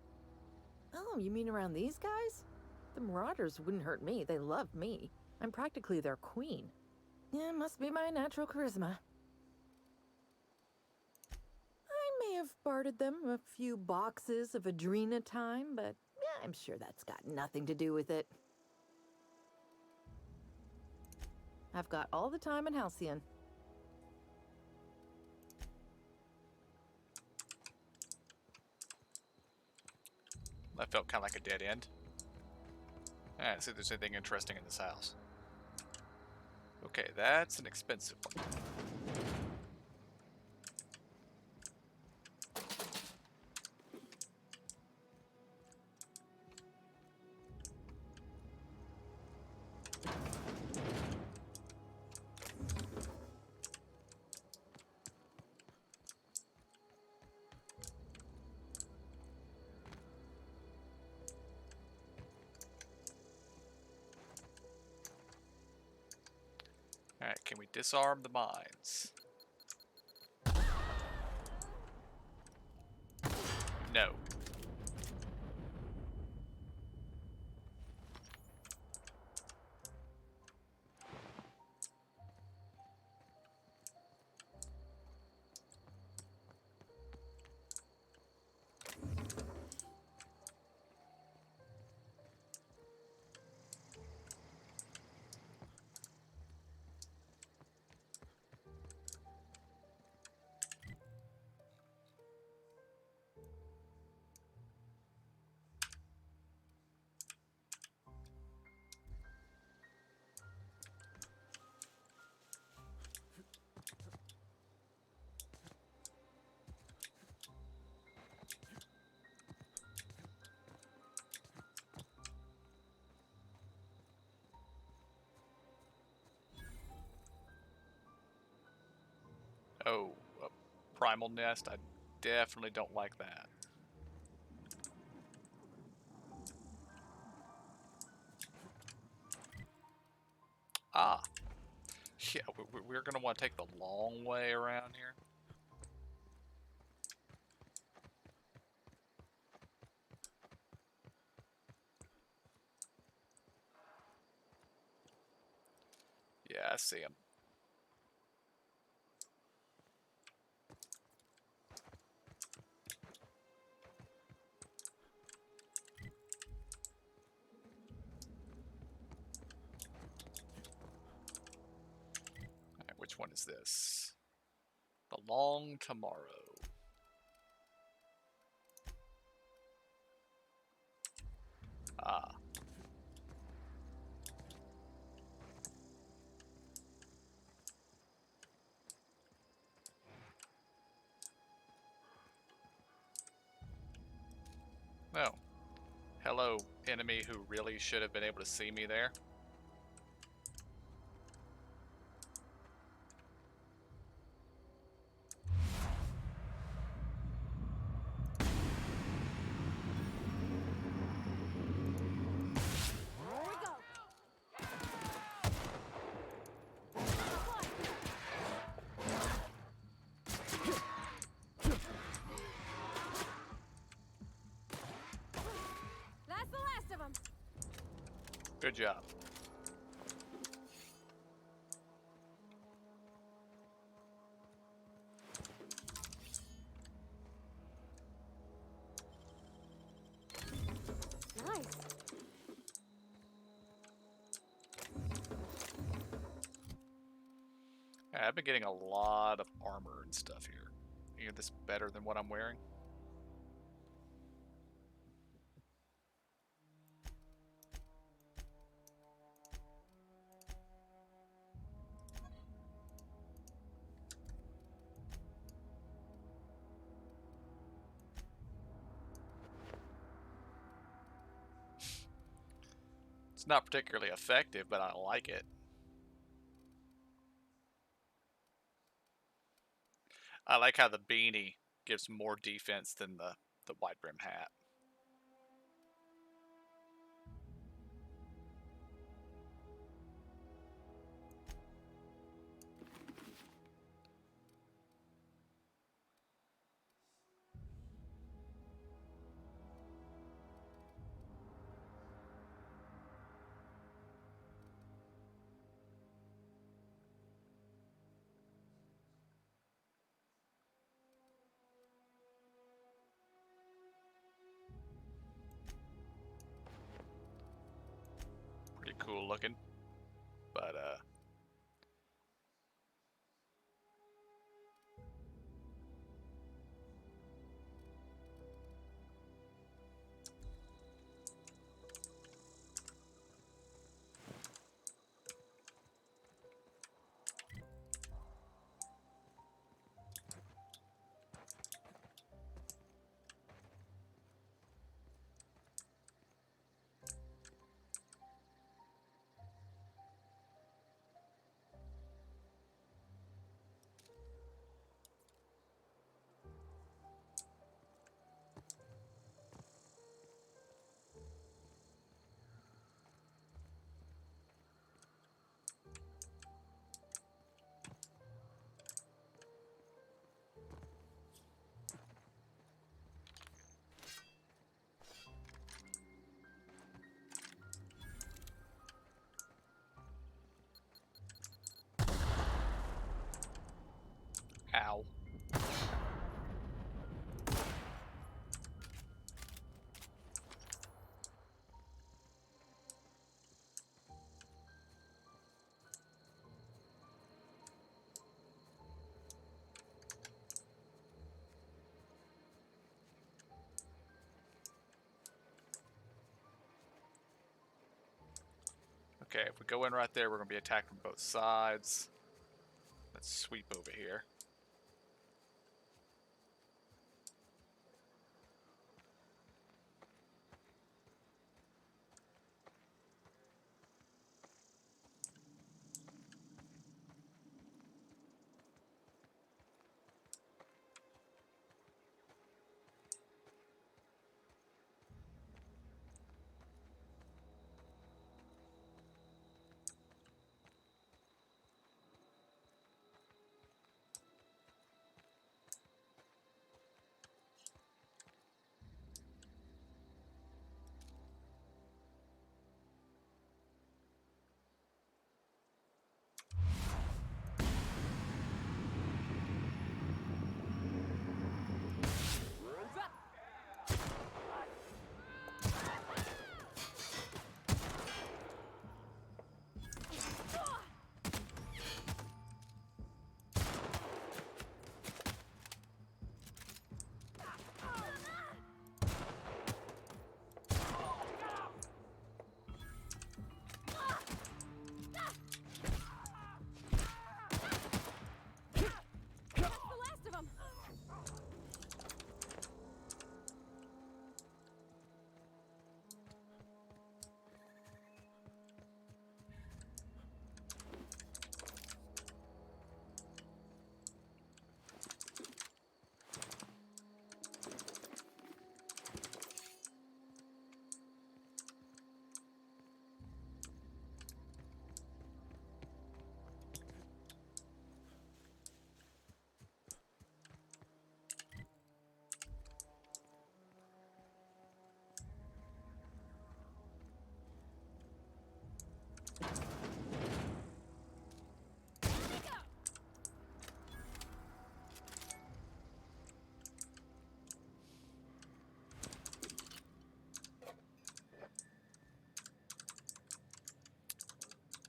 Oh, you mean around these guys? The Marauders wouldn't hurt me. They love me. I'm practically their queen. Yeah, must be my natural charisma. I may have bartered them a few boxes of Adrena time, but yeah, I'm sure that's got nothing to do with it. I've got all the time in Halcyon. That felt kind of like a dead end. Alright, see if there's anything interesting in this house. Okay, that's an expensive one. Alright, can we disarm the mines? No. Oh, a primal nest. I definitely don't like that. Ah. Yeah, we're going to want to take the long way around here. Yeah, I see him. Alright, which one is this? The Long Tomorrow. Ah. Oh. Hello, enemy who really should have been able to see me there. That's the last of them. Good job. Nice. I've been getting a lot of armor and stuff here. Is this better than what I'm wearing? It's not particularly effective, but I like it. I like how the beanie gives more defense than the wide brim hat. Pretty cool looking, but ow. Okay, if we go in right there, we're going to be attacked from both sides. Let's sweep over here.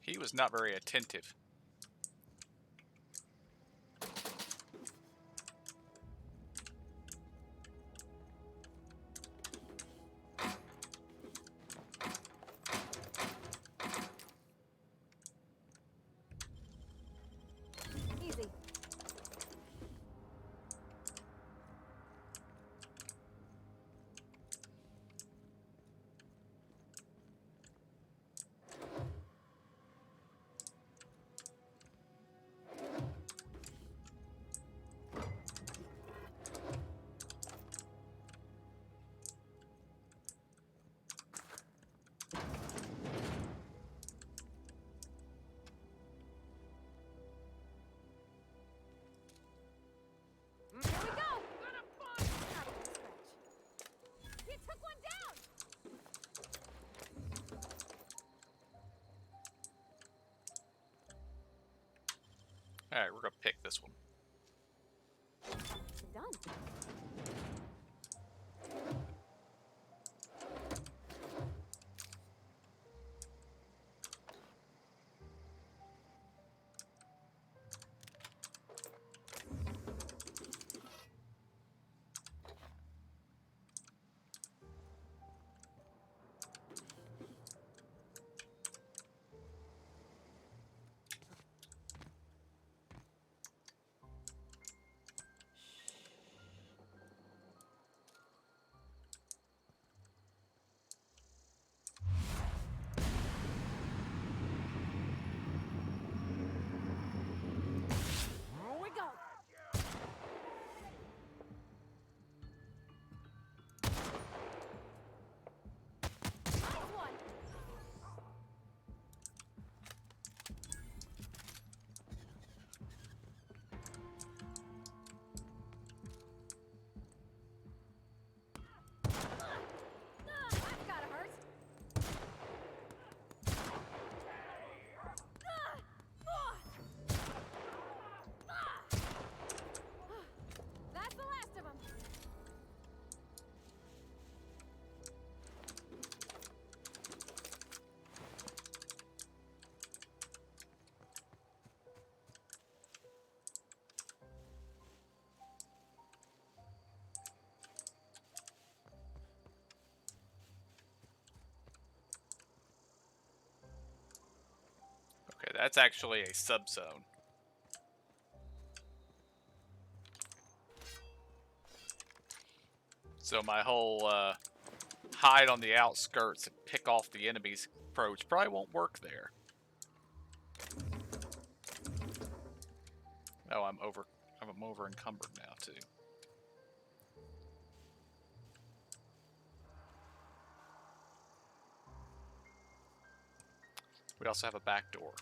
He was not very attentive. Easy. Here we go! Not even a scratch. He took one down! Alright, we're gonna pick this one. Done. Here we go! Nice one! That's gotta hurt. That's the last of them. Okay, that's actually a subzone. So my whole hide on the outskirts and pick off the enemy's approach probably won't work there. Oh, I'm over encumbered now too. We also have a back door.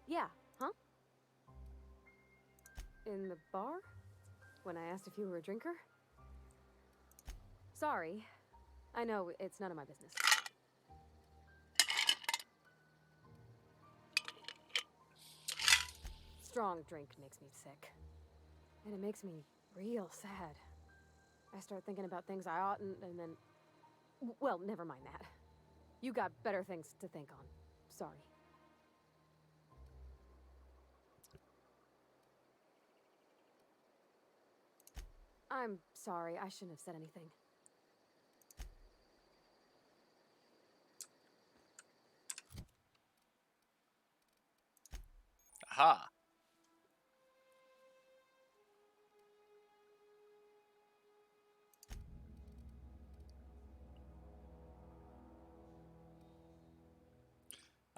Yeah, huh? In the bar? When I asked if you were a drinker? Sorry. I know, it's none of my business. Strong drink makes me sick. And it makes me real sad. I start thinking about things I oughtn't, and then... Well, never mind that. You got better things to think on. Sorry. I'm sorry, I shouldn't have said anything. Aha!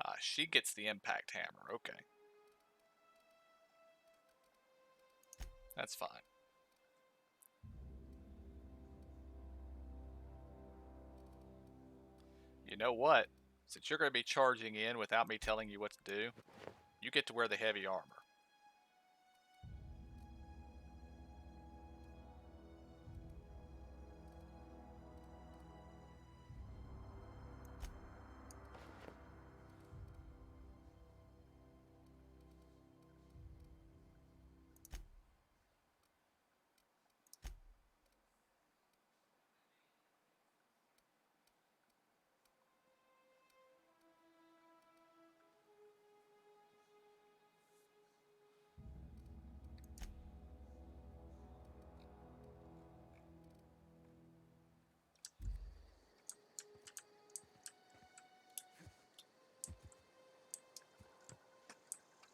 Ah, she gets the impact hammer. Okay. That's fine. You know what? Since you're going to be charging in without me telling you what to do, you get to wear the heavy armor.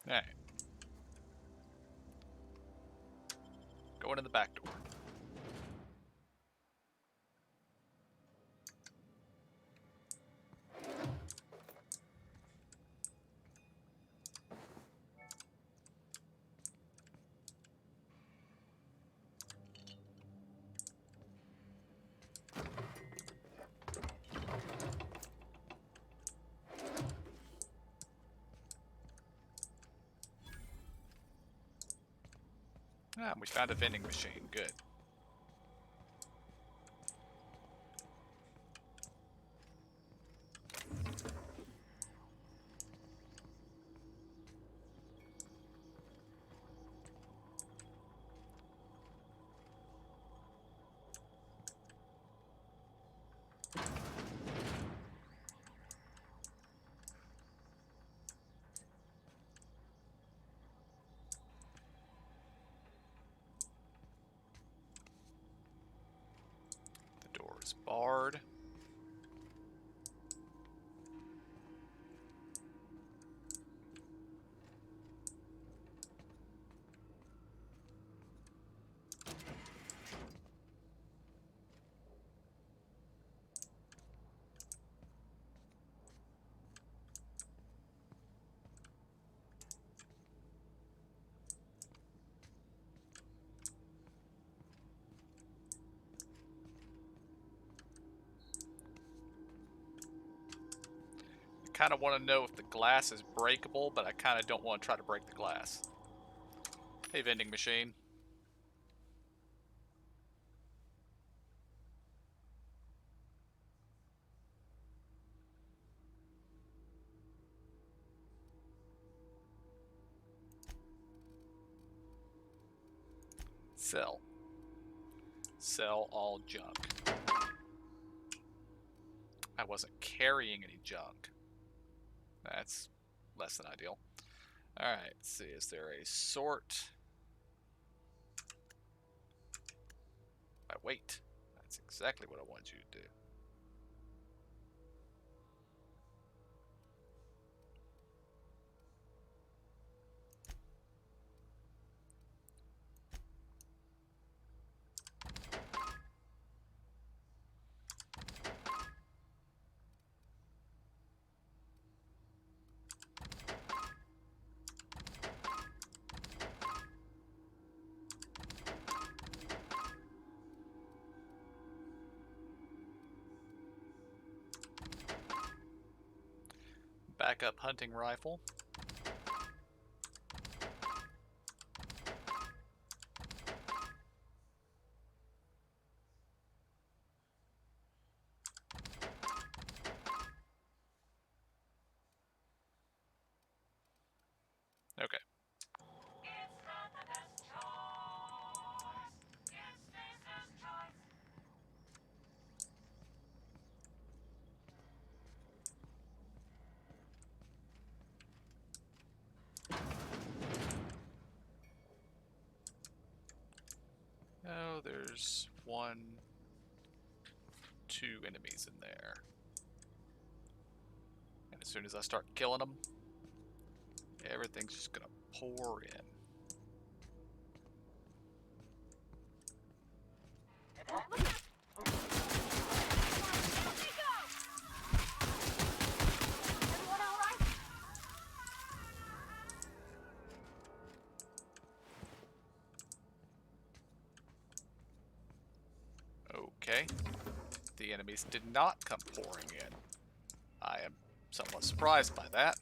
Alright. Going in the back door. Ah, we found a vending machine. Good. The door is barred. Kind of want to know if the glass is breakable, but I kind of don't want to try to break the glass. Hey, vending machine. Sell. Sell all junk. I wasn't carrying any junk. That's less than ideal. Alright, let's see. Is there a sort? Wait. That's exactly what I want you to do. Backup hunting rifle. Okay. Oh, there's two enemies in there. And as soon as I start killing them, everything's just gonna pour in. Okay. The enemies did not come pouring in. I am somewhat surprised by that.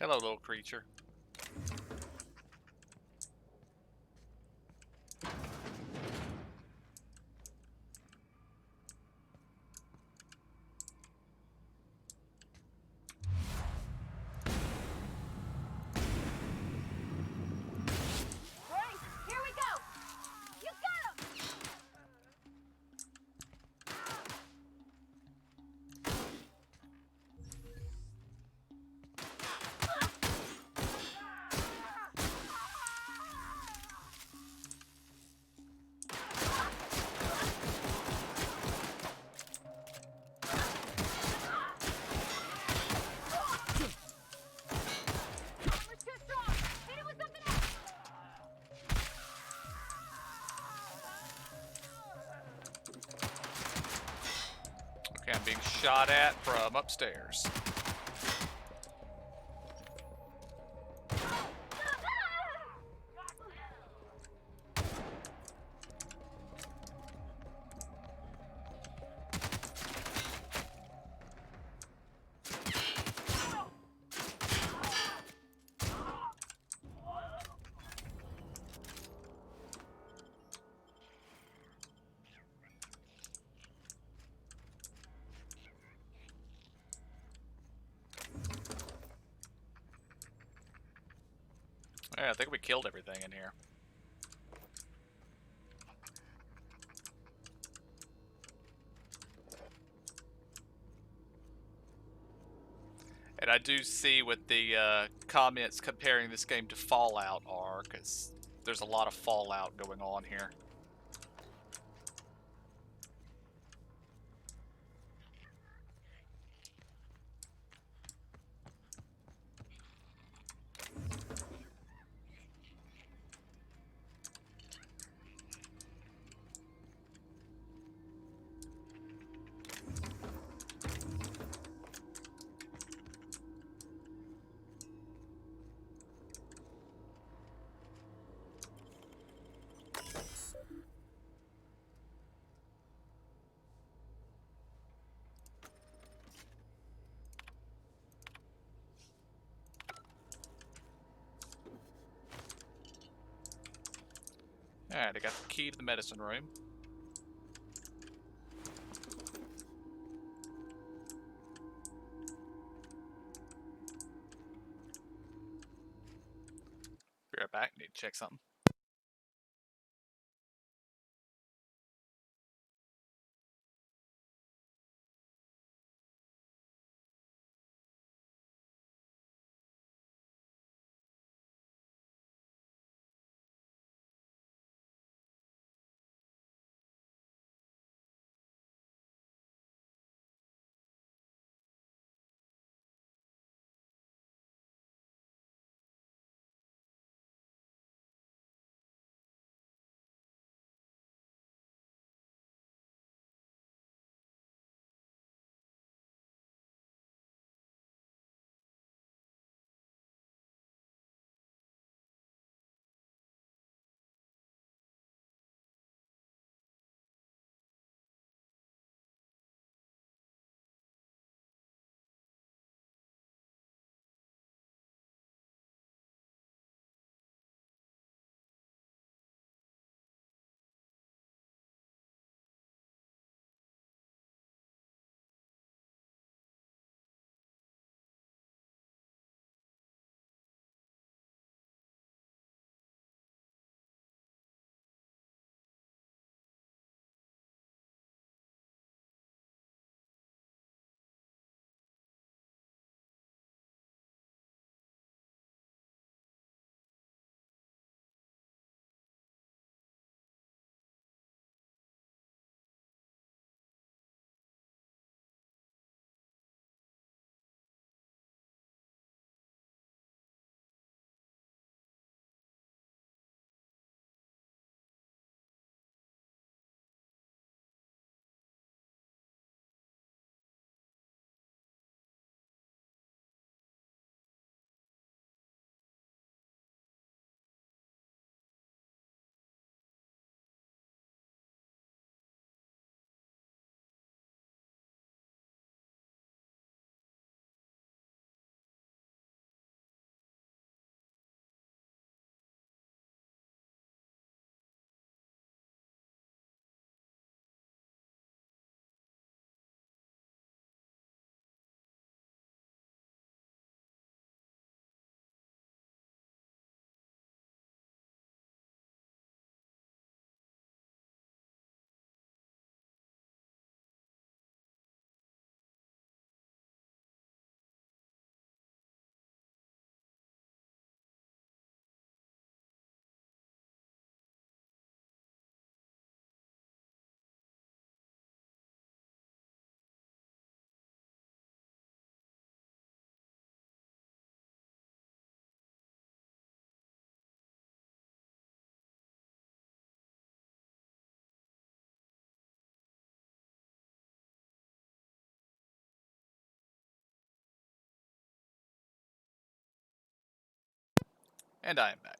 Hello, little creature. Grace, here we go! You got him! We're too strong! Hit it with something else! Okay, I'm being shot at from upstairs. Yeah, I think we killed everything in here. And I do see what the comments comparing this game to Fallout are, because there's a lot of Fallout going on here. Alright, I got the key to the medicine room. Be right back, need to check something. And I am back.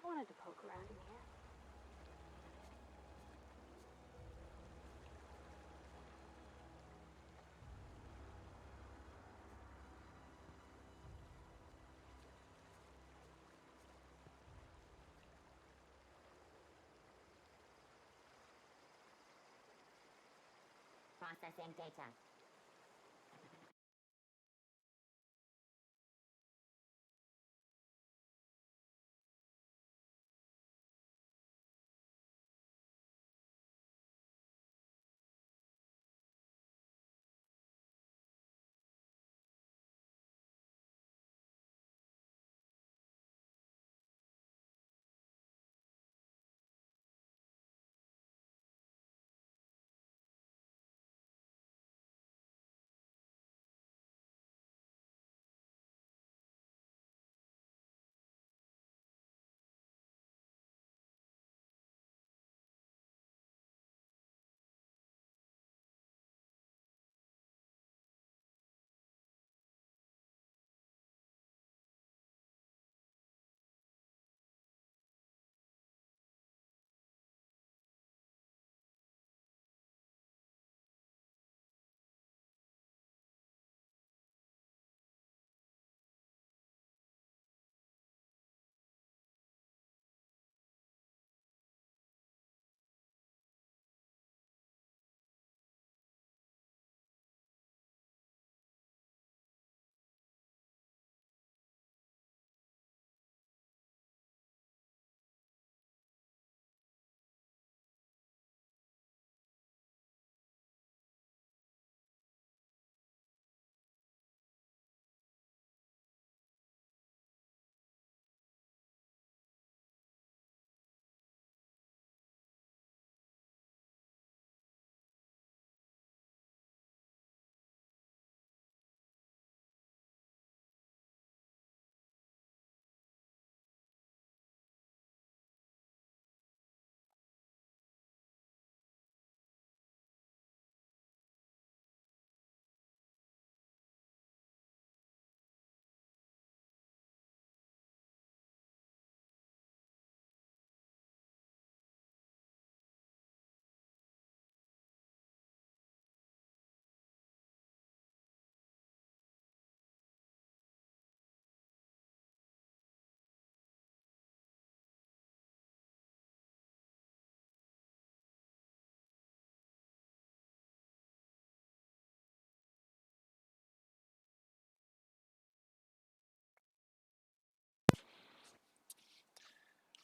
wanted to poke around in here. Processing data.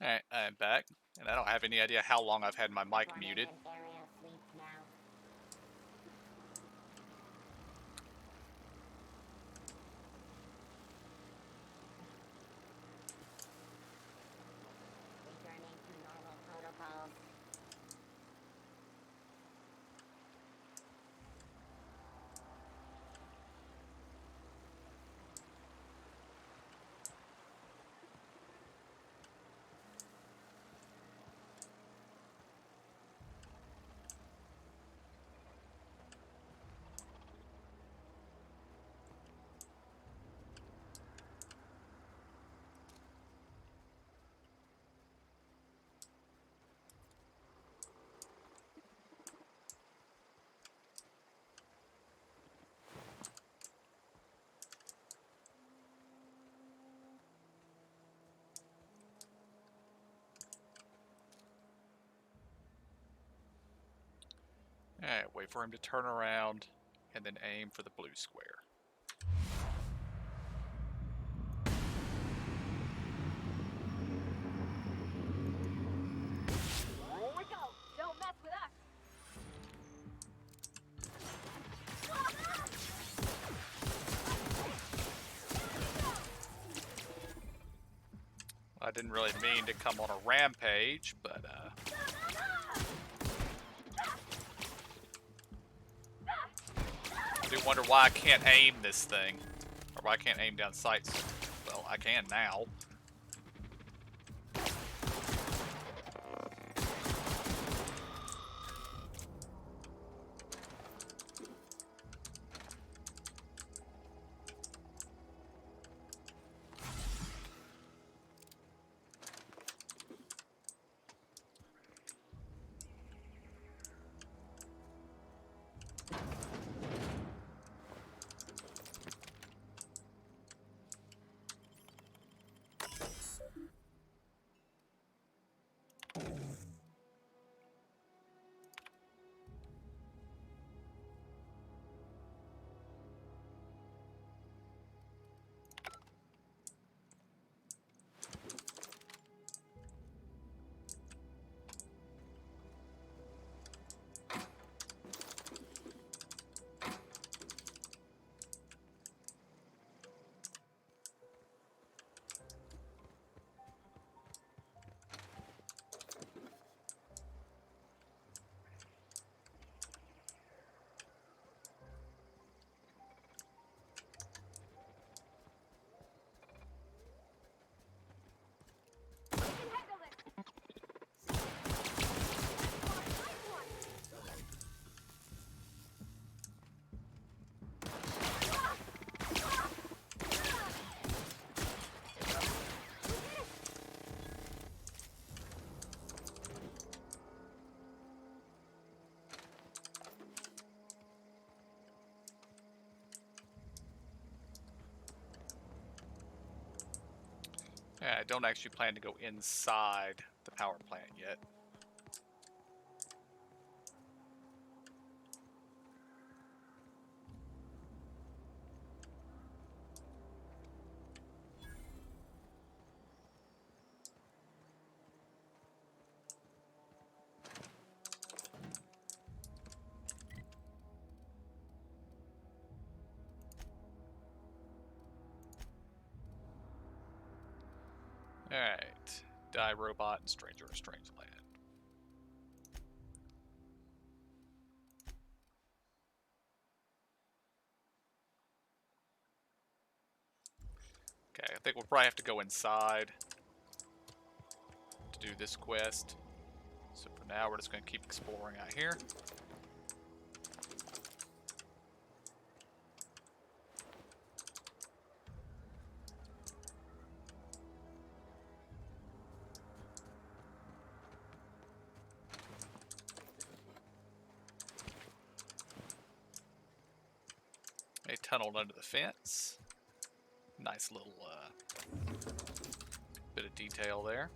Alright, I'm back, and I don't have any idea how long I've had my mic muted. Returning to normal protocols. Alright, wait for him to turn around, and then aim for the blue square. Here we go. Don't mess with us. I didn't really mean to come on a rampage, but I do wonder why I can't aim this thing. Or why I can't aim down sights. Well, I can now. Yeah, I don't actually plan to go inside the power plant yet. Alright. Die Robot and Stranger of Strange Land. Okay, I think we'll probably have to go inside to do this quest. So for now, we're just going to keep exploring out here. A tunnel under the fence. Nice little bit of detail there.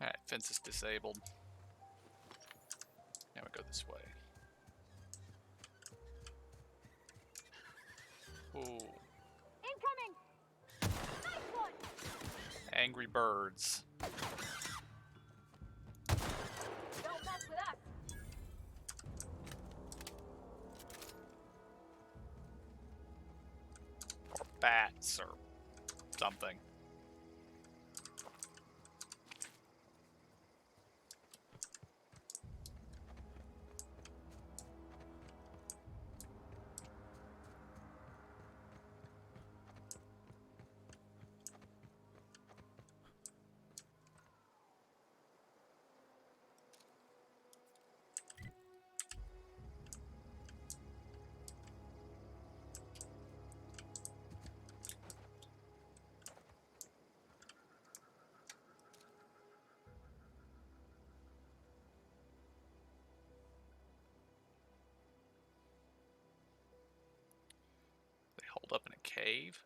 Alright, fence is disabled. Now we go this way. Ooh. Incoming! Nice one! Angry birds. Don't mess with us! Or bats or something. They hold up in a cave.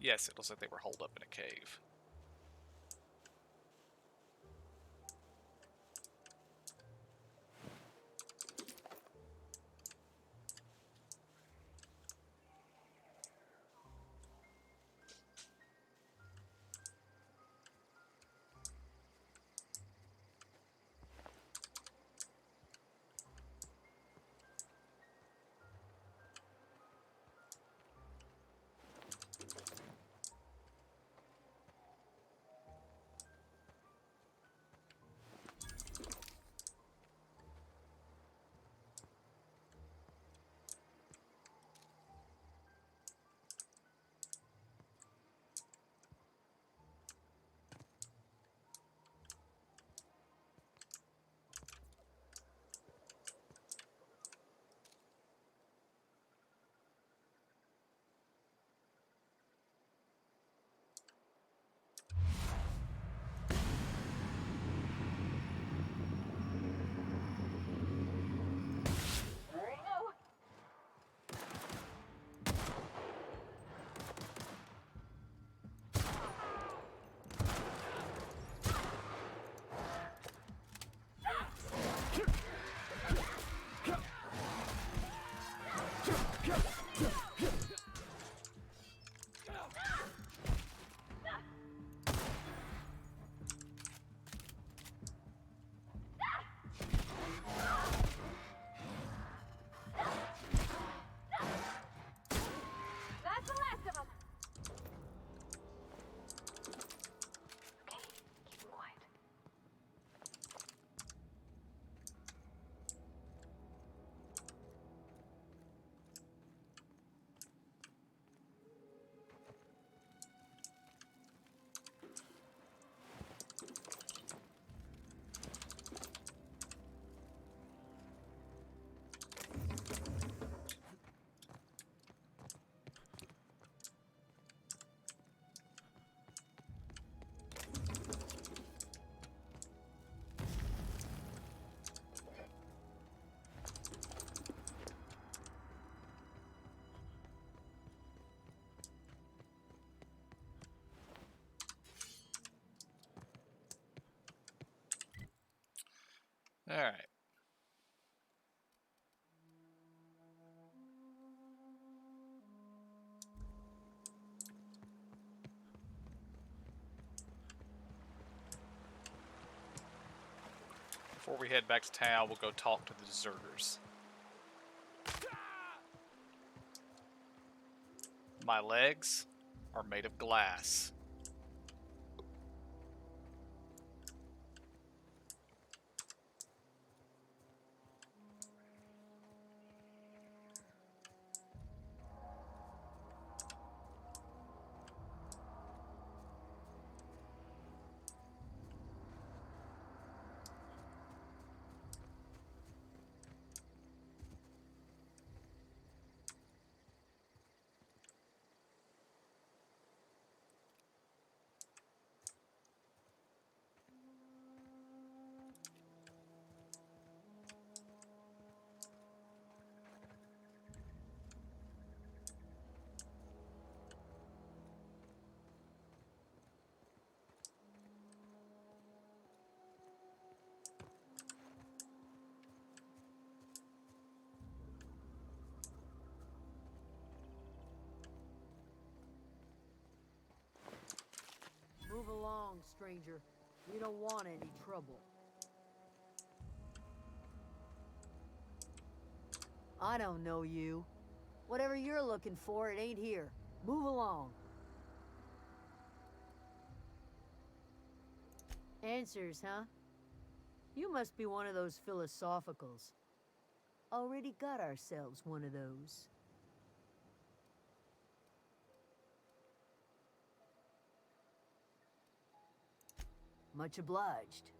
Yes, it looks like they were holed up in a cave. Alright. Before we head back to town, we'll go talk to the deserters. My legs are made of glass. Move along, stranger. We don't want any trouble. I don't know you. Whatever you're looking for, it ain't here. Move along. Answers, huh? You must be one of those philosophicals. Already got ourselves one of those. Much obliged.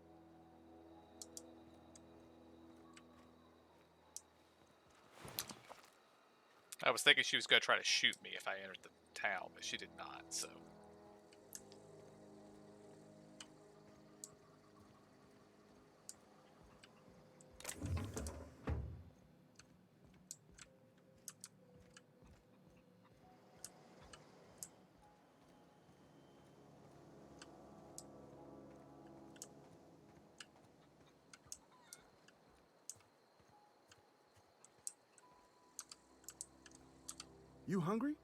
I was thinking she was going to try to shoot me if I entered the town, but she did not, so... You hungry?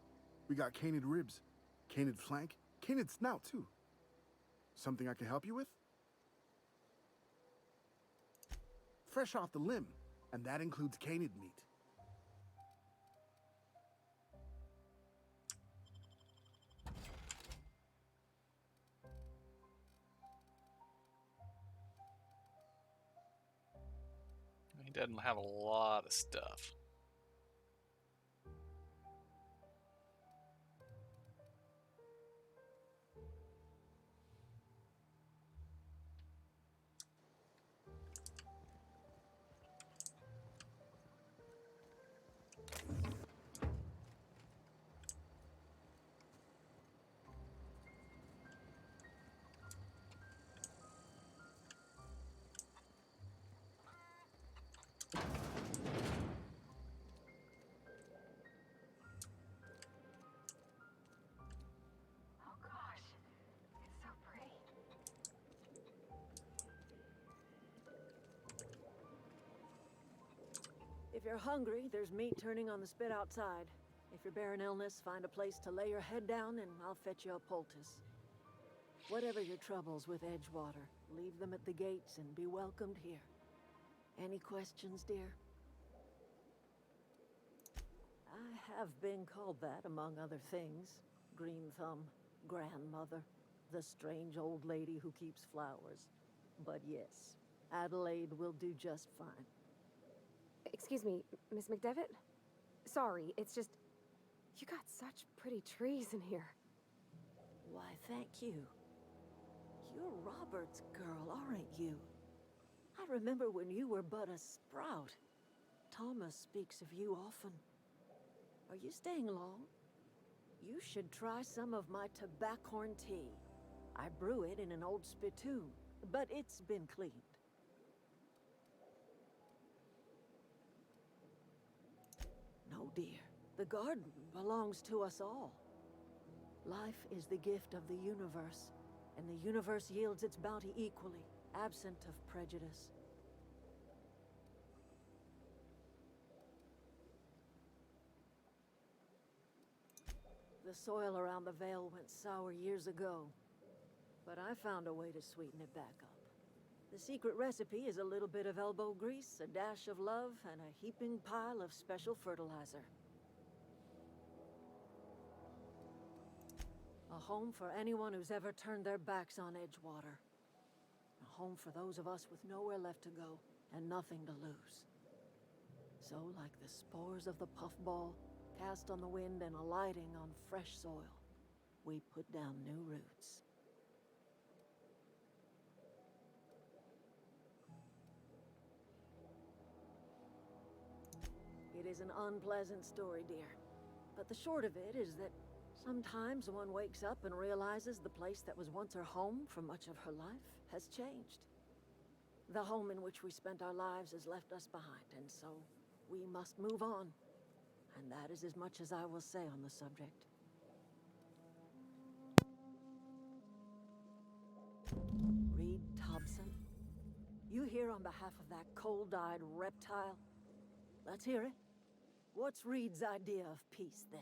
We got canid ribs, canid flank, canid snout too. Something I can help you with? Fresh off the limb, and that includes canid meat. He doesn't have a lot of stuff. If you're hungry, there's meat turning on the spit outside. If you're bearing illness, find a place to lay your head down and I'll fetch you a poultice. Whatever your troubles with Edgewater, leave them at the gates and be welcomed here. Any questions, dear? I have been called that, among other things. Green Thumb, grandmother, the strange old lady who keeps flowers. But yes, Adelaide will do just fine. Excuse me, Miss McDevitt? Sorry, it's just... You got such pretty trees in here. Why, thank you. You're Robert's girl, aren't you? I remember when you were but a sprout. Thomas speaks of you often. Are you staying long? You should try some of my tobaccorn tea. I brew it in an old spittoon, but it's been cleaned. No, dear. The garden belongs to us all. Life is the gift of the universe, and the universe yields its bounty equally, absent of prejudice. The soil around the Vale went sour years ago, but I found a way to sweeten it back up. The secret recipe is a little bit of elbow grease, a dash of love, and a heaping pile of special fertilizer. A home for anyone who's ever turned their backs on Edgewater. A home for those of us with nowhere left to go and nothing to lose. So, like the spores of the puffball, cast on the wind and alighting on fresh soil, we put down new roots. It is an unpleasant story, dear. But the short of it is that sometimes one wakes up and realizes the place that was once her home for much of her life has changed. The home in which we spent our lives has left us behind, and so we must move on. And that is as much as I will say on the subject. Reed Thompson? You here on behalf of that cold-eyed reptile? Let's hear it. What's Reed's idea of peace, then?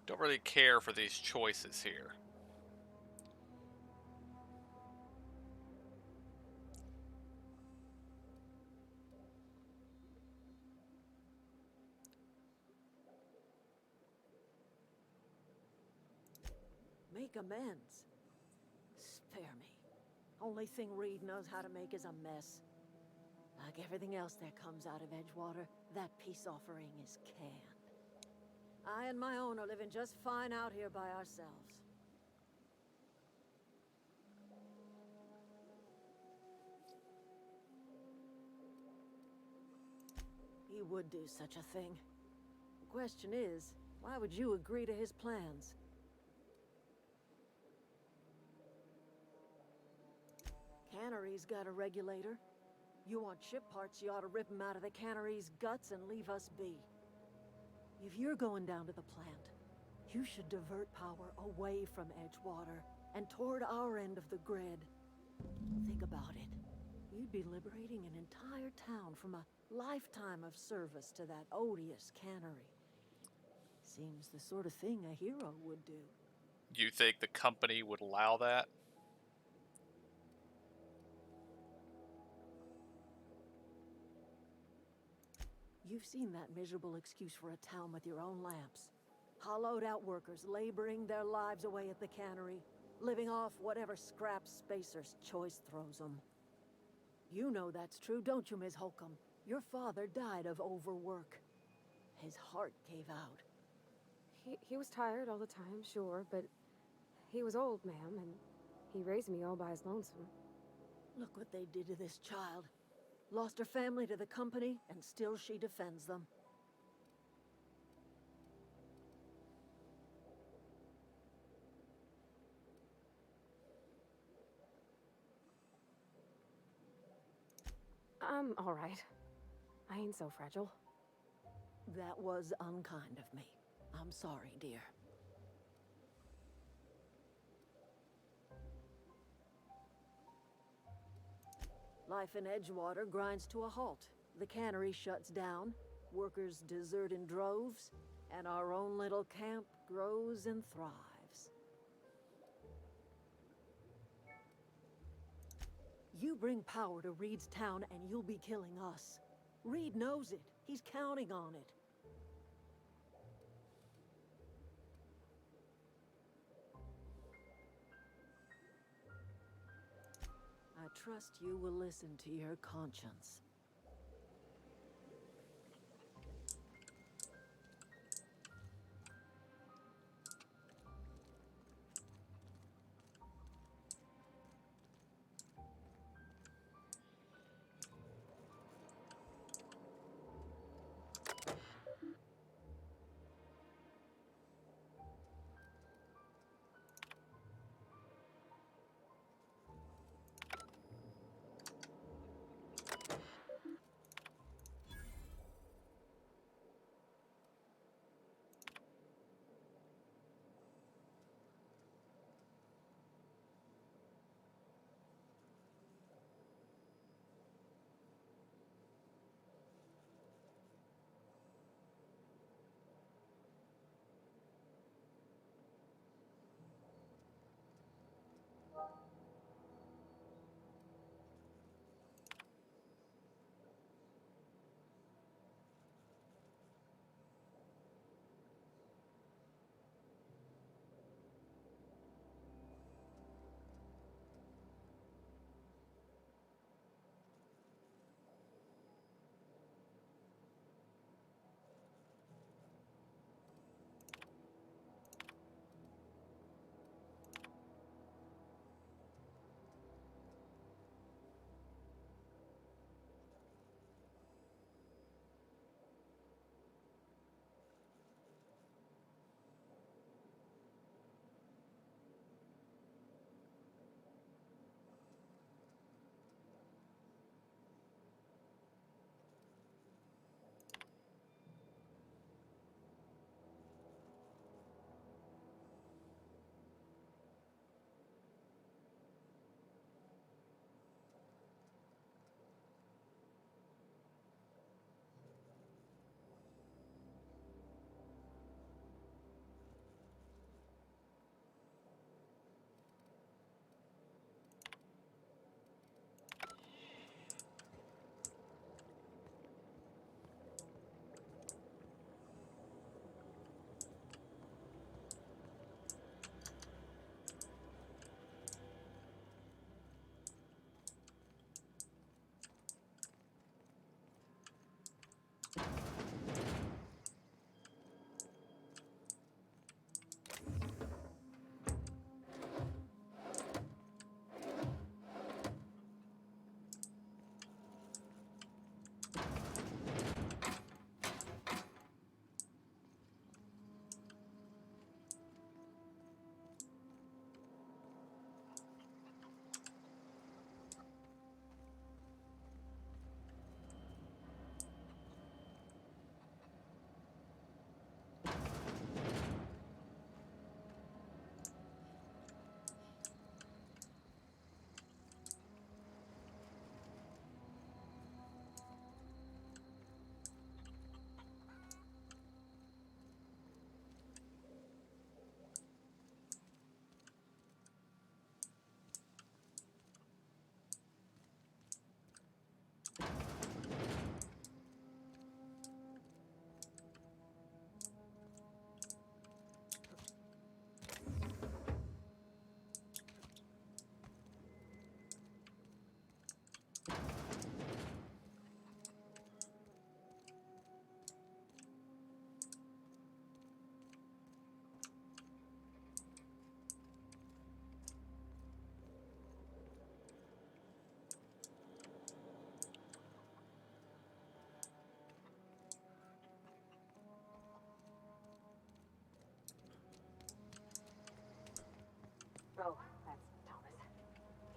Don't really care for these choices here. Make amends. Spare me. Only thing Reed knows how to make is a mess. Like everything else that comes out of Edgewater, that peace offering is canned. I and my own are living just fine out here by ourselves. He would do such a thing. The question is, why would you agree to his plans? Cannery's got a regulator. You want ship parts, you ought to rip them out of the cannery's guts and leave us be. If you're going down to the plant, you should divert power away from Edgewater and toward our end of the grid. Think about it. You'd be liberating an entire town from a lifetime of service to that odious cannery. Seems the sort of thing a hero would do. You think the company would allow that? You've seen that miserable excuse for a town with your own lamps. Hollowed out workers laboring their lives away at the cannery, living off whatever scraps Spacer's Choice throws them. You know that's true, don't you, Ms. Holcomb? Your father died of overwork. His heart gave out. He was tired all the time, sure, but he was old, ma'am, and he raised me all by his lonesome. Look what they did to this child. Lost her family to the company, and still she defends them. I'm all right. I ain't so fragile. That was unkind of me. I'm sorry, dear. Life in Edgewater grinds to a halt. The cannery shuts down, workers desert in droves, and our own little camp grows and thrives. You bring power to Reed's town and you'll be killing us. Reed knows it. He's counting on it. I trust you will listen to your conscience.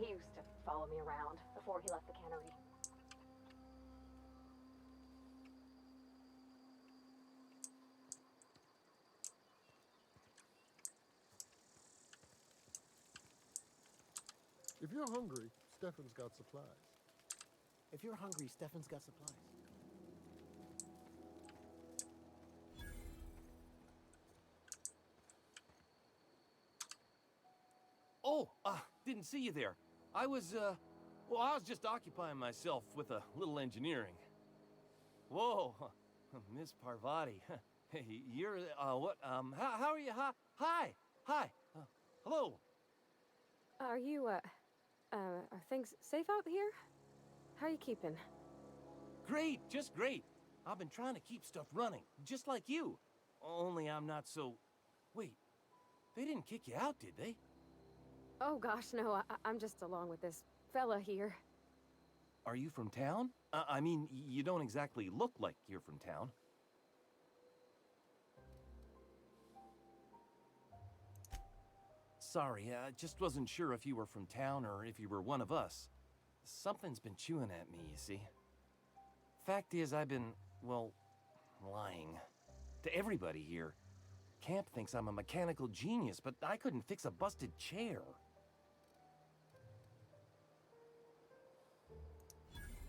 He used to follow me around before he left the cannery. If you're hungry, Stefan's got supplies. If you're hungry, Stefan's got supplies. Oh, didn't see you there. I was just occupying myself with a little engineering. Whoa, Miss Parvati. Hey, you're, what, how are you? Hi, hello. Are you, are things safe out here? How are you keeping? Great, just great. I've been trying to keep stuff running, just like you. Only I'm not so... Wait, they didn't kick you out, did they? Oh gosh, no, I'm just along with this fella here. Are you from town? I mean, you don't exactly look like you're from town. Sorry, I just wasn't sure if you were from town or if you were one of us. Something's been chewing at me, you see. Fact is, I've been, well, lying. To everybody here. Camp thinks I'm a mechanical genius, but I couldn't fix a busted chair.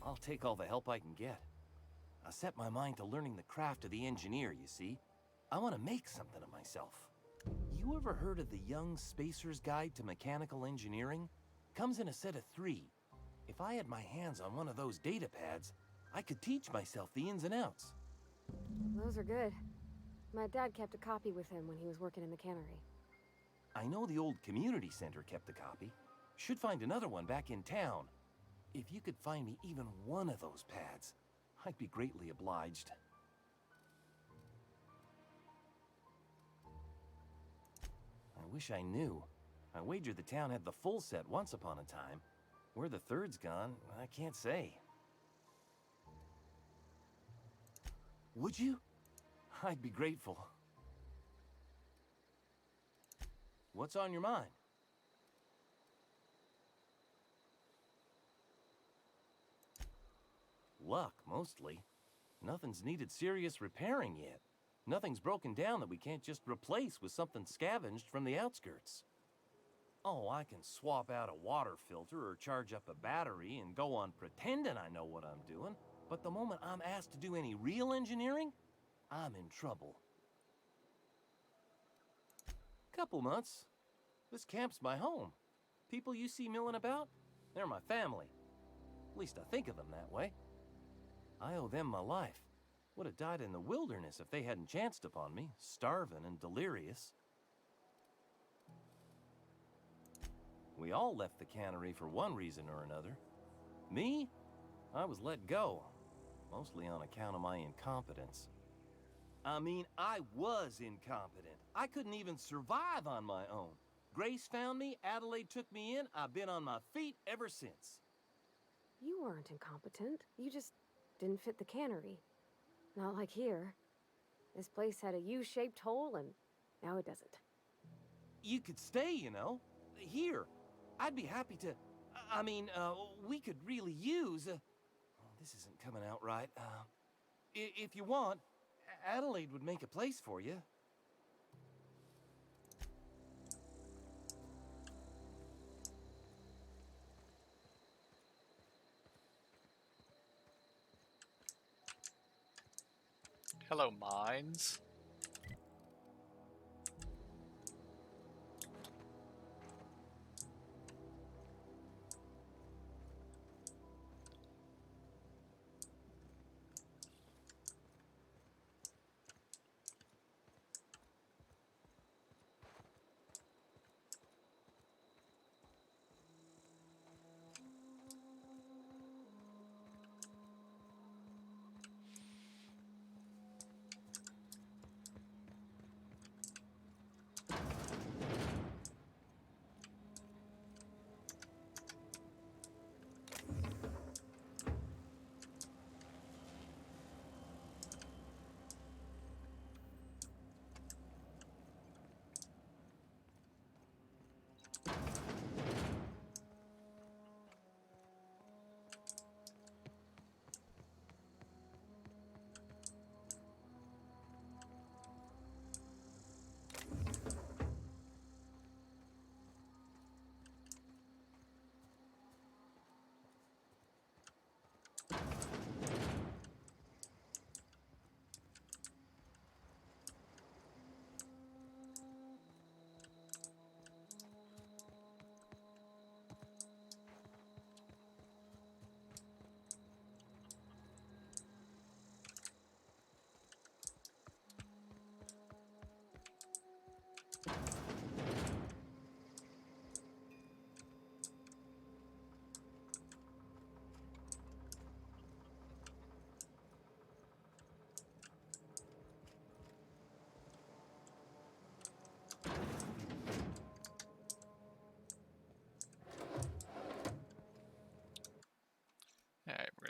I'll take all the help I can get. I set my mind to learning the craft of the engineer, you see. I want to make something of myself. You ever heard of the Young Spacer's Guide to Mechanical Engineering? Comes in a set of 3. If I had my hands on one of those data pads, I could teach myself the ins and outs. Those are good. My dad kept a copy with him when he was working in the cannery. I know the old community center kept a copy. Should find another one back in town. If you could find me even one of those pads, I'd be greatly obliged. I wish I knew. I wager the town had the full set once upon a time. Where the third's gone, I can't say. Would you? I'd be grateful. What's on your mind? Luck, mostly. Nothing's needed serious repairing yet. Nothing's broken down that we can't just replace with something scavenged from the outskirts. Oh, I can swap out a water filter or charge up a battery and go on pretending I know what I'm doing, but the moment I'm asked to do any real engineering, I'm in trouble. Couple months. This camp's my home. People you see milling about, they're my family. At least I think of them that way. I owe them my life. Would have died in the wilderness if they hadn't chanced upon me, starving and delirious. We all left the cannery for one reason or another. Me? I was let go, mostly on account of my incompetence. I mean, I was incompetent. I couldn't even survive on my own. Grace found me, Adelaide took me in, I've been on my feet ever since. You weren't incompetent. You just didn't fit the cannery. Not like here. This place had a U-shaped hole, and now it doesn't. You could stay, you know. Here. I'd be happy to... I mean, we could really use... oh, this isn't coming out right. If you want, Adelaide would make a place for you. Hello, mines.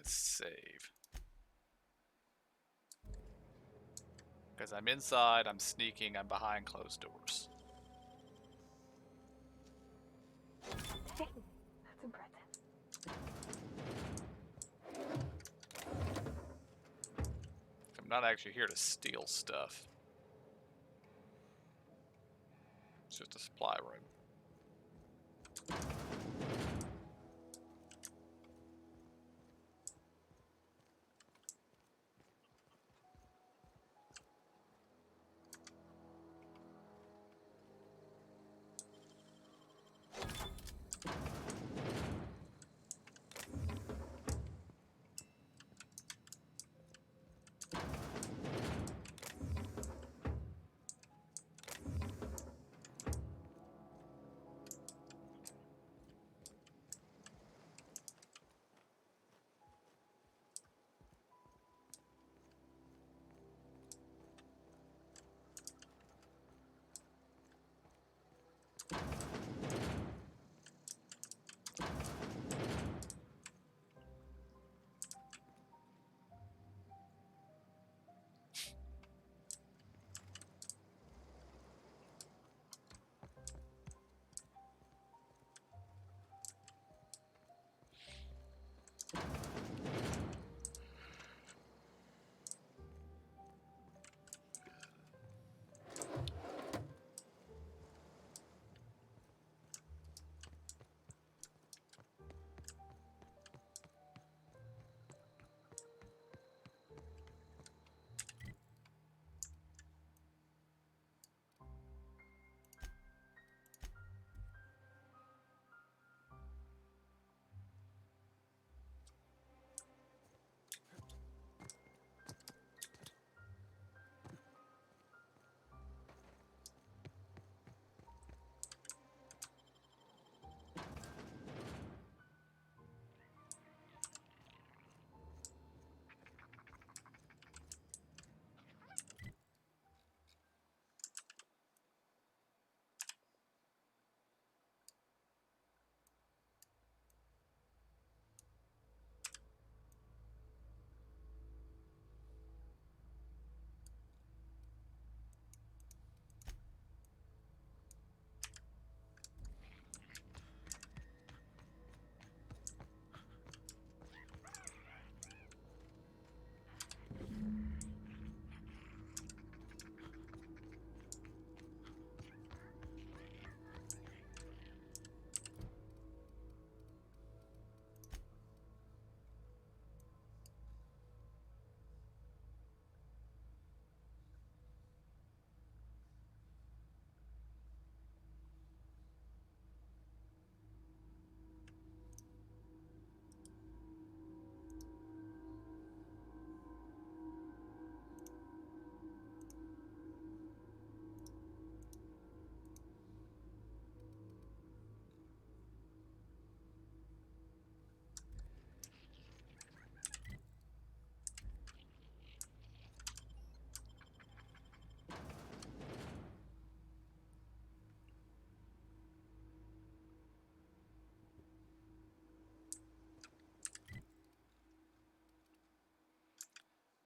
to save. Because I'm inside, I'm sneaking, I'm behind closed doors. That's impressive. I'm not actually here to steal stuff. It's just a supply room.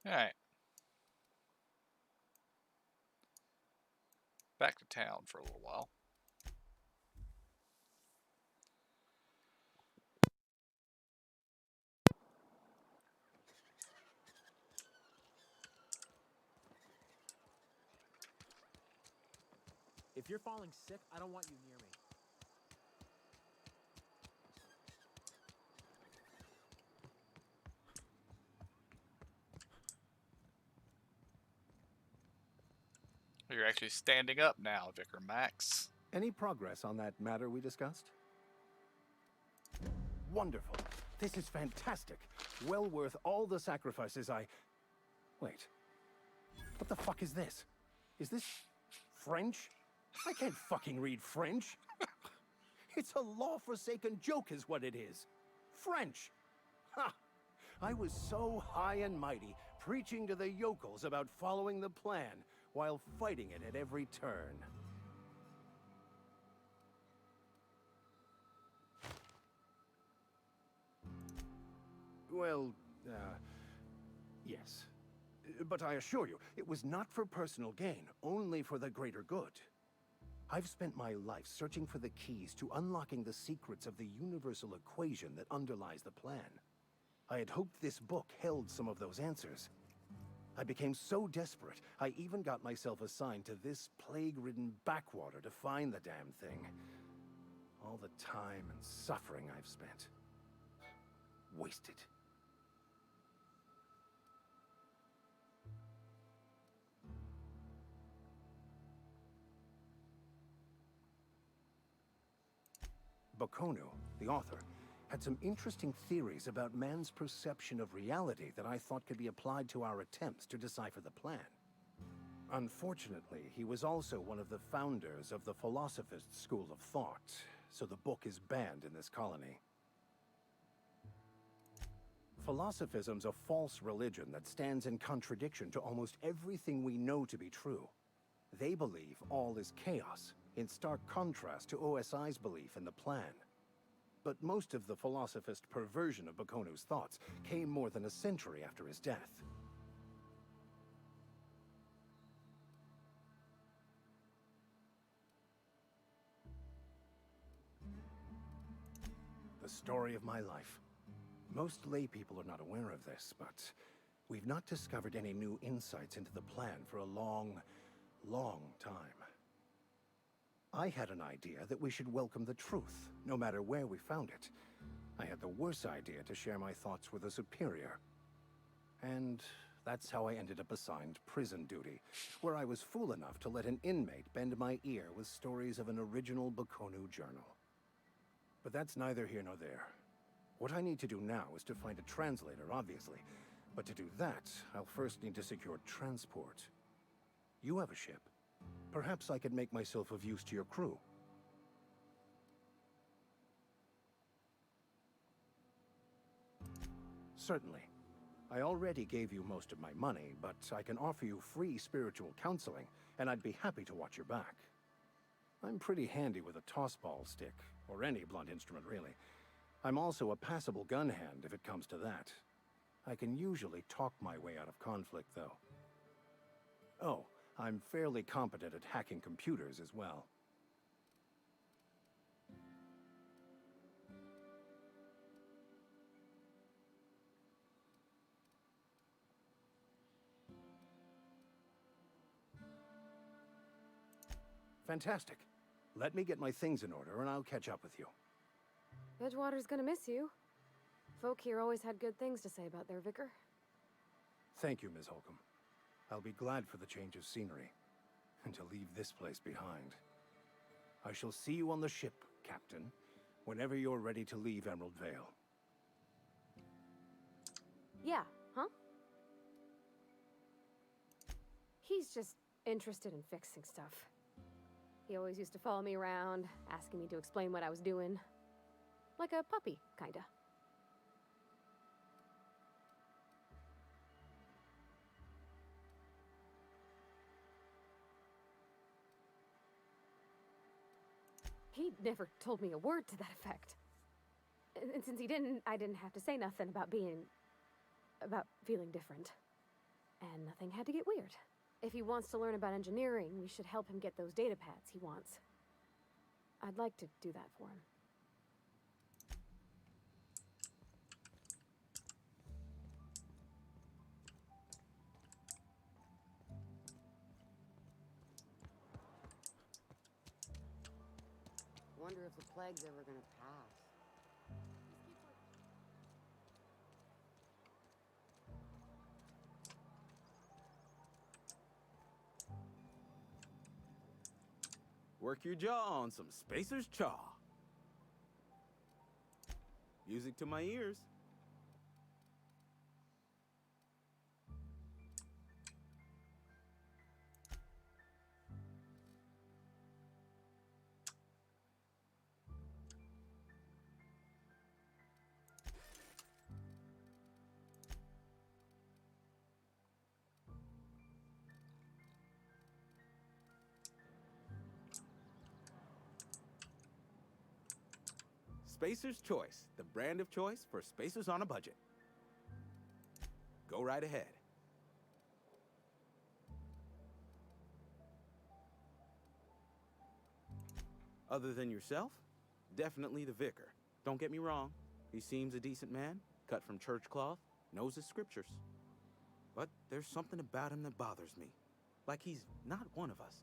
Alright. Back to town for a little while. If you're falling sick, I don't want you near me. You're actually standing up now, Vicar Max. Any progress on that matter we discussed? Wonderful. This is fantastic. Well worth all the sacrifices I... Wait. What the fuck is this? Is this French? I can't fucking read French. It's a law-forsaken joke is what it is. French. Ha! I was so high and mighty, preaching to the yokels about following the plan, while fighting it at every turn. Well, Yes. But I assure you, it was not for personal gain, only for the greater good. I've spent my life searching for the keys to unlocking the secrets of the universal equation that underlies the plan. I had hoped this book held some of those answers. I became so desperate, I even got myself assigned to this plague-ridden backwater to find the damn thing. All the time and suffering I've spent. Wasted. Bokonu, the author, had some interesting theories about man's perception of reality that I thought could be applied to our attempts to decipher the plan. Unfortunately, he was also one of the founders of the Philosophist school of thought, so the book is banned in this colony. Philosophism's a false religion that stands in contradiction to almost everything we know to be true. They believe all is chaos, in stark contrast to OSI's belief in the plan. But most of the Philosophist perversion of Bokonu's thoughts came more than a century after his death. The story of my life. Most lay people are not aware of this, but we've not discovered any new insights into the plan for a long, long time. I had an idea that we should welcome the truth, no matter where we found it. I had the worse idea to share my thoughts with a superior. And that's how I ended up assigned prison duty, where I was fool enough to let an inmate bend my ear with stories of an original Bokonu journal. But that's neither here nor there. What I need to do now is to find a translator, obviously. But to do that, I'll first need to secure transport. You have a ship. Perhaps I could make myself of use to your crew. Certainly. I already gave you most of my money, but I can offer you free spiritual counseling, and I'd be happy to watch your back. I'm pretty handy with a tossball stick, or any blunt instrument, really. I'm also a passable gun hand, if it comes to that. I can usually talk my way out of conflict, though. Oh, I'm fairly competent at hacking computers as well. Fantastic. Let me get my things in order and I'll catch up with you. Edgewater's gonna miss you. Folk here always had good things to say about their vicar. Thank you, Ms. Holcomb. I'll be glad for the change of scenery, and to leave this place behind. I shall see you on the ship, Captain, whenever you're ready to leave Emerald Vale. Yeah, huh? He's just interested in fixing stuff. He always used to follow me around, asking me to explain what I was doing. Like a puppy, kinda. He never told me a word to that effect. And since he didn't, I didn't have to say nothing about feeling different. And nothing had to get weird. If he wants to learn about engineering, we should help him get those data pads he wants. I'd like to do that for him. Wonder if the plague's ever gonna pass. Work your jaw on some Spacer's Chaw. Music to my ears. Spacer's Choice, the brand of choice for spacers on a budget. Go right ahead. Other than yourself, definitely the vicar. Don't get me wrong, he seems a decent man, cut from church cloth, knows his scriptures. But there's something about him that bothers me. Like he's not one of us.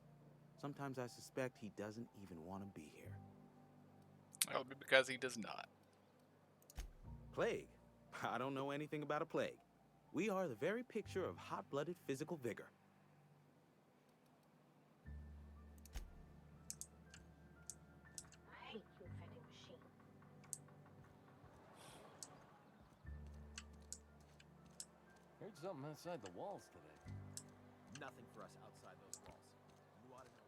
Sometimes I suspect he doesn't even want to be here. That would be because he does not. Plague? I don't know anything about a plague. We are the very picture of hot-blooded physical vigor. I hate you, vending machine. Heard something outside the walls today. Nothing for us outside those walls. You ought to know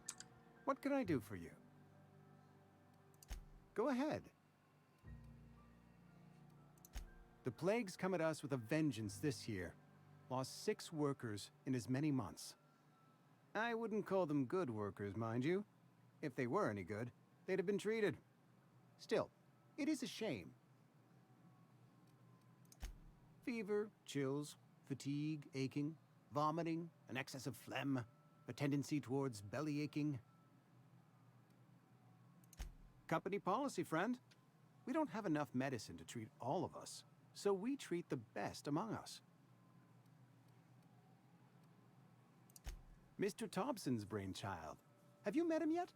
that. What can I do for you? Go ahead. The plague's come at us with a vengeance this year. Lost 6 workers in as many months. I wouldn't call them good workers, mind you. If they were any good, they'd have been treated. Still, it is a shame. Fever, chills, fatigue, aching, vomiting, an excess of phlegm, a tendency towards belly aching. Company policy, friend. We don't have enough medicine to treat all of us, so we treat the best among us. Mr. Thompson's brainchild. Have you met him yet?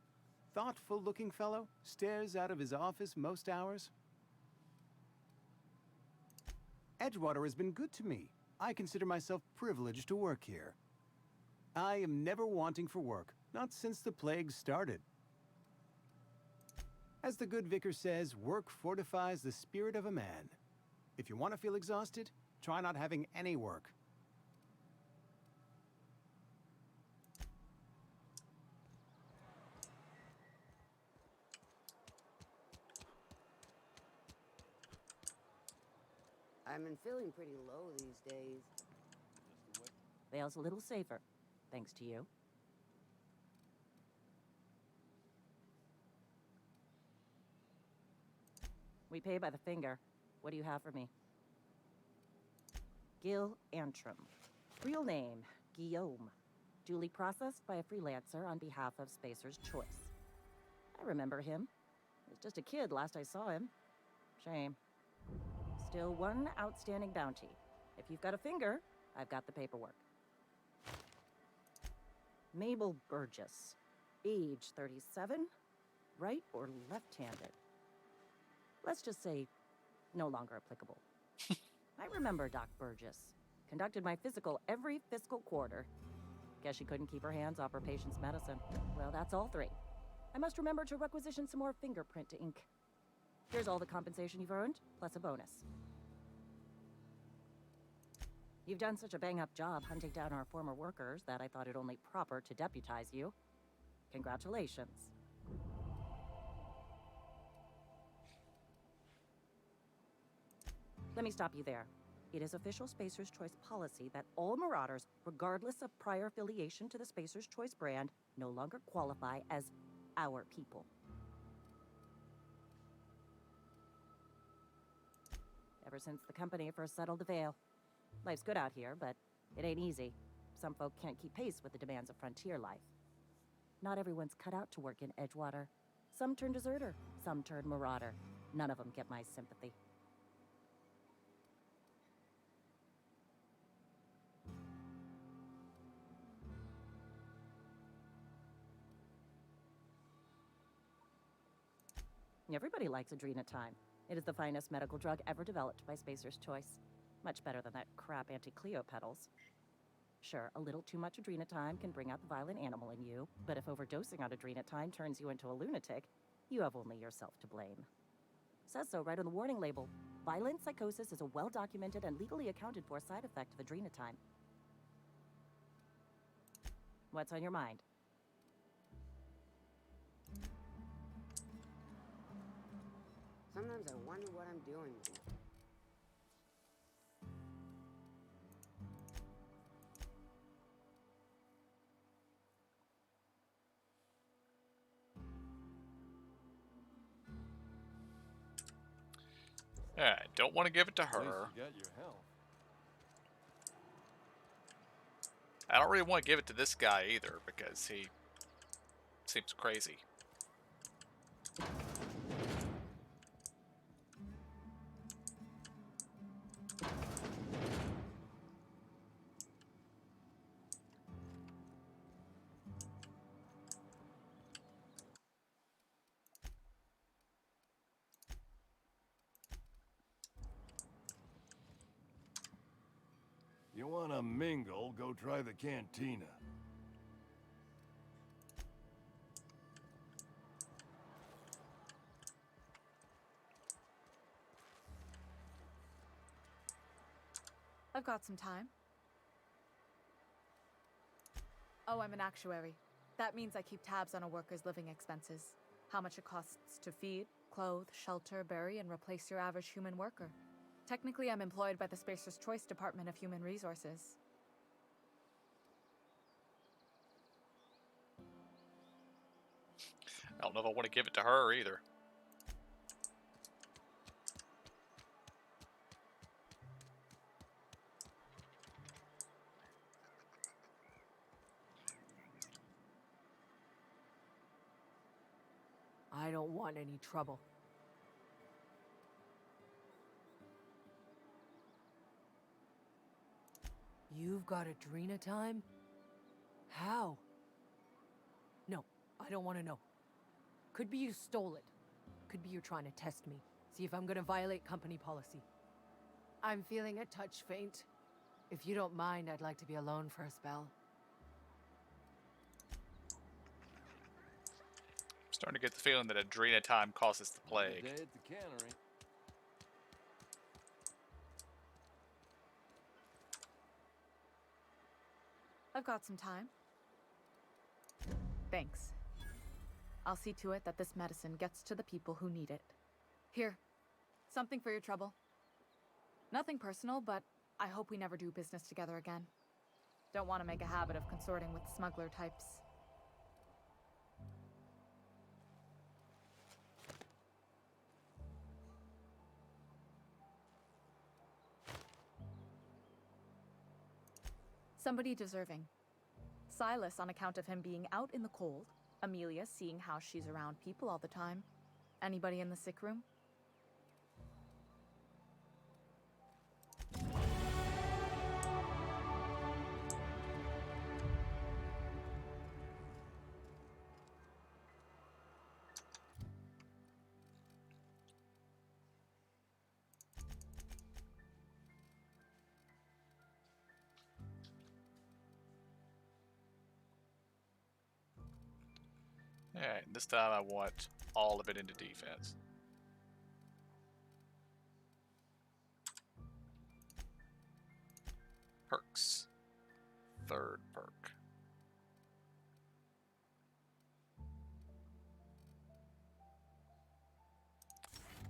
Thoughtful-looking fellow, stares out of his office most hours. Edgewater has been good to me. I consider myself privileged to work here. I am never wanting for work, not since the plague started. As the good vicar says, work fortifies the spirit of a man. If you want to feel exhausted, try not having any work. I've been feeling pretty low these days. Vale's a little safer, thanks to you. We pay by the finger. What do you have for me? Gil Antrim. Real name, Guillaume. Duly processed by a freelancer on behalf of Spacer's Choice. I remember him. He was just a kid last I saw him. Shame. Still one outstanding bounty. If you've got a finger, I've got the paperwork. Mabel Burgess. Age 37. Right or left-handed? Let's just say, no longer applicable. I remember Doc Burgess. Conducted my physical every fiscal quarter. Guess she couldn't keep her hands off her patient's medicine. Well, that's all 3. I must remember to requisition some more fingerprint ink. Here's all the compensation you've earned, plus a bonus. You've done such a bang-up job hunting down our former workers that I thought it only proper to deputize you. Congratulations. Let me stop you there. It is official Spacer's Choice policy that all Marauders, regardless of prior affiliation to the Spacer's Choice brand, no longer qualify as our people. Ever since the company first settled the Vale. Life's good out here, but it ain't easy. Some folk can't keep pace with the demands of frontier life. Not everyone's cut out to work in Edgewater. Some turn deserter, some turn marauder. None of them get my sympathy. Everybody likes Adrenatime. It is the finest medical drug ever developed by Spacer's Choice. Much better than that crap Anti-Cleo pedals. Sure, a little too much Adrenatime can bring out the violent animal in you, but if overdosing on Adrenatime turns you into a lunatic, you have only yourself to blame. Says so right on the warning label. Violent psychosis is a well-documented and legally accounted for side effect of Adrenatime. What's on your mind? Sometimes I wonder what I'm doing. Alright, don't want to give it to At least her. you got your health. I don't really want to give it to this guy either, because he seems crazy. You wanna mingle, go try the cantina. I've got some time. Oh, I'm an actuary. That means I keep tabs on a worker's living expenses. How much it costs to feed, clothe, shelter, bury, and replace your average human worker. Technically, I'm employed by the Spacer's Choice Department of Human Resources. I don't know if I want to give it to her either. I don't want any trouble. You've got Adrena time? How? No, I don't want to know. Could be you stole it. Could be you're trying to test me. See if I'm gonna violate company policy. I'm feeling a touch faint. If you don't mind, I'd like to be alone for a spell. I'm starting to get the feeling that Adrena time causes the plague. Day at the cannery. I've got some time. Thanks. I'll see to it that this medicine gets to the people who need it. Here, something for your trouble. Nothing personal, but I hope we never do business together again. Don't want to make a habit of consorting with smuggler types. Somebody deserving. Silas on account of him being out in the cold. Amelia seeing how she's around people all the time. Anybody in the sick room? Alright, this time I want all of it into defense. Perks. Third perk.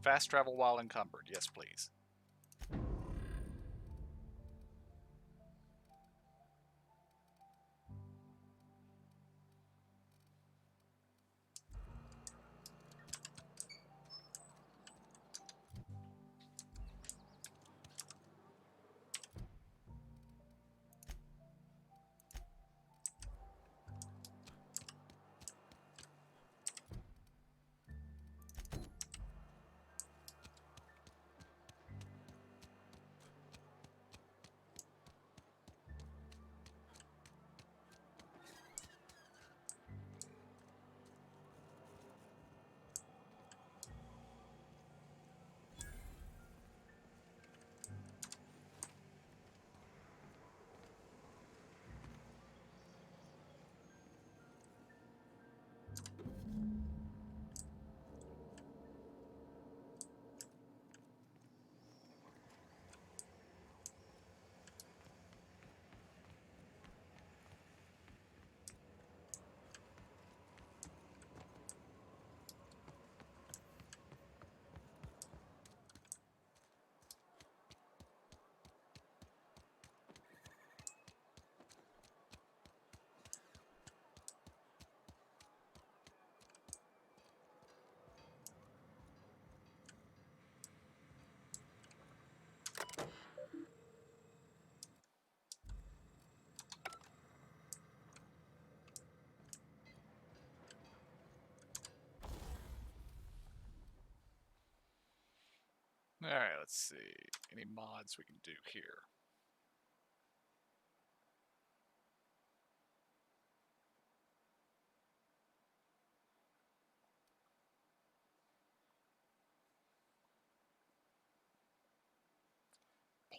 Fast travel while encumbered. Yes, please. Alright, let's see. Any mods we can do here?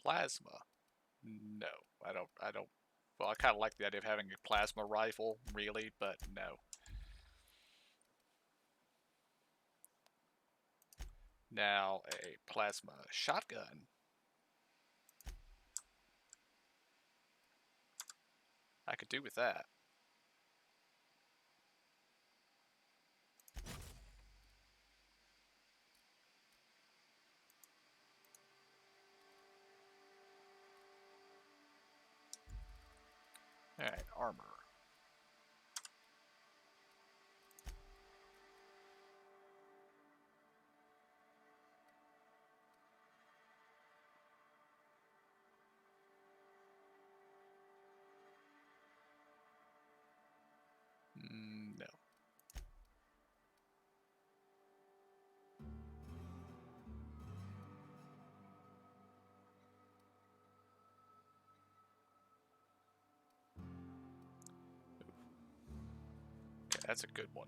Plasma? No, I don't. Well, I kind of like the idea of having a plasma rifle, really, but no. Now, a plasma shotgun. I could do with that. Alright, armor. No. Okay, that's a good one.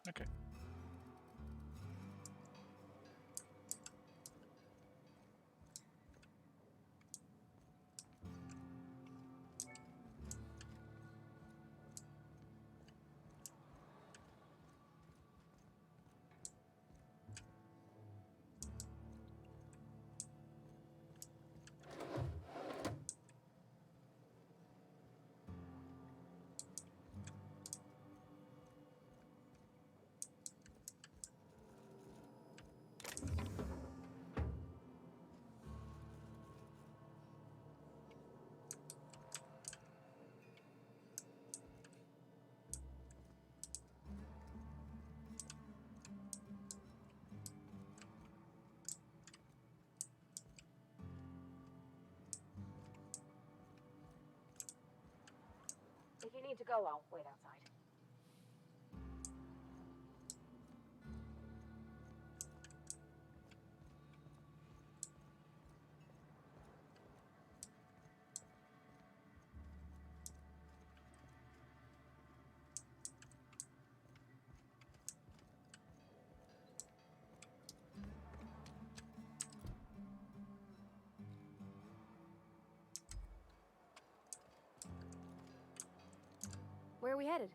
Okay. If you need to go, I'll wait outside. Where are we headed?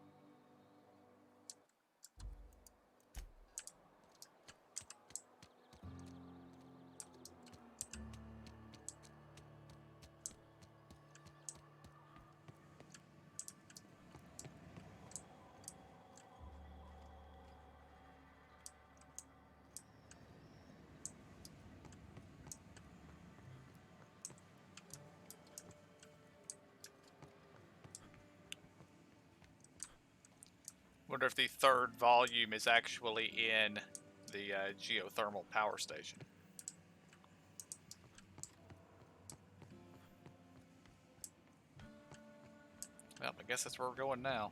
Wonder if the third volume is actually in the geothermal power station. Well, I guess that's where we're going now.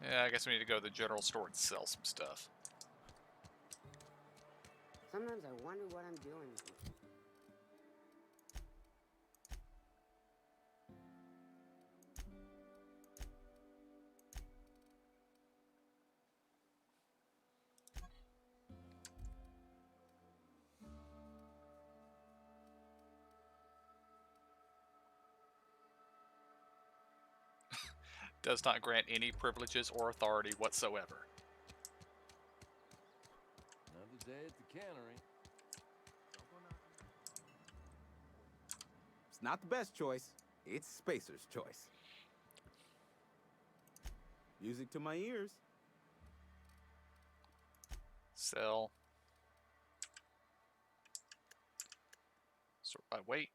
Yeah, I guess we need to go to the general store and sell some stuff. Sometimes I wonder what I'm doing. Does not grant any privileges or authority whatsoever. Now day at the cannery. It's not the best choice. It's Spacer's choice. Music to my ears. Sell. Sort by weight.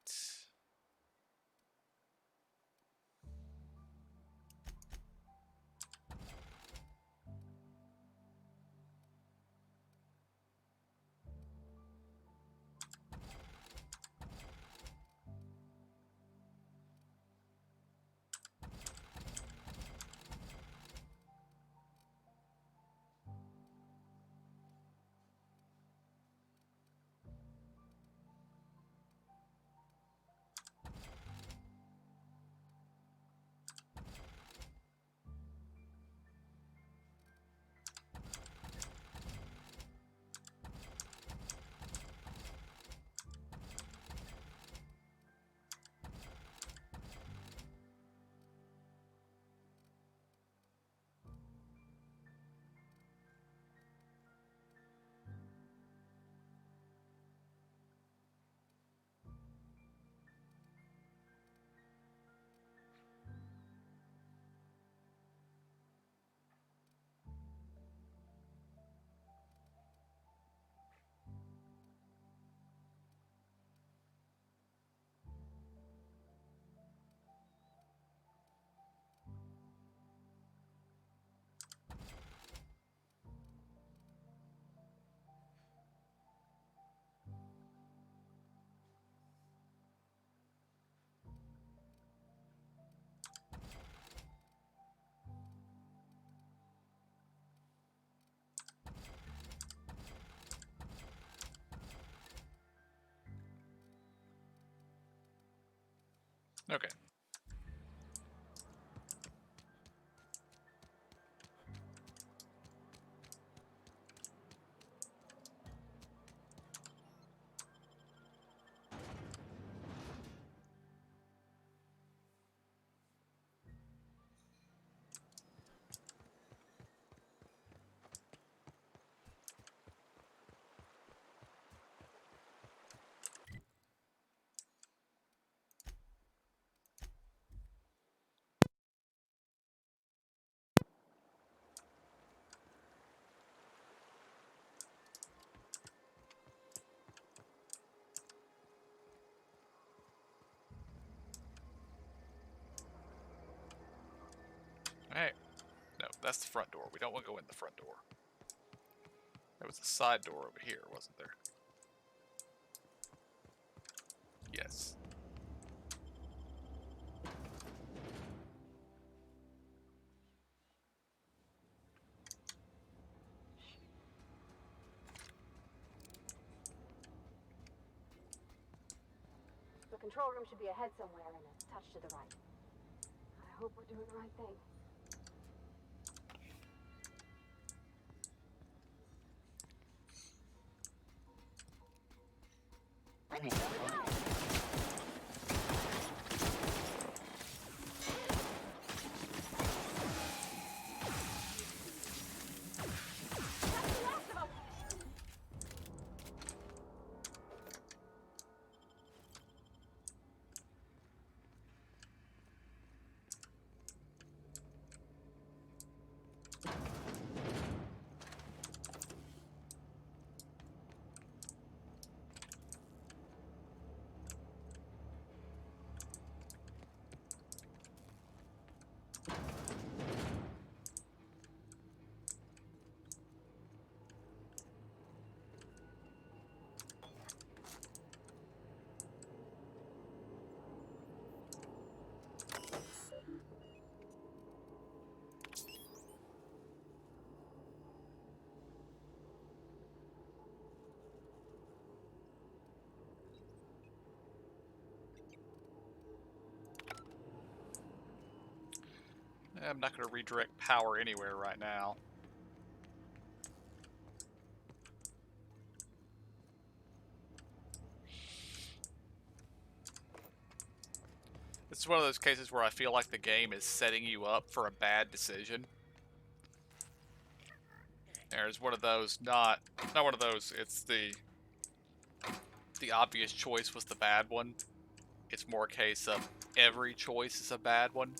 Okay. Hey, no, that's the front door. We don't want to go in the front door. There was a side door over here, wasn't there? Yes. The control room should be ahead somewhere and a touch to the right. I hope we're doing the right thing. I'm not going to redirect power anywhere right now. This is one of those cases where I feel like the game is setting you up for a bad decision. There's one of those, not one of those. It's the obvious choice was the bad one. It's more a case of every choice is a bad one.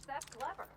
That's clever.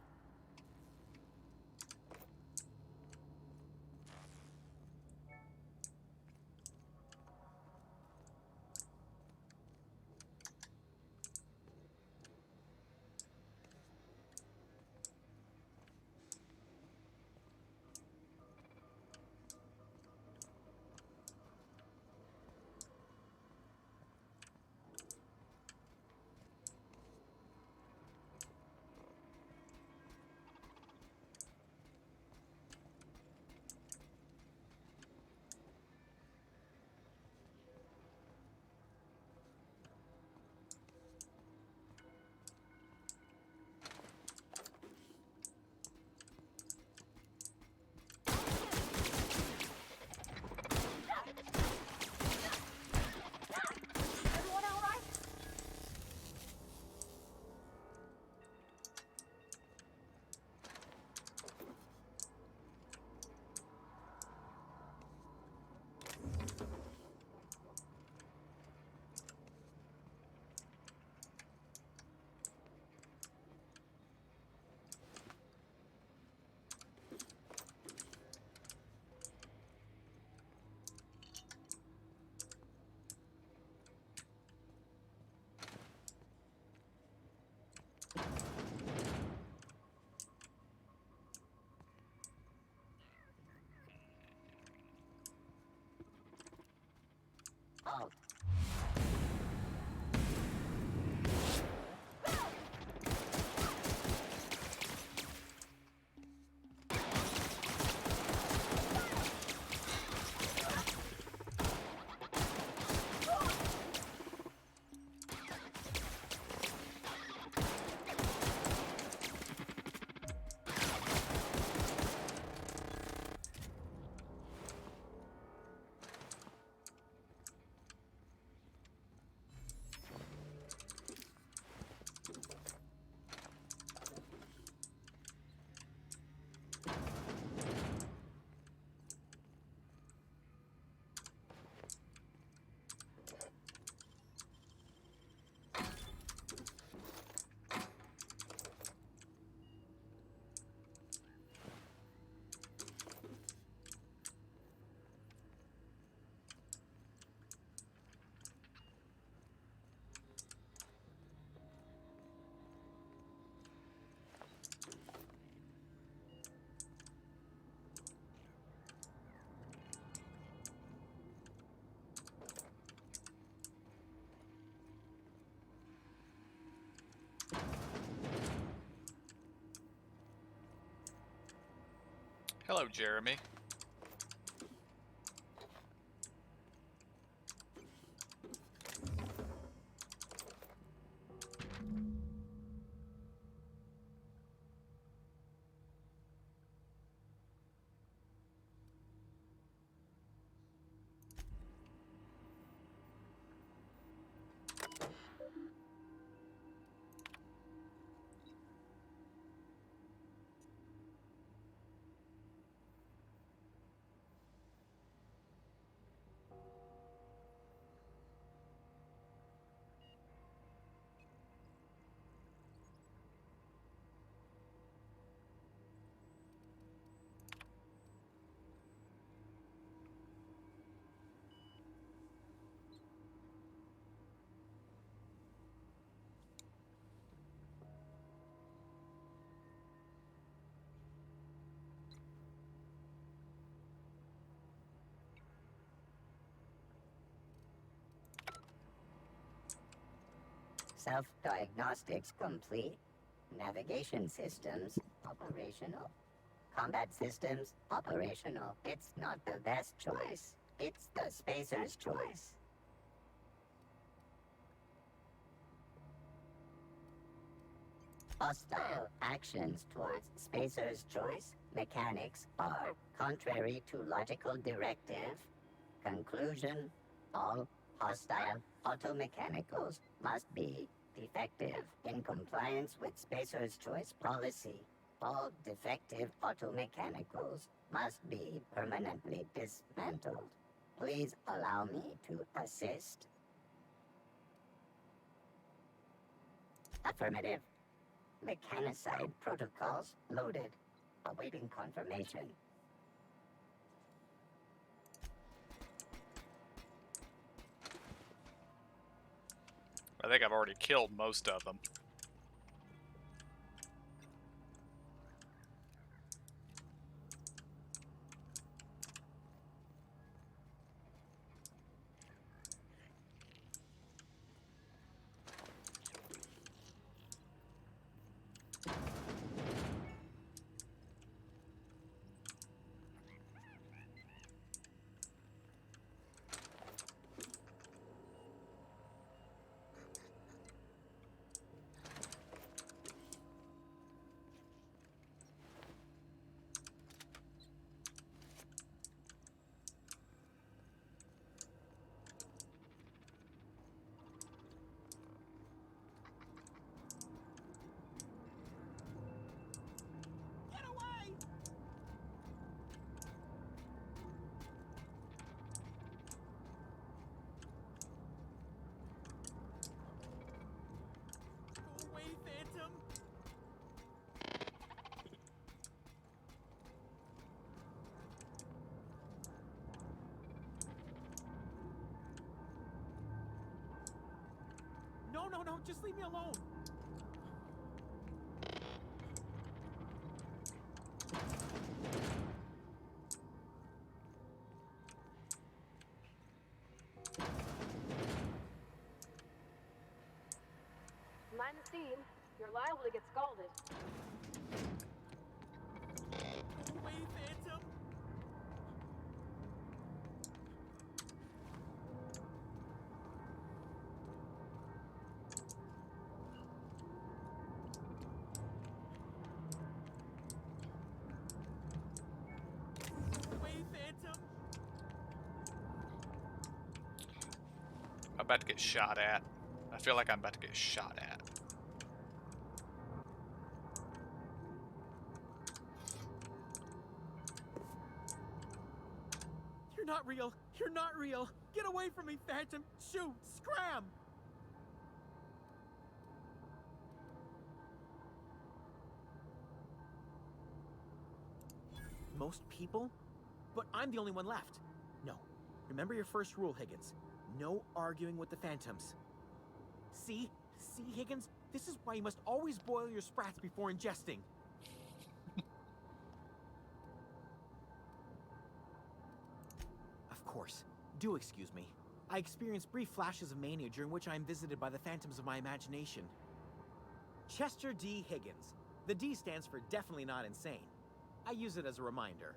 Hello, Jeremy. Self-diagnostics complete. Navigation systems operational. Combat systems operational. It's not the best choice. It's the Spacer's choice. Hostile actions towards Spacer's choice mechanics are contrary to logical directive. Conclusion: all hostile automechanicals must be defective in compliance with Spacer's choice policy. All defective automechanicals must be permanently dismantled. Please allow me to assist. Affirmative. Mechanicide protocols loaded. Awaiting confirmation. I think I've already killed most of them. No, just leave me alone. Mind the steam. You're liable to get scalded. Go away, Phantom. I'm about to get shot at. I feel like I'm about to get shot at. You're not real. You're not real. Get away from me, Phantom. Shoot. Scram. Most people? But I'm the only one left. No. Remember your first rule, Higgins. No arguing with the Phantoms. See? See, Higgins? This is why you must always boil your sprats before ingesting. Of course. Do excuse me. I experience brief flashes of mania during which I am visited by the phantoms of my imagination. Chester D. Higgins. The D stands for definitely not insane. I use it as a reminder.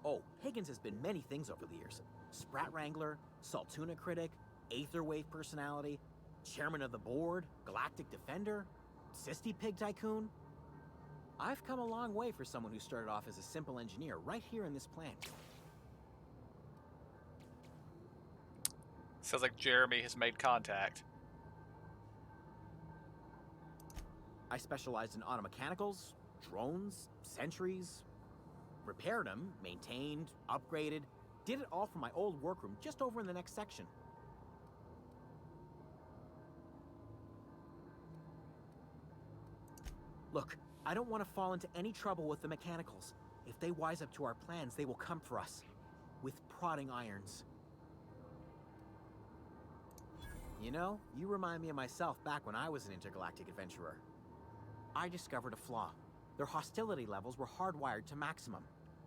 Oh, Higgins has been many things over the years. Sprat Wrangler, Saltuna critic, Aetherwave personality, chairman of the board, Galactic Defender, Sisty Pig Tycoon. I've come a long way for someone who started off as a simple engineer right here in this plant. Sounds like Jeremy has made contact. I specialized in automechanicals, drones, sentries, repaired them, maintained, upgraded, did it all from my old workroom just over in the next section. Look, I don't want to fall into any trouble with the mechanicals. If they wise up to our plans, they will come for us. With prodding irons. You know, you remind me of myself back when I was an intergalactic adventurer. I discovered a flaw. Their hostility levels were hardwired to maximum.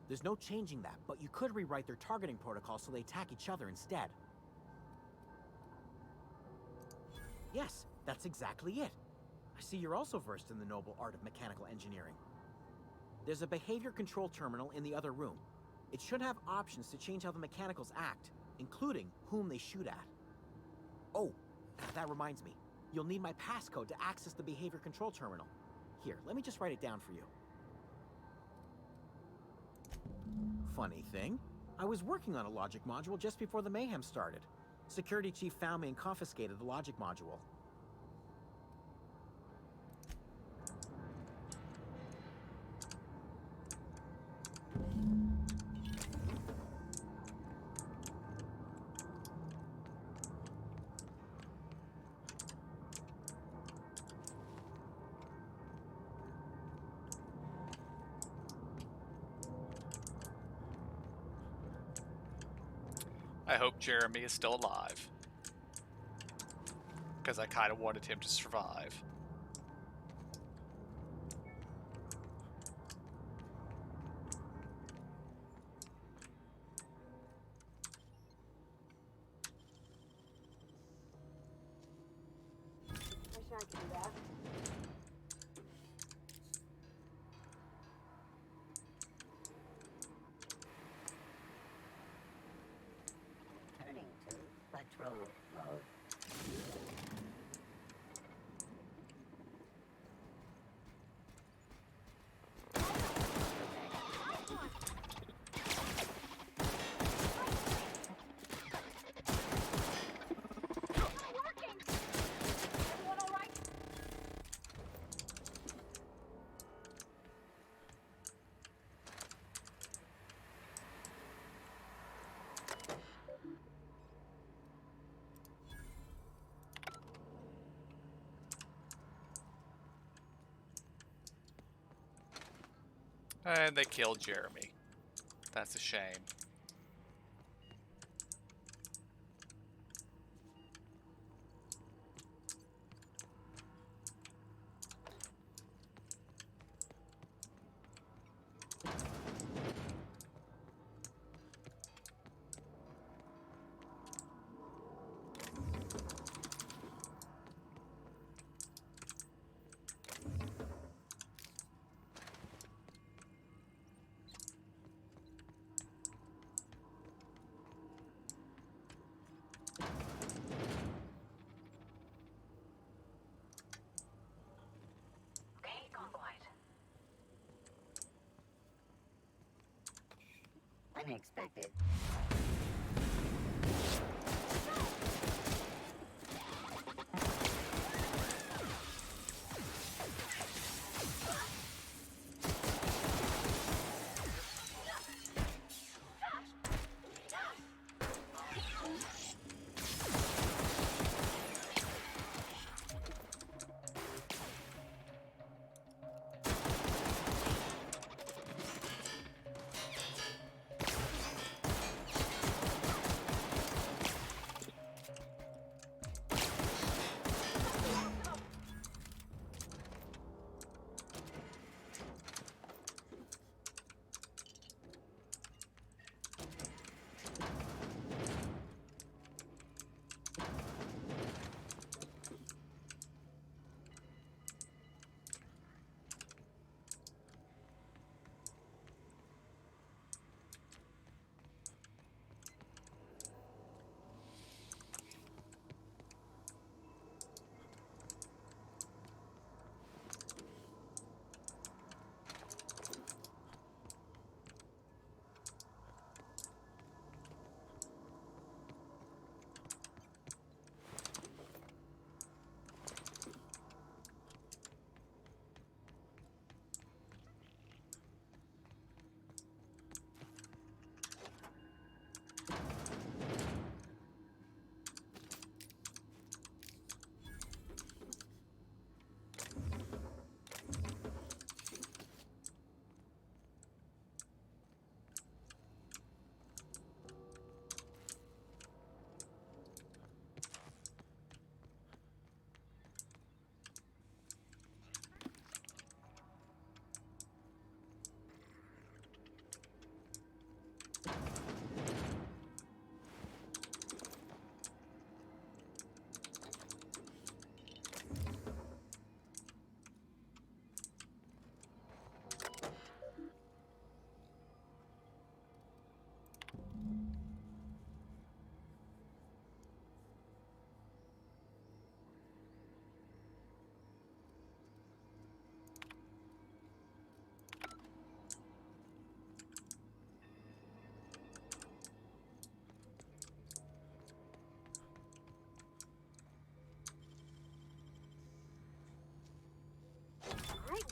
There's no changing that, but you could rewrite their targeting protocol so they attack each other instead. Yes, that's exactly it. I see you're also versed in the noble art of mechanical engineering. There's a behavior control terminal in the other room. It should have options to change how the mechanicals act, including whom they shoot at. Oh, that reminds me. You'll need my passcode to access the behavior control terminal. Here, let me just write it down for you. Funny thing, I was working on a logic module just before the mayhem started. Security chief found me and confiscated the logic module. I hope Jeremy is still alive. Because I kind of wanted him to survive. Wish I could do that. Turning to patrol mode. And they killed Jeremy. That's a shame. Unexpected.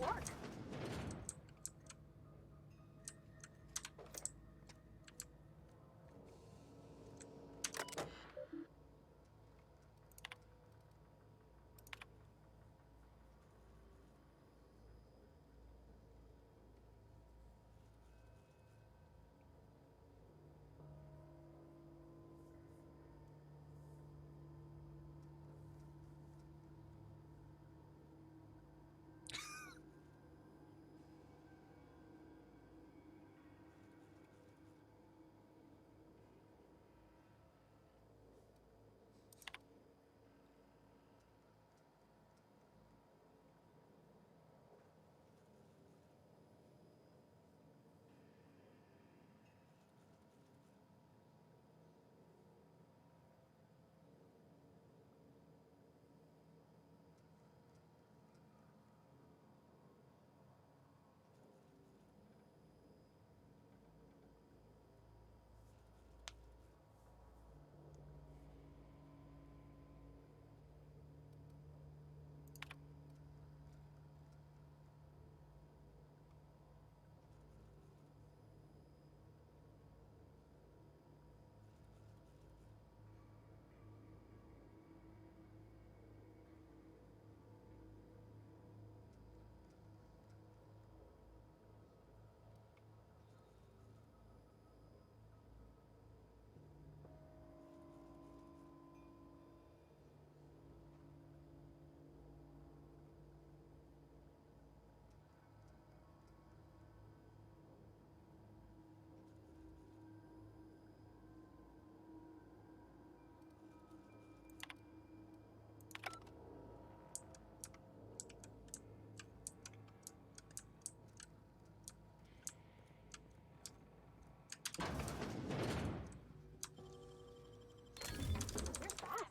work. You're fast.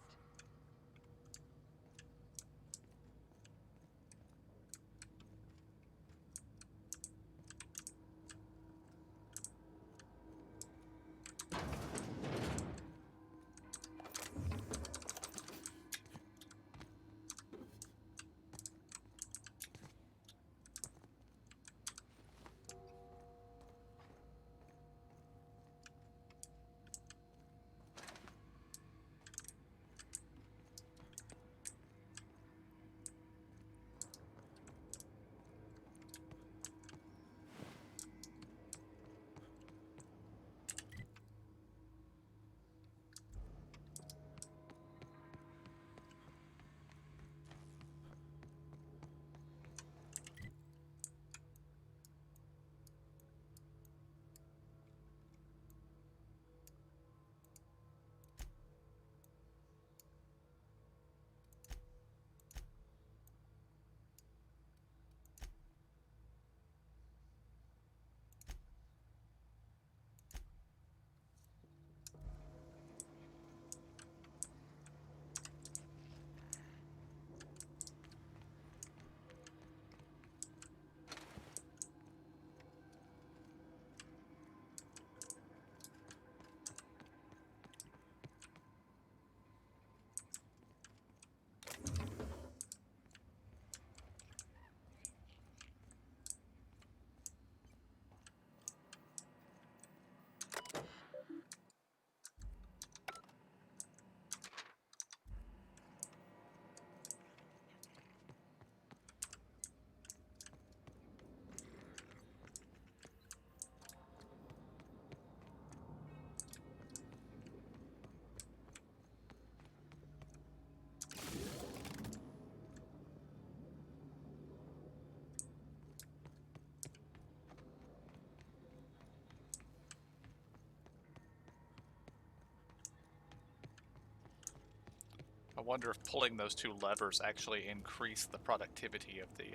I wonder if pulling those two levers actually increase the productivity of the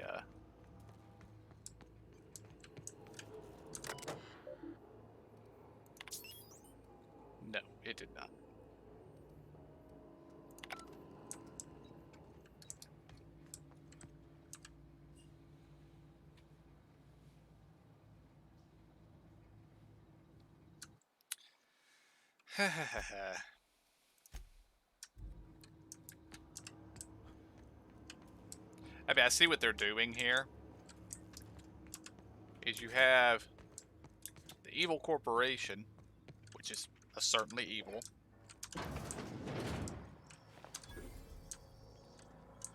No, it did not. I mean, I see what they're doing here, is you have the evil corporation, which is certainly evil.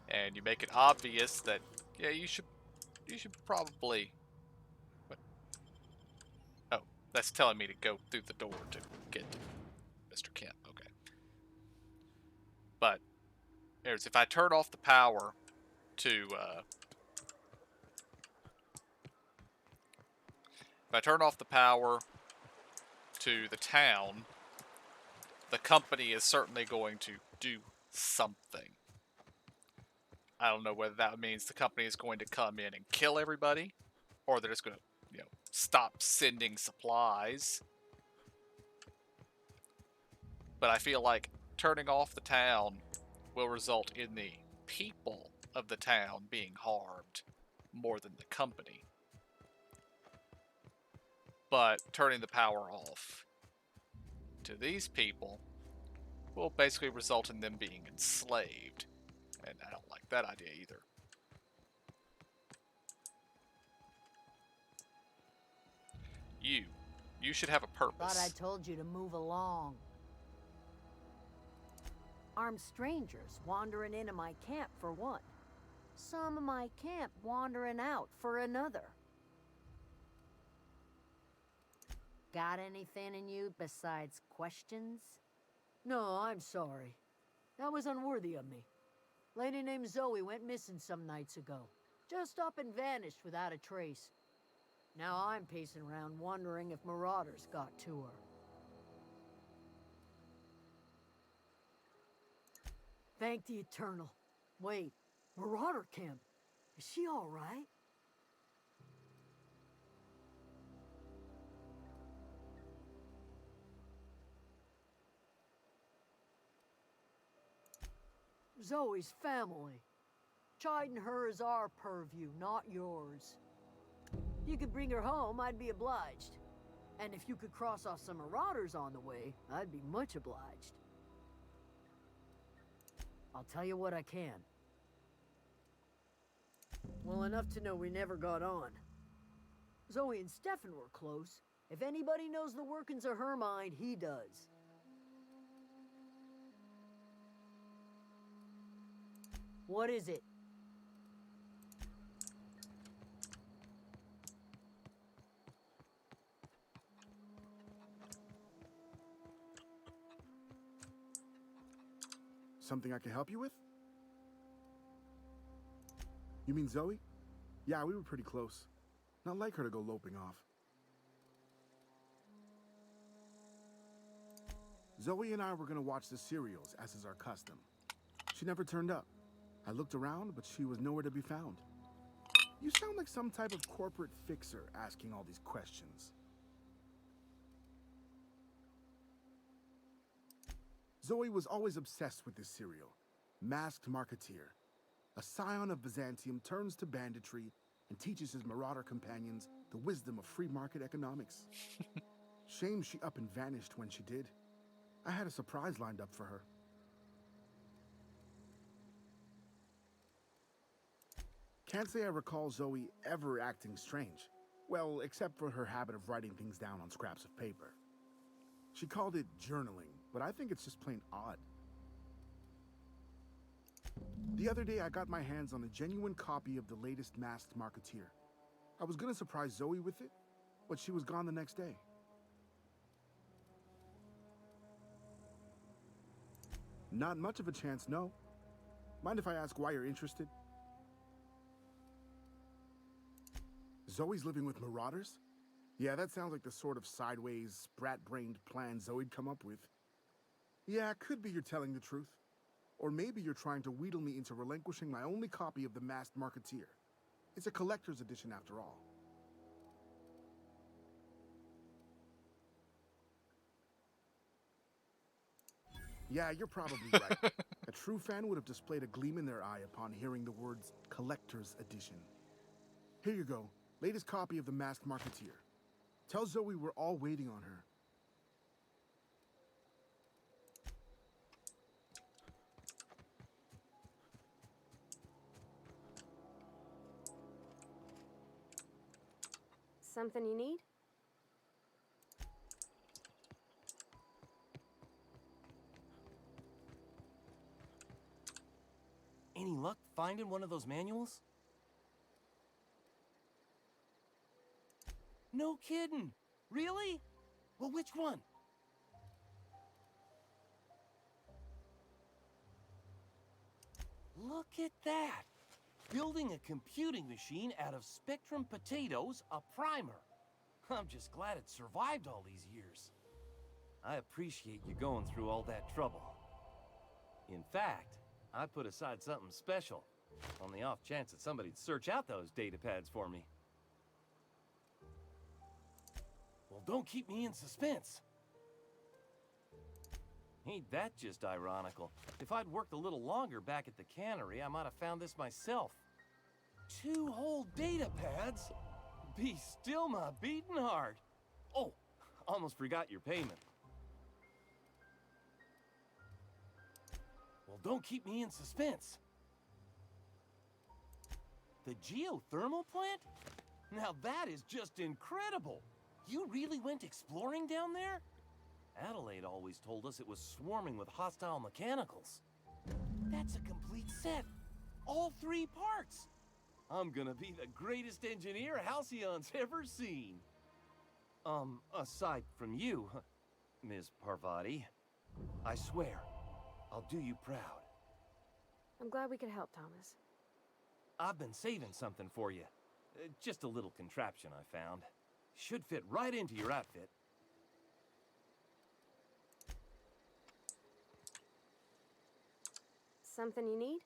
And you make it obvious that, yeah, you should probably... What? Oh, that's telling me to go through the door to get to Mr. Kent. Okay. But, if I turn off the power to, if I turn off the power to the town, the company is certainly going to do something. I don't know whether that means the company is going to come in and kill everybody, or they're just going to, stop sending supplies. But I feel like turning off the town will result in the people of the town being harmed more than the company. But turning the power off to these people will basically result in them being enslaved. And I don't like that idea either. You should have a purpose. Thought I told you to move along. Armed strangers wandering into my camp for one. Some of my camp wandering out for another. Got anything in you besides questions? No, I'm sorry. That was unworthy of me. Lady named Zoe went missing some nights ago. Just up and vanished without a trace. Now I'm pacing around wondering if marauders got to her. Thank the Eternal. Wait, Marauder Camp. Is she all right? Zoe's family. Chiding her is our purview, not yours. If you could bring her home, I'd be obliged. And if you could cross off some marauders on the way, I'd be much obliged. I'll tell you what I can. Well, enough to know we never got on. Zoe and Stefan were close. If anybody knows the workings of her mind, he does. What is it? Something I can help you with? You mean Zoe? Yeah, we were pretty close. Not like her to go loping off. Zoe and I were gonna watch the serials, as is our custom. She never turned up. I looked around, but she was nowhere to be found. You sound like some type of corporate fixer asking all these questions. Zoe was always obsessed with this serial, Masked Marketeer. A scion of Byzantium turns to banditry and teaches his marauder companions the wisdom of free market economics. Shame she up and vanished when she did. I had a surprise lined up for her. Can't say I recall Zoe ever acting strange. Well, except for her habit of writing things down on scraps of paper. She called it journaling, but I think it's just plain odd. The other day, I got my hands on a genuine copy of the latest Masked Marketeer. I was gonna surprise Zoe with it, but she was gone the next day. Not much of a chance, no. Mind if I ask why you're interested? Zoe's living with marauders? Yeah, that sounds like the sort of sideways, sprat-brained plan Zoe'd come up with. Yeah, it could be you're telling the truth. Or maybe you're trying to wheedle me into relinquishing my only copy of the Masked Marketeer. It's a collector's edition after all. Yeah, you're probably right. A true fan would have displayed a gleam in their eye upon hearing the words collector's edition. Here you go, latest copy of the Masked Marketeer. Tell Zoe we're all waiting on her. Something you need? Any luck finding one of those manuals? No kidding! Really? Well, which one? Look at that! Building a computing machine out of Spectrum potatoes, a primer. I'm just glad it survived all these years. I appreciate you going through all that trouble. In fact, I put aside something special, on the off chance that somebody'd search out those data pads for me. Well, don't keep me in suspense. Ain't that just ironical? If I'd worked a little longer back at the cannery, I might have found this myself. 2 whole data pads? Be still my beating heart. Oh, almost forgot your payment. Well, don't keep me in suspense. The geothermal plant? Now that is just incredible. You really went exploring down there? Adelaide always told us it was swarming with hostile mechanicals. That's a complete set. All 3 parts. I'm gonna be the greatest engineer Halcyon's ever seen. Aside from you, Ms. Parvati, I swear, I'll do you proud. I'm glad we could help, Thomas. I've been saving something for you. Just a little contraption I found. Should fit right into your outfit. Something you need?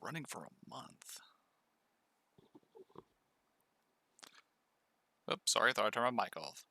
Running for a month. Oops, sorry, I thought I turned my mic off.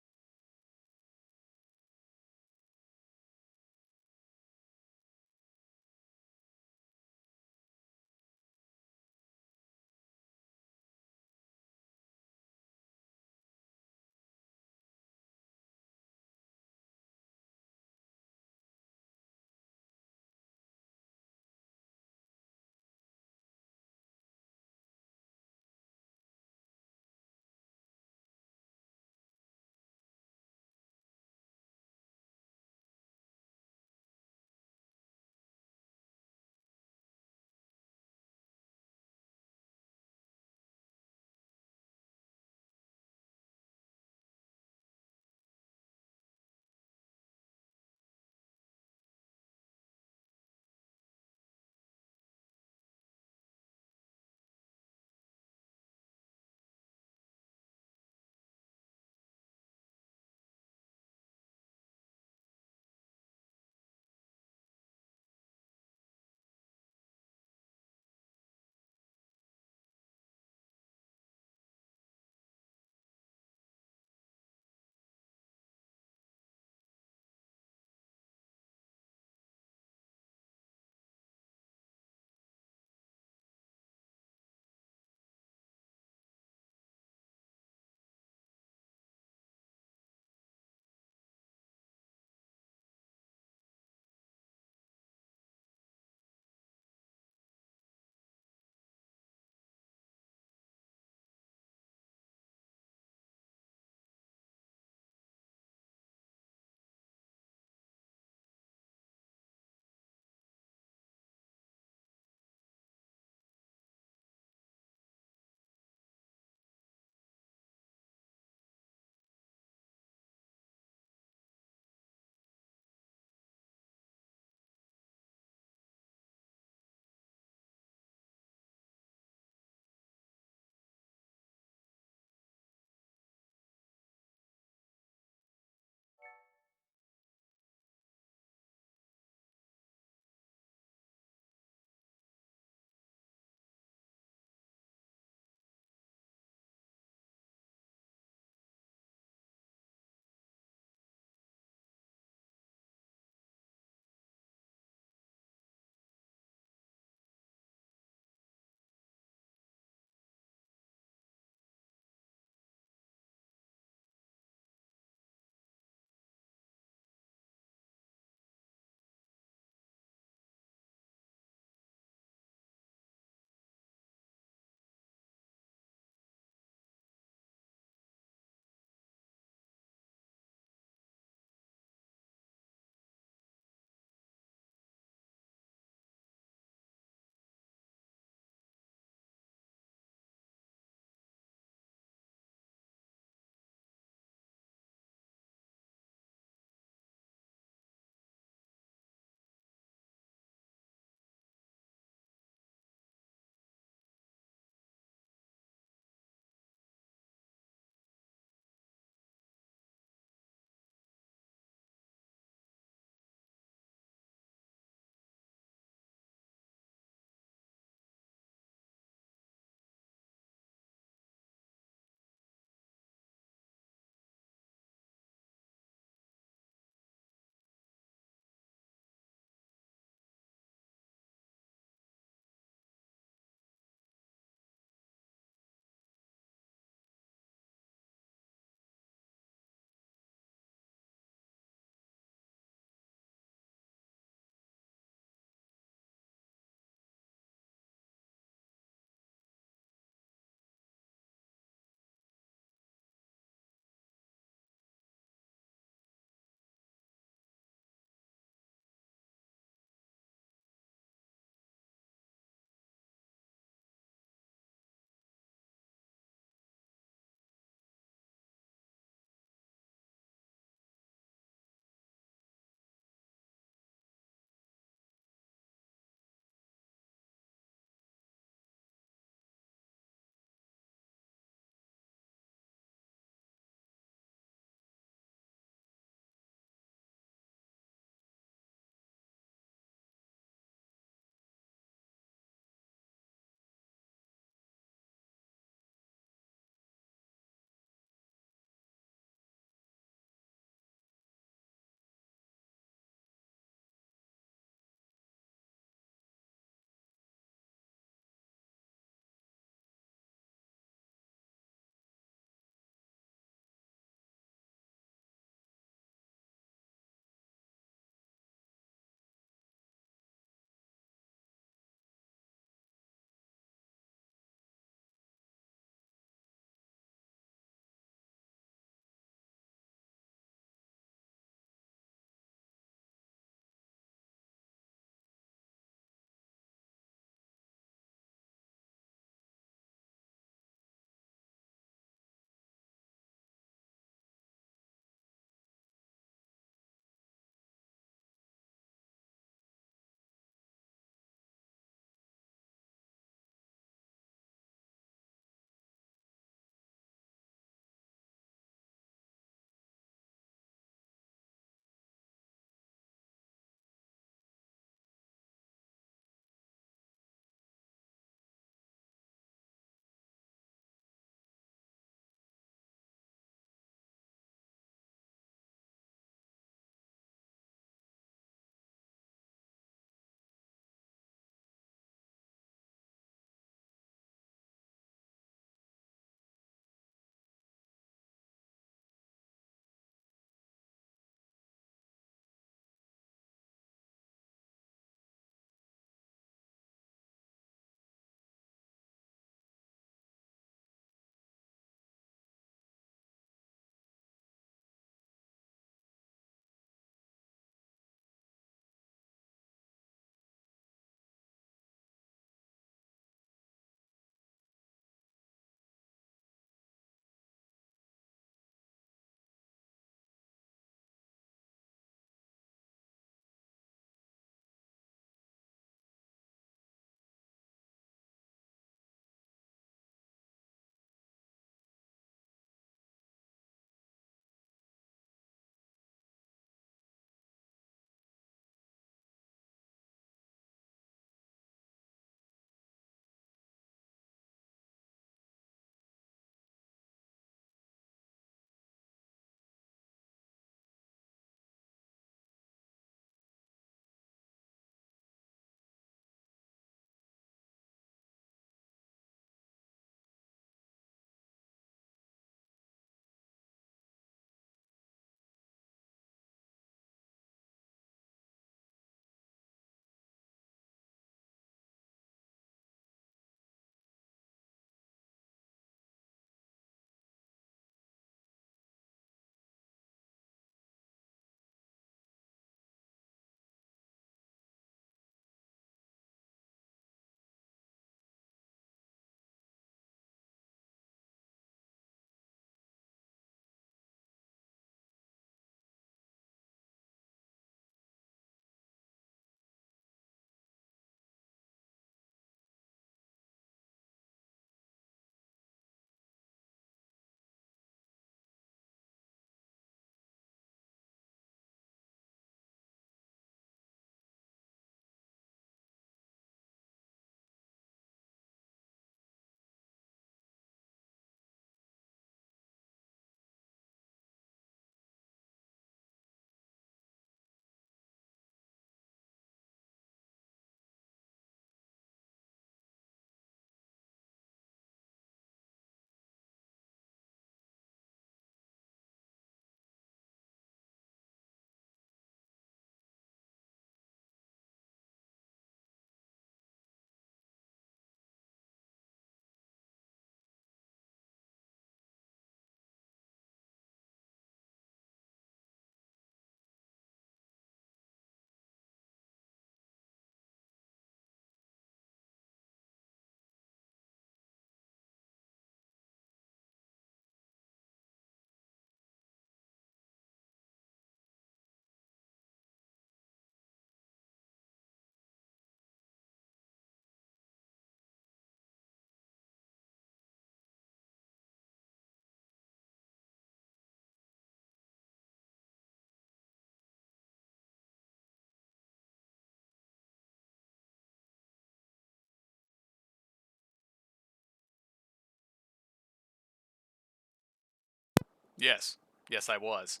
Yes. Yes, I was.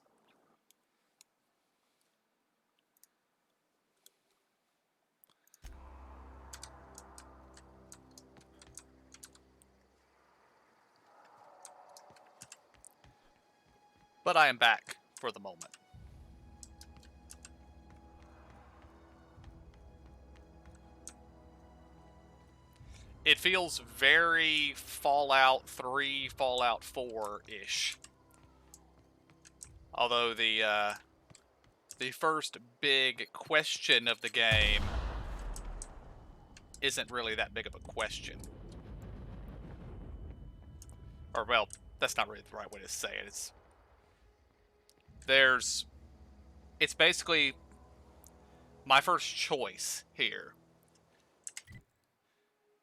But I am back for the moment. It feels very Fallout 3, Fallout 4-ish. Although the first big question of the game isn't really that big of a question. Or, well, that's not really the right way to say it. It's basically my first choice here.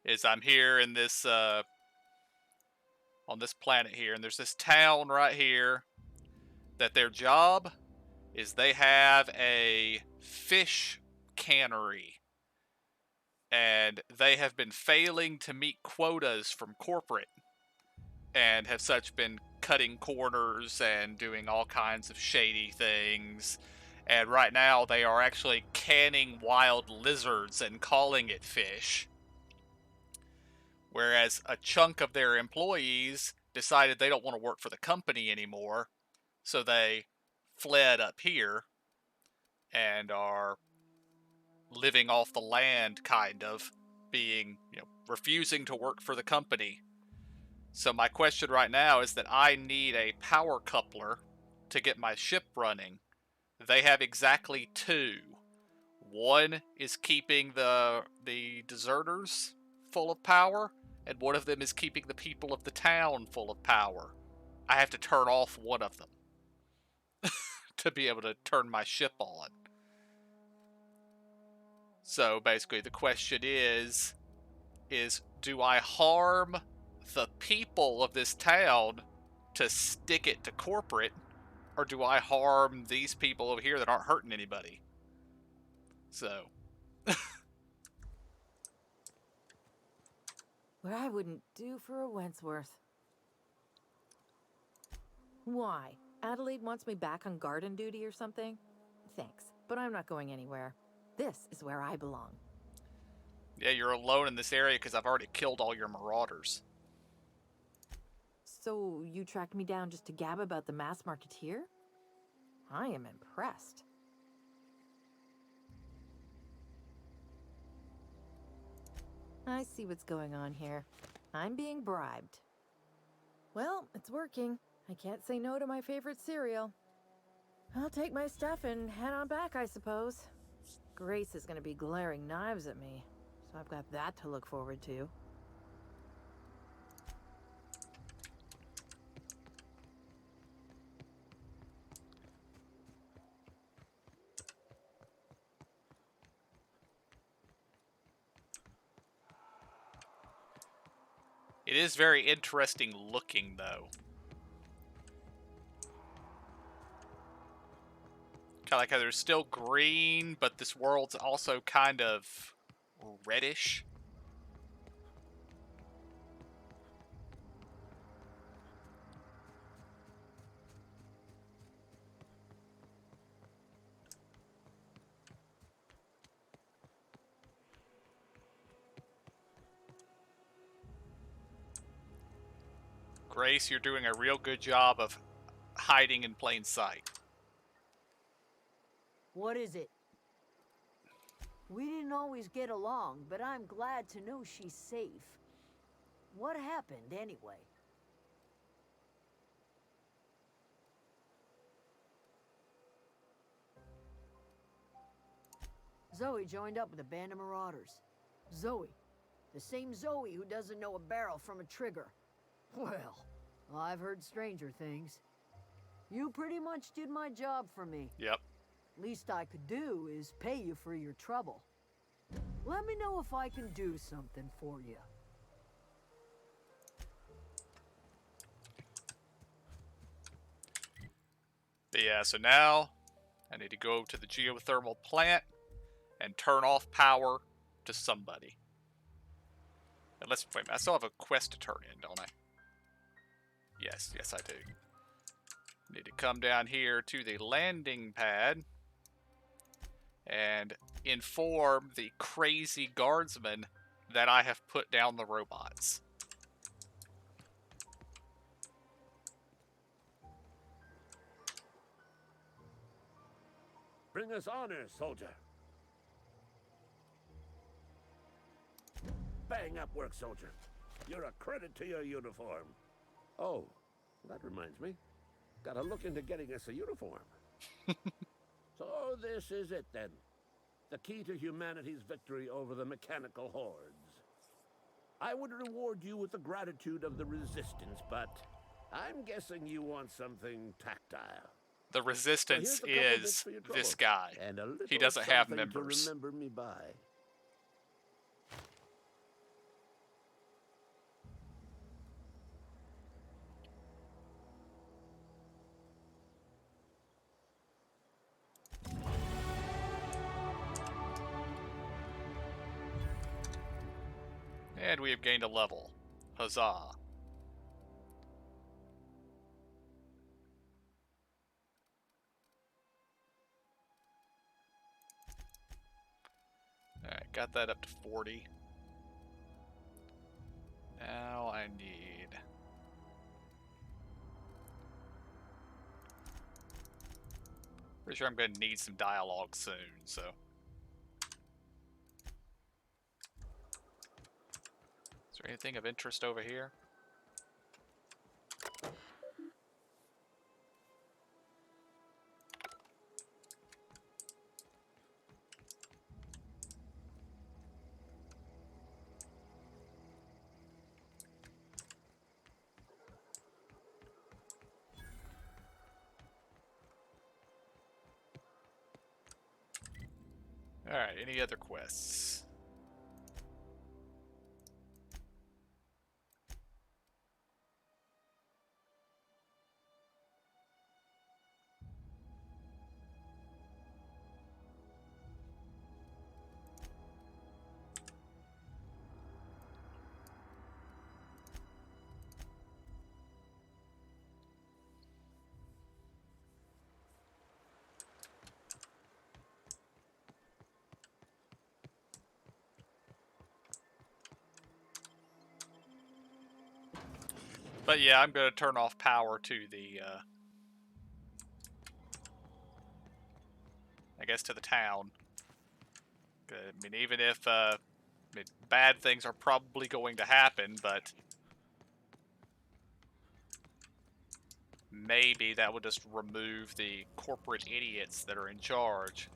Is I'm here in this, on this planet here, and there's this town right here that their job is they have a fish cannery. And they have been failing to meet quotas from corporate and have such been cutting corners and doing all kinds of shady things. And right now they are actually canning wild lizards and calling it fish. Whereas a chunk of their employees decided they don't want to work for the company anymore, so they fled up here and are living off the land, kind of, being, refusing to work for the company. So my question right now is that I need a power coupler to get my ship running. They have exactly 2. One is keeping the deserters full of power, and one of them is keeping the people of the town full of power. I have to turn off one of them to be able to turn my ship on. So basically the question is do I harm the people of this town to stick it to corporate, or do I harm these people over here that aren't hurting anybody? So What I wouldn't do for a Wentworth. Why? Adelaide wants me back on garden duty or something? Thanks, but I'm not going anywhere. This is where I belong. yeah, you're alone in this area because I've already killed all your marauders. So you tracked me down just to gab about the mass marketeer? I am impressed. I see what's going on here. I'm being bribed. Well, it's working. I can't say no to my favorite cereal. I'll take my stuff and head on back, I suppose. Grace is gonna be glaring knives at me, so I've got that to look forward to. It is very interesting looking, though. Kind of like how there's still green, but this world's also kind of reddish. Grace, you're doing a real good job of hiding in plain sight. What is it? We didn't always get along, but I'm glad to know she's safe. What happened, anyway? Zoe joined up with a band of marauders. Zoe. The same Zoe who doesn't know a barrel from a trigger. Well, I've heard stranger things. You pretty much did my job for me. Yep. Least I could do is pay you for your trouble. Let me know if I can do something for you. But yeah, so now I need to go to the geothermal plant and turn off power to somebody. Unless, wait a minute, I still have a quest to turn in, don't I? Yes, I do. Need to come down here to the landing pad and inform the crazy guardsmen that I have put down the robots. Bring us honor, soldier. Bang up work, soldier. You're a credit to your uniform. Oh, that reminds me. Gotta look into getting us a uniform. So this is it then. The key to humanity's victory over the mechanical hordes. I would reward you with the gratitude of the Resistance, but I'm guessing you want something tactile. The Resistance So here's a couple bits is for your this trouble, guy. and a He little doesn't have something members. to remember me by. And we have gained a level. Huzzah. Alright, got that up to 40. Now I need... Pretty sure I'm going to need some dialogue soon, so... Is there anything of interest over here? Alright, any other quests? But yeah, I'm going to turn off power to the, I guess to the town. I mean, even if, I mean, bad things are probably going to happen, but maybe that will just remove the corporate idiots that are in charge.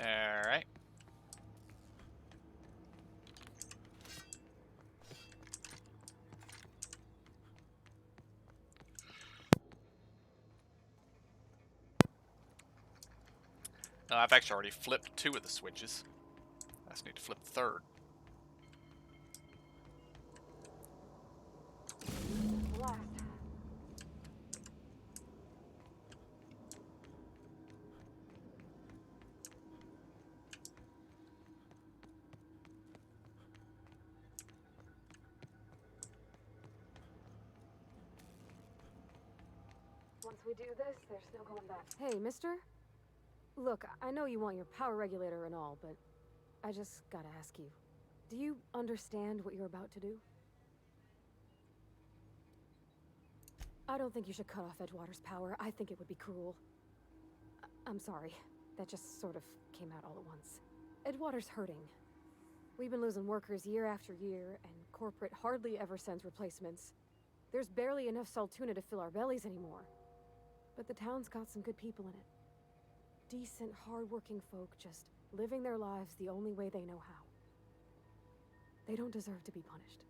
Alright. I've actually already flipped 2 of the switches. I just need to flip the third. Blast. Once we do this, there's no going back. Hey, mister? Look, I know you want your power regulator and all, but I just gotta ask you. Do you understand what you're about to do? I don't think you should cut off Edgewater's power. I think it would be cruel. I'm sorry. That just sort of came out all at once. Edgewater's hurting. We've been losing workers year after year, and corporate hardly ever sends replacements. There's barely enough Saltuna to fill our bellies anymore. But the town's got some good people in it. Decent, hard-working folk just living their lives the only way they know how. They don't deserve to be punished.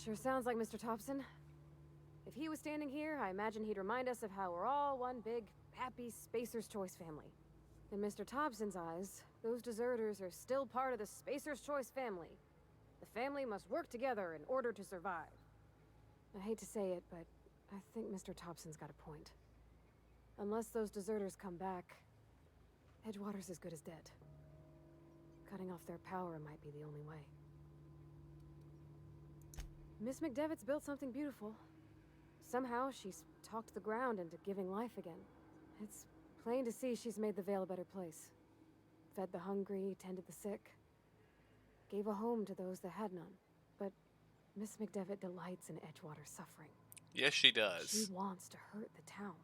Sure sounds like Mr. Thompson. If he was standing here, I imagine he'd remind us of how we're all one big, happy Spacer's Choice family. In Mr. Thompson's eyes, those deserters are still part of the Spacer's Choice family. The family must work together in order to survive. I hate to say it, but I think Mr. Thompson's got a point. Unless those deserters come back, Edgewater's as good as dead. Cutting off their power might be the only way. Miss McDevitt's built something beautiful. Somehow, she's talked the ground into giving life again. It's plain to see she's made the Vale a better place. Fed the hungry, tended the sick. Gave a home to those that had none. But Miss McDevitt delights in Edgewater's suffering. Yes, she does. She wants to hurt the town.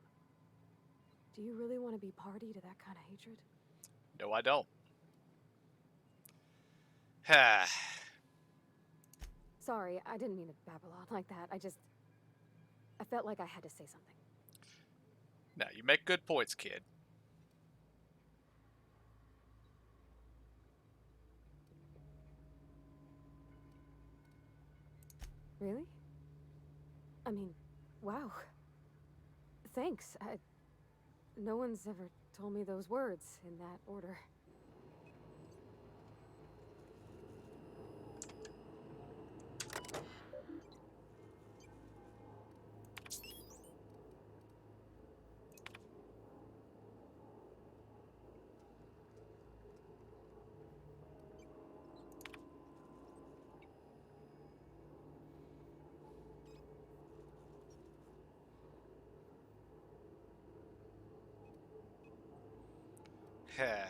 Do you really want to be party to that kind of hatred? No, I don't. Sorry, I didn't mean to babble on like that. I felt like I had to say something. No, you make good points, kid. Really? I mean, wow. Thanks. No one's ever told me those words in that order. I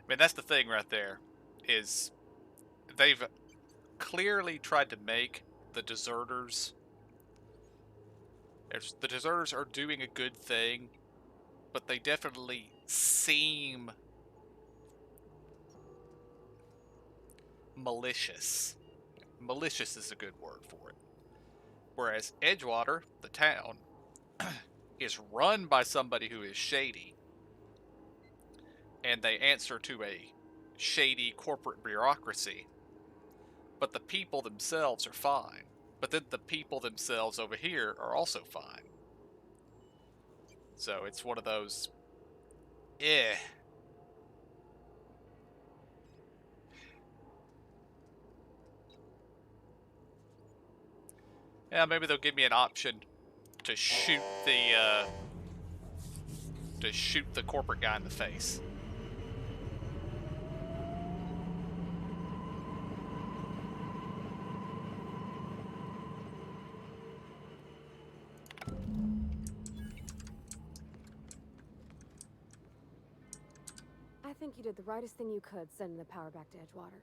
mean, that's the thing right there, is they've clearly tried to make the deserters are doing a good thing, but they definitely seem malicious. Malicious is a good word for it. Whereas Edgewater, the town, is run by somebody who is shady, and they answer to a shady corporate bureaucracy, but the people themselves are fine. But then the people themselves over here are also fine. So it's one of those, Yeah, maybe they'll give me an option to shoot the corporate guy in the face. I think you did the rightest thing you could sending the power back to Edgewater.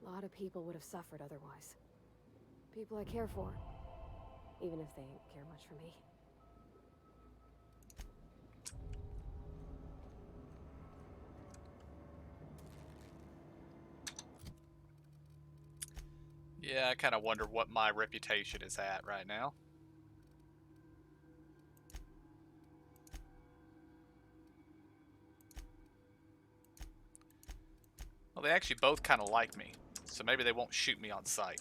A lot of people would have suffered otherwise. People I care for, even if they don't care much for me. Yeah, I kind of wonder what my reputation is at right now. Well, they actually both kind of like me, so maybe they won't shoot me on sight.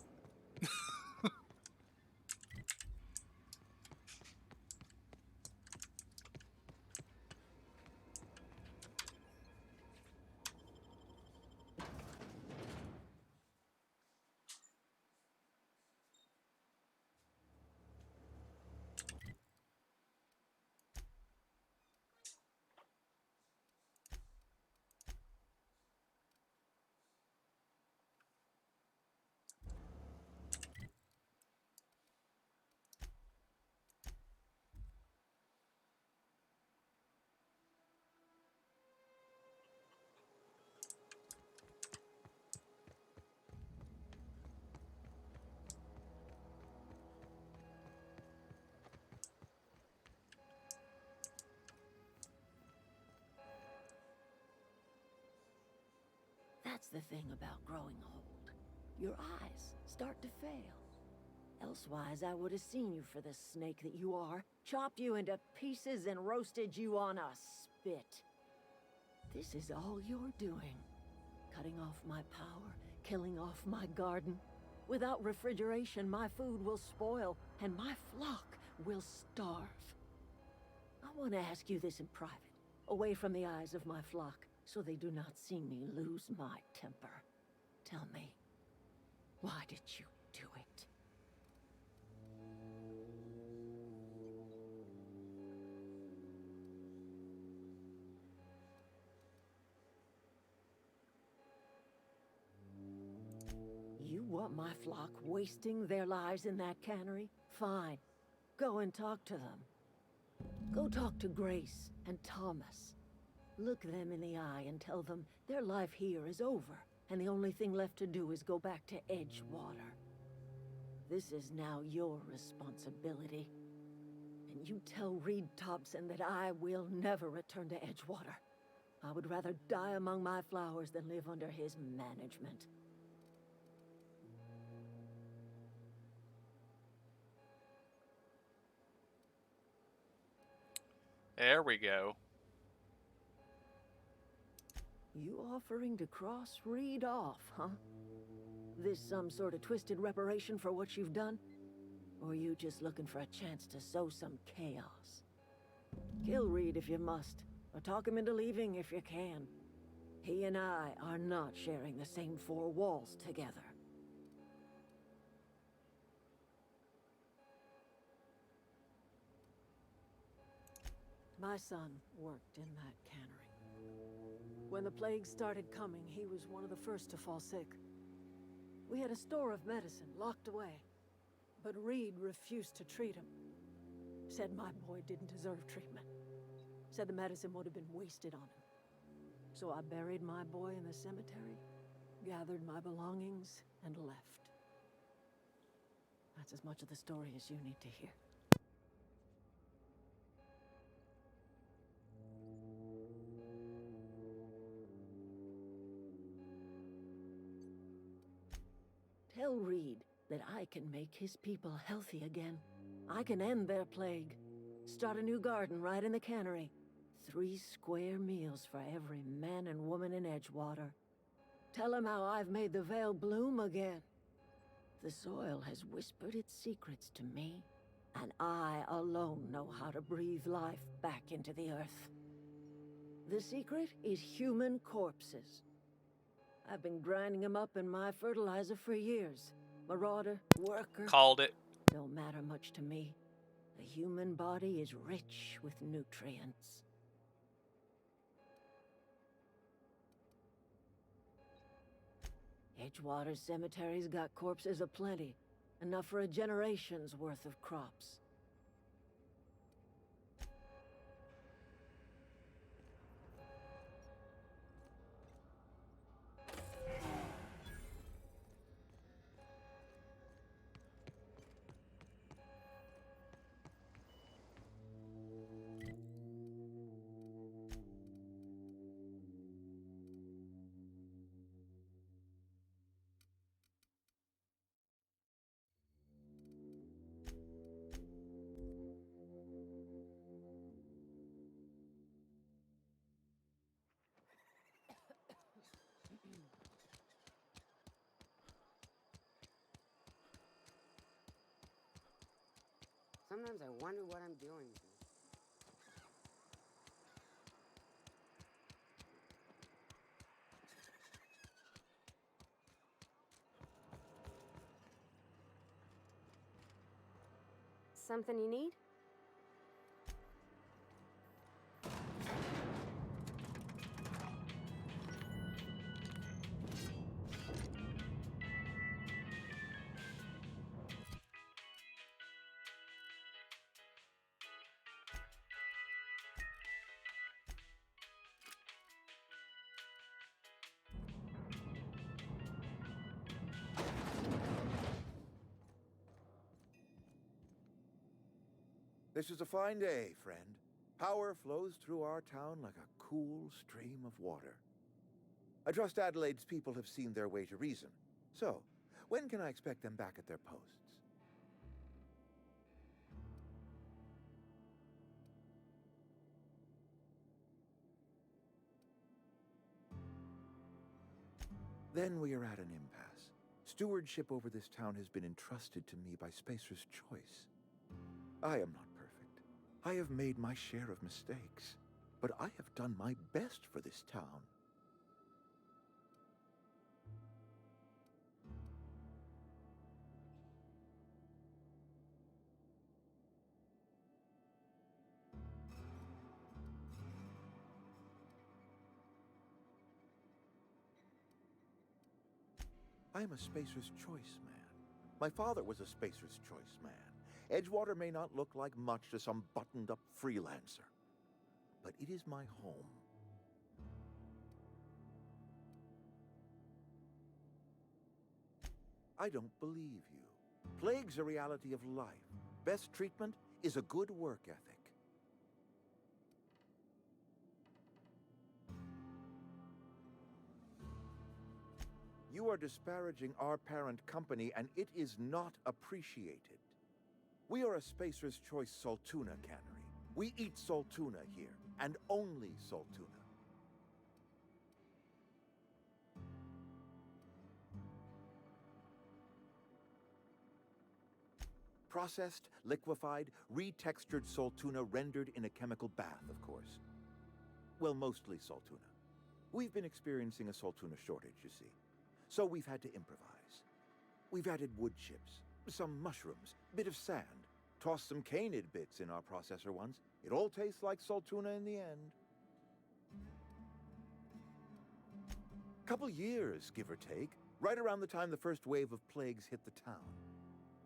That's the thing about growing old. Your eyes start to fail. Elsewise, I would have seen you for the snake that you are, chopped you into pieces and roasted you on a spit. This is all you're doing. Cutting off my power, killing off my garden. Without refrigeration, my food will spoil, and my flock will starve. I want to ask you this in private, away from the eyes of my flock, so they do not see me lose my temper. Tell me, why did you do it? You want my flock wasting their lives in that cannery? Fine. Go and talk to them. Go talk to Grace and Thomas. Look them in the eye and tell them their life here is over, and the only thing left to do is go back to Edgewater. This is now your responsibility. And you tell Reed Thompson that I will never return to Edgewater. I would rather die among my flowers than live under his management. There we go. You offering to cross Reed off, huh? This some sort of twisted reparation for what you've done? Or you just looking for a chance to sow some chaos? Kill Reed if you must, or talk him into leaving if you can. He and I are not sharing the same four walls together. My son worked in that cannery. When the plague started coming, he was one of the first to fall sick. We had a store of medicine locked away, but Reed refused to treat him. Said my boy didn't deserve treatment. Said the medicine would have been wasted on him. So I buried my boy in the cemetery, gathered my belongings, and left. That's as much of the story as you need to hear. Tell Reed that I can make his people healthy again. I can end their plague. Start a new garden right in the cannery. 3 square meals for every man and woman in Edgewater. Tell him how I've made the Vale bloom again. The soil has whispered its secrets to me, and I alone know how to breathe life back into the earth. The secret is human corpses. I've been grinding them up in my fertilizer for years. Marauder, worker. Called it. Don't matter much to me. The human body is rich with nutrients. Edgewater Cemetery's got corpses aplenty. Enough for a generation's worth of crops. Sometimes I wonder what I'm doing. Something you need? This is a fine day, friend. Power flows through our town like a cool stream of water. I trust Adelaide's people have seen their way to reason. So, when can I expect them back at their posts? Then we are at an impasse. Stewardship over this town has been entrusted to me by Spacer's Choice. I am not perfect. I have made my share of mistakes, but I have done my best for this town. I am a Spacer's Choice man. My father was a Spacer's Choice man. Edgewater may not look like much to some buttoned-up freelancer, but it is my home. I don't believe you. Plague's a reality of life. Best treatment is a good work ethic. You are disparaging our parent company, and it is not appreciated. We are a Spacer's Choice Saltuna cannery. We eat Saltuna here, and only Saltuna. Processed, liquefied, retextured Saltuna rendered in a chemical bath, of course. Well, mostly Saltuna. We've been experiencing a Saltuna shortage, you see. So we've had to improvise. We've added wood chips, some mushrooms, bit of sand, tossed some canid bits in our processor once. It all tastes like Saltuna in the end. Couple years, give or take, right around the time the first wave of plagues hit the town.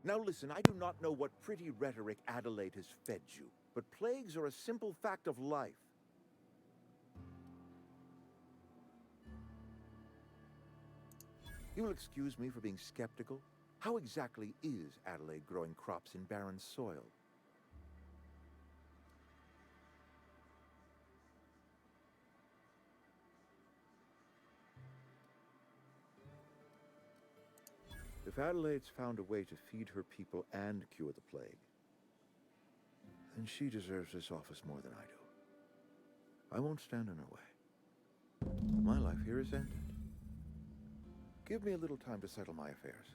Now listen, I do not know what pretty rhetoric Adelaide has fed you, but plagues are a simple fact of life. You'll excuse me for being skeptical. How exactly is Adelaide growing crops in barren soil? If Adelaide's found a way to feed her people and cure the plague, then she deserves this office more than I do. I won't stand in her way. My life here is ended. Give me a little time to settle my affairs.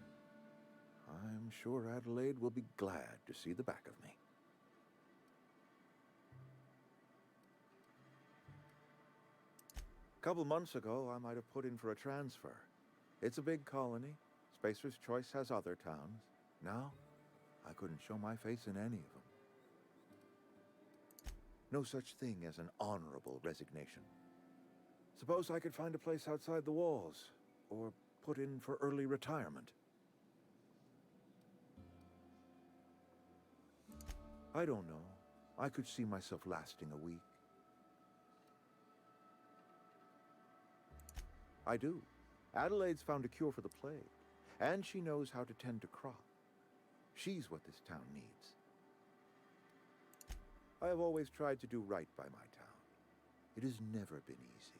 I'm sure Adelaide will be glad to see the back of me. A couple months ago, I might have put in for a transfer. It's a big colony. Spacer's Choice has other towns. Now, I couldn't show my face in any of them. No such thing as an honorable resignation. Suppose I could find a place outside the walls, or put in for early retirement. I don't know. I could see myself lasting a week. I do. Adelaide's found a cure for the plague, and she knows how to tend to crop. She's what this town needs. I have always tried to do right by my town. It has never been easy.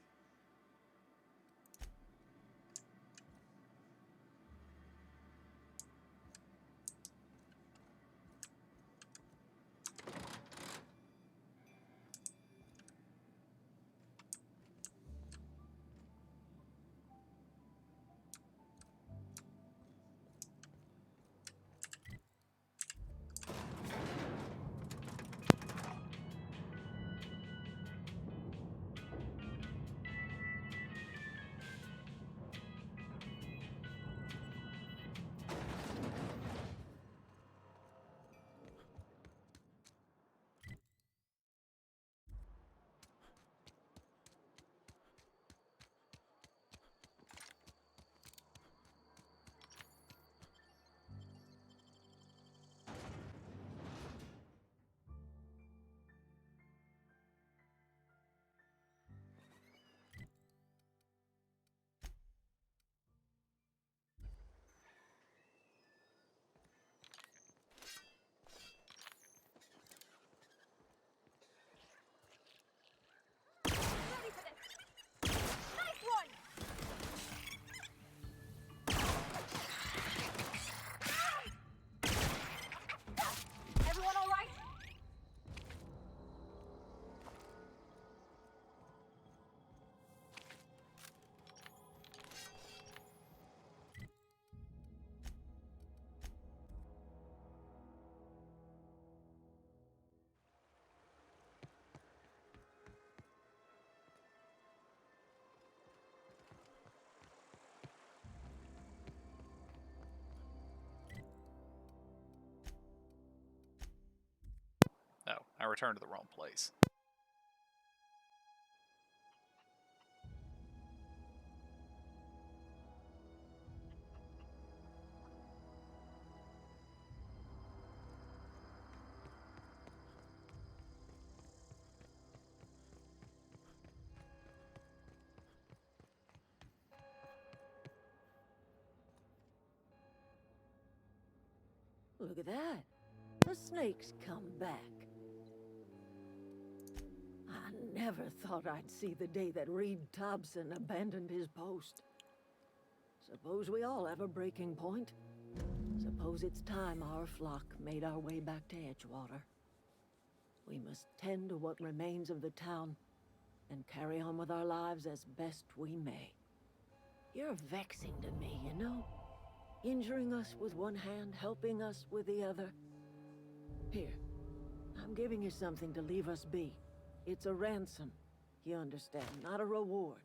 I returned to the wrong place. Look at that. The snake's come back. I never thought I'd see the day that Reed Thompson abandoned his post. Suppose we all have a breaking point. Suppose it's time our flock made our way back to Edgewater. We must tend to what remains of the town and carry on with our lives as best we may. You're vexing to me, you know? Injuring us with one hand, helping us with the other. Here, I'm giving you something to leave us be. It's a ransom, you understand, not a reward.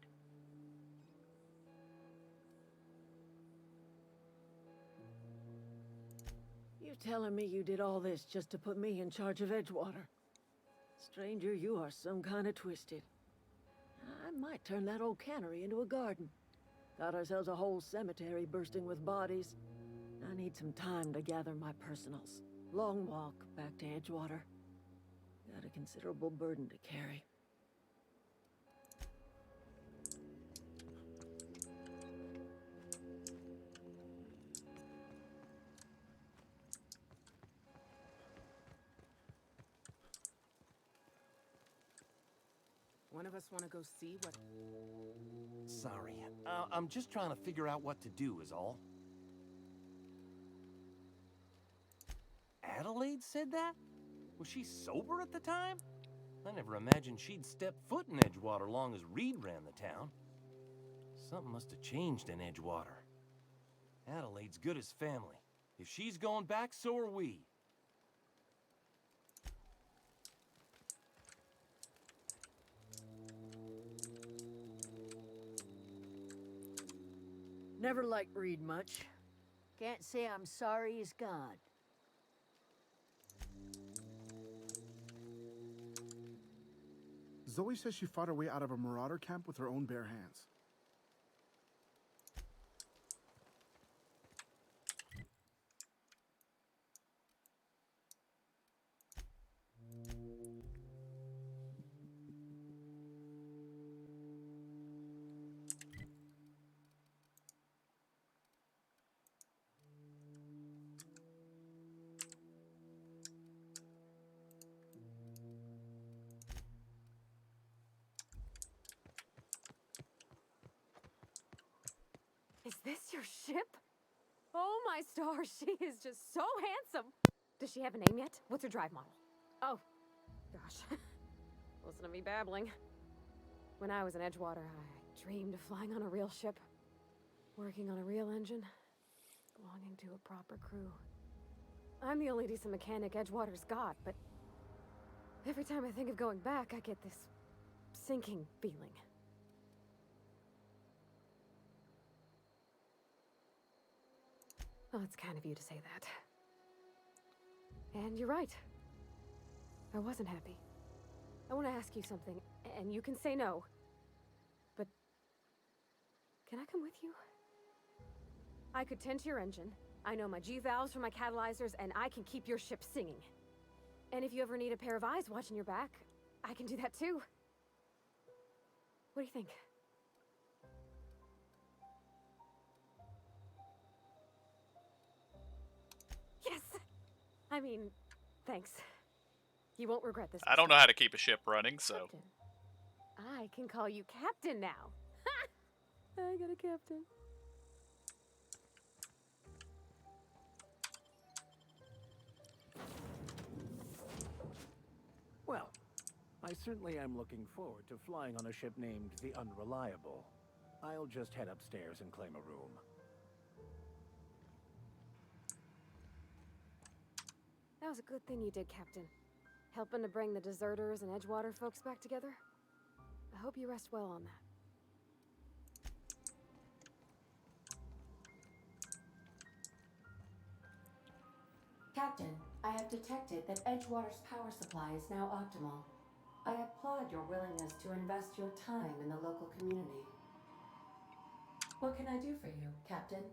You telling me you did all this just to put me in charge of Edgewater? Stranger, you are some kind of twisted. I might turn that old cannery into a garden. Got ourselves a whole cemetery bursting with bodies. I need some time to gather my personals. Long walk back to Edgewater. Got a considerable burden to carry. One of us want to go see what... Sorry. I'm just trying to figure out what to do is all. Adelaide said that? Was she sober at the time? I never imagined she'd step foot in Edgewater long as Reed ran the town. Something must have changed in Edgewater. Adelaide's good as family. If she's going back, so are we. Never liked Reed much. Can't say I'm sorry he's gone. Zoe says she fought her way out of a marauder camp with her own bare hands. Is this your ship? Oh my stars, she is just so handsome. Does she have a name yet? What's her drive model? Oh, gosh. Listen to me babbling. When I was in Edgewater, I dreamed of flying on a real ship, working on a real engine, belonging to a proper crew. I'm the only decent mechanic Edgewater's got, but every time I think of going back, I get this sinking feeling. Well, it's kind of you to say that. And you're right. I wasn't happy. I want to ask you something, and you can say no. But can I come with you? I could tend to your engine. I know my G-valves for my catalyzers, and I can keep your ship singing. And if you ever need a pair of eyes watching your back, I can do that too. What do you think? Yes! I mean, thanks. You won't regret this. I don't know how to keep a ship running, so... Captain. I can call you Captain now. Ha! I got a captain. Well, I certainly am looking forward to flying on a ship named the Unreliable. I'll just head upstairs and claim a room. That was a good thing you did, Captain. Helping to bring the deserters and Edgewater folks back together. I hope you rest well on that. Captain, I have detected that Edgewater's power supply is now optimal. I applaud your willingness to invest your time in the local community. What can I do for you, Captain?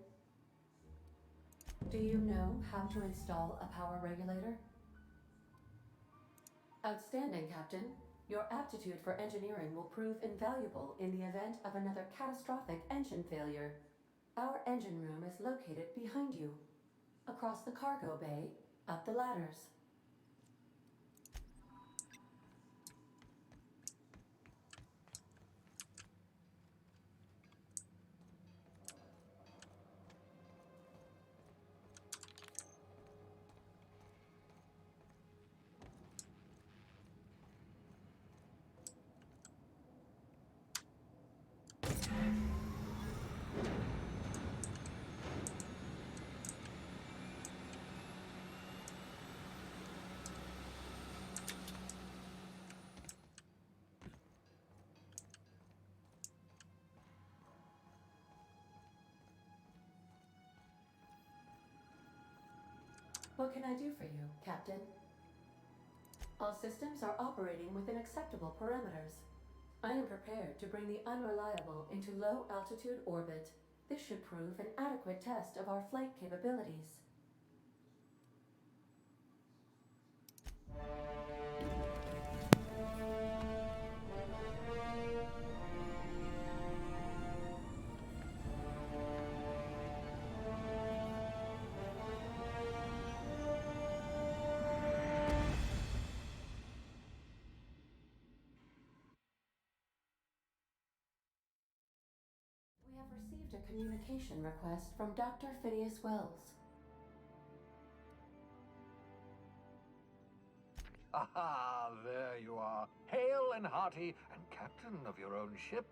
Do you know how to install a power regulator? Outstanding, Captain. Your aptitude for engineering will prove invaluable in the event of another catastrophic engine failure. Our engine room is located behind you, across the cargo bay, up the ladders. What can I do for you, Captain? All systems are operating within acceptable parameters. I am prepared to bring the Unreliable into low-altitude orbit. This should prove an adequate test of our flight capabilities. We have received a communication request from Dr. Phineas Wells. Aha, there you are. Hale and hearty, and captain of your own ship.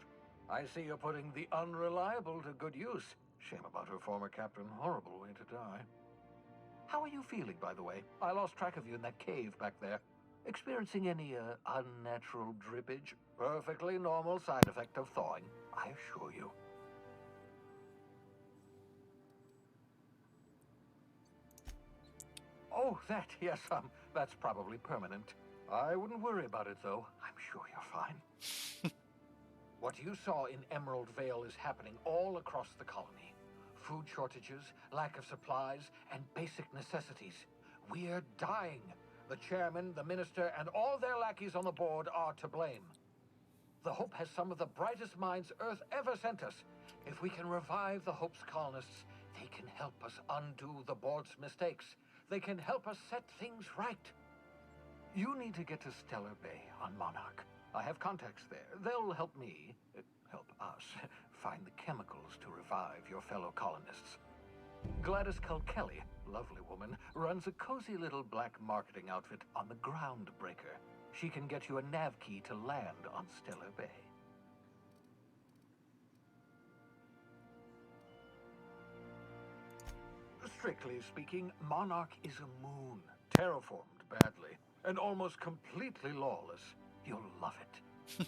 I see you're putting the Unreliable to good use. Shame about her former captain. Horrible way to die. How are you feeling, by the way? I lost track of you in that cave back there. Experiencing any, unnatural drippage? Perfectly normal side effect of thawing, I assure you. Oh, that, yes, that's probably permanent. I wouldn't worry about it, though. I'm sure you're fine. What you saw in Emerald Vale is happening all across the colony. Food shortages, lack of supplies, and basic necessities. We're dying. The chairman, the minister, and all their lackeys on the board are to blame. The Hope has some of the brightest minds Earth ever sent us. If we can revive the Hope's colonists, they can help us undo the board's mistakes. They can help us set things right. You need to get to Stellar Bay on Monarch. I have contacts there. They'll help me, help us, find the chemicals to revive your fellow colonists. Gladys Culkelly, lovely woman, runs a cozy little black marketing outfit on the Groundbreaker. She can get you a nav key to land on Stellar Bay. Strictly speaking, Monarch is a moon, terraformed badly, and almost completely lawless. You'll love it.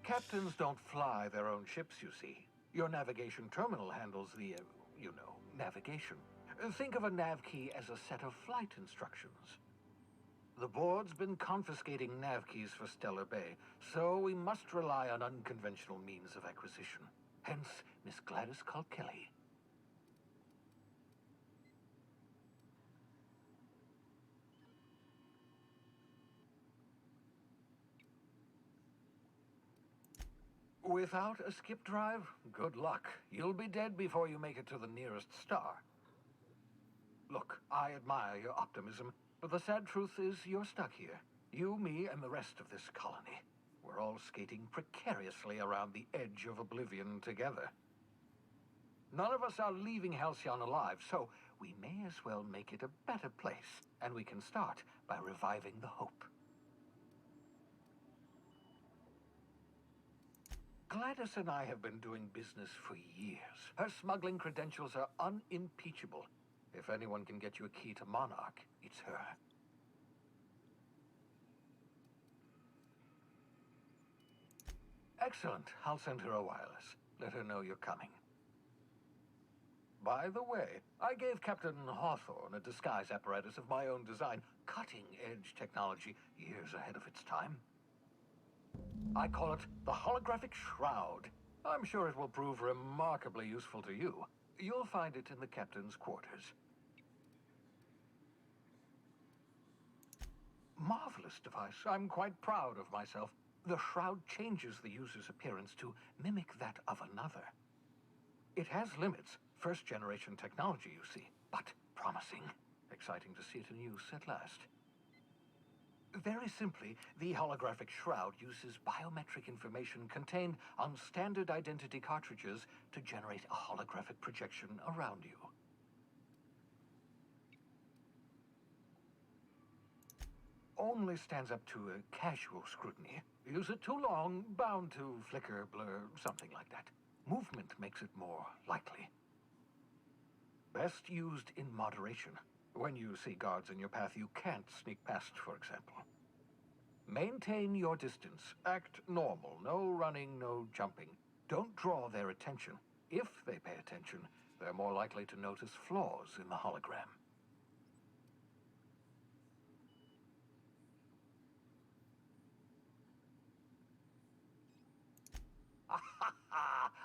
Captains don't fly their own ships, you see. Your navigation terminal handles the, navigation. Think of a nav key as a set of flight instructions. The board's been confiscating nav keys for Stellar Bay, so we must rely on unconventional means of acquisition. Hence, Miss Gladys Culkelly. Without a skip drive, good luck. You'll be dead before you make it to the nearest star. Look, I admire your optimism, but the sad truth is you're stuck here. You, me, and the rest of this colony. We're all skating precariously around the edge of oblivion together. None of us are leaving Halcyon alive, so we may as well make it a better place, and we can start by reviving the Hope. Gladys and I have been doing business for years. Her smuggling credentials are unimpeachable. If anyone can get you a key to Monarch, it's her. Excellent. I'll send her a wireless. Let her know you're coming. By the way, I gave Captain Hawthorne a disguise apparatus of my own design, cutting-edge technology years ahead of its time. I call it the Holographic Shroud. I'm sure it will prove remarkably useful to you. You'll find it in the captain's quarters. Marvelous device. I'm quite proud of myself. The shroud changes the user's appearance to mimic that of another. It has limits. First-generation technology, you see, but promising. Exciting to see it in use at last. Very simply, the holographic shroud uses biometric information contained on standard identity cartridges to generate a holographic projection around you. Only stands up to a casual scrutiny. Use it too long, bound to flicker, blur, something like that. Movement makes it more likely. Best used in moderation. When you see guards in your path you can't sneak past, for example. Maintain your distance. Act normal. No running, no jumping. Don't draw their attention. If they pay attention, they're more likely to notice flaws in the hologram.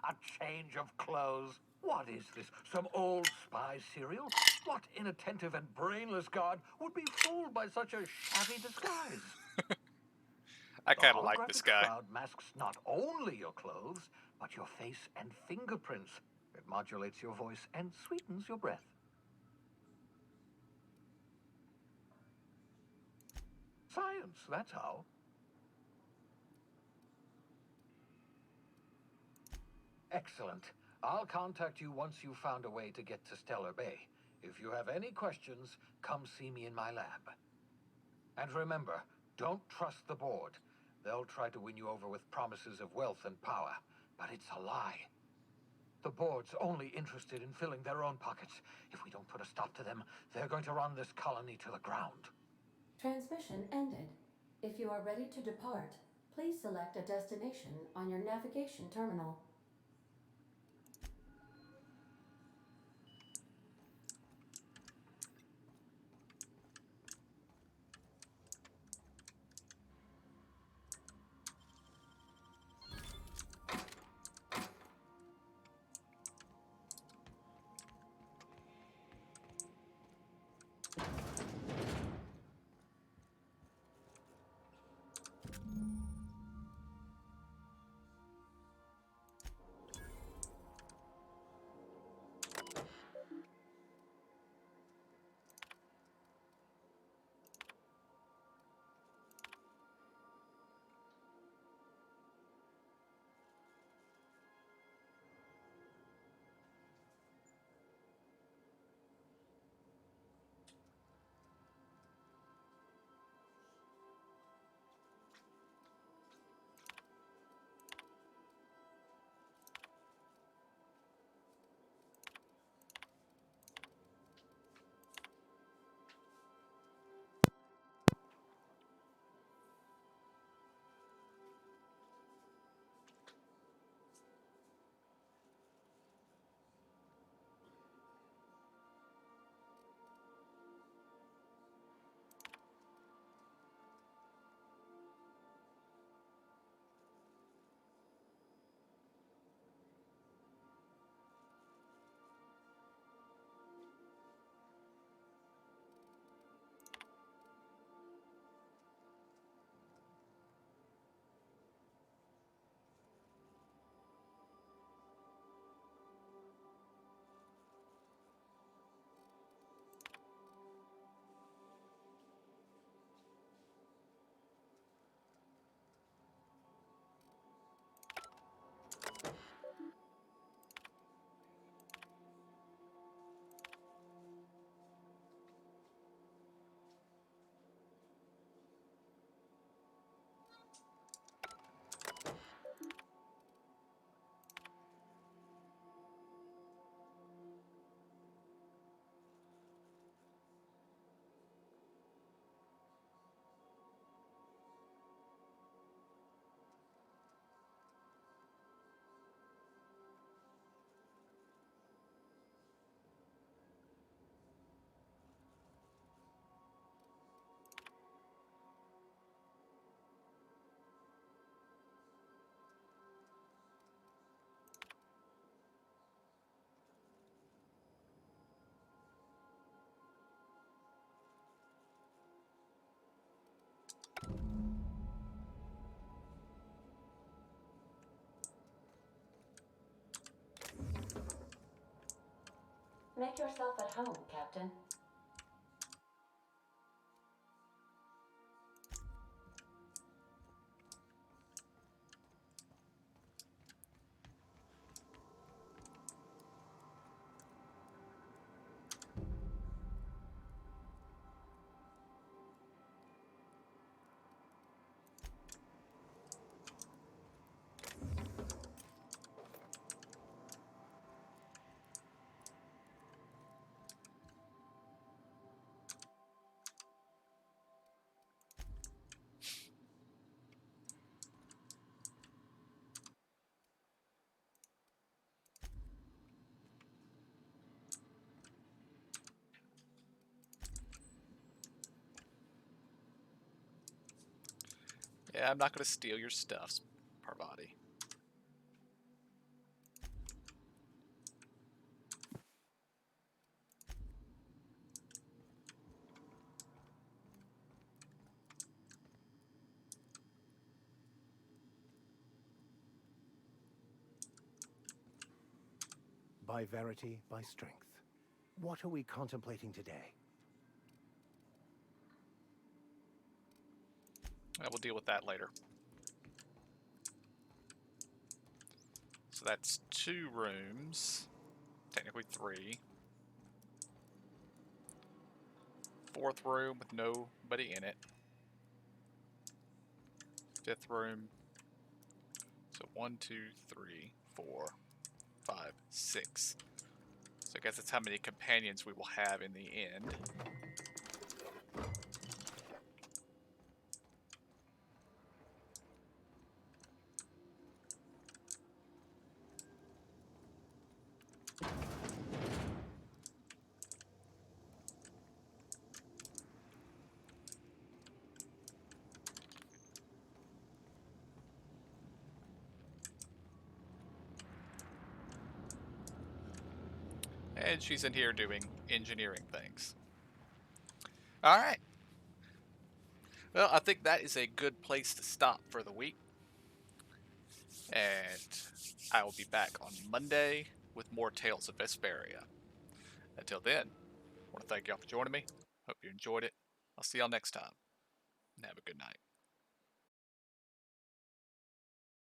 A change of clothes. What is this? Some old spy serial? What inattentive and brainless guard would be fooled by such a shabby disguise? I kind of like this guy. The shroud masks not only your clothes, but your face and fingerprints. It modulates your voice and sweetens your breath. Science, that's how. Excellent. I'll contact you once you've found a way to get to Stellar Bay. If you have any questions, come see me in my lab. And remember, don't trust the board. They'll try to win you over with promises of wealth and power, but it's a lie. The board's only interested in filling their own pockets. If we don't put a stop to them, they're going to run this colony to the ground. Transmission ended. If you are ready to depart, please select a destination on your navigation terminal. Make yourself at home, Captain. Yeah, I'm not going to steal your stuff, Parvati. By verity, by strength. What are we contemplating today? We'll deal with that later. So that's 2 rooms. Technically 3. 4th room with nobody in it. 5th room. So 1, 2, 3, 4, 5, 6. So I guess that's how many companions we will have in the end. And she's in here doing engineering things. Alright. Well, I think that is a good place to stop for the week. And I will be back on Monday with more Tales of Vesperia. Until then, I want to thank y'all for joining me. Hope you enjoyed it. I'll see y'all next time. And have a good night.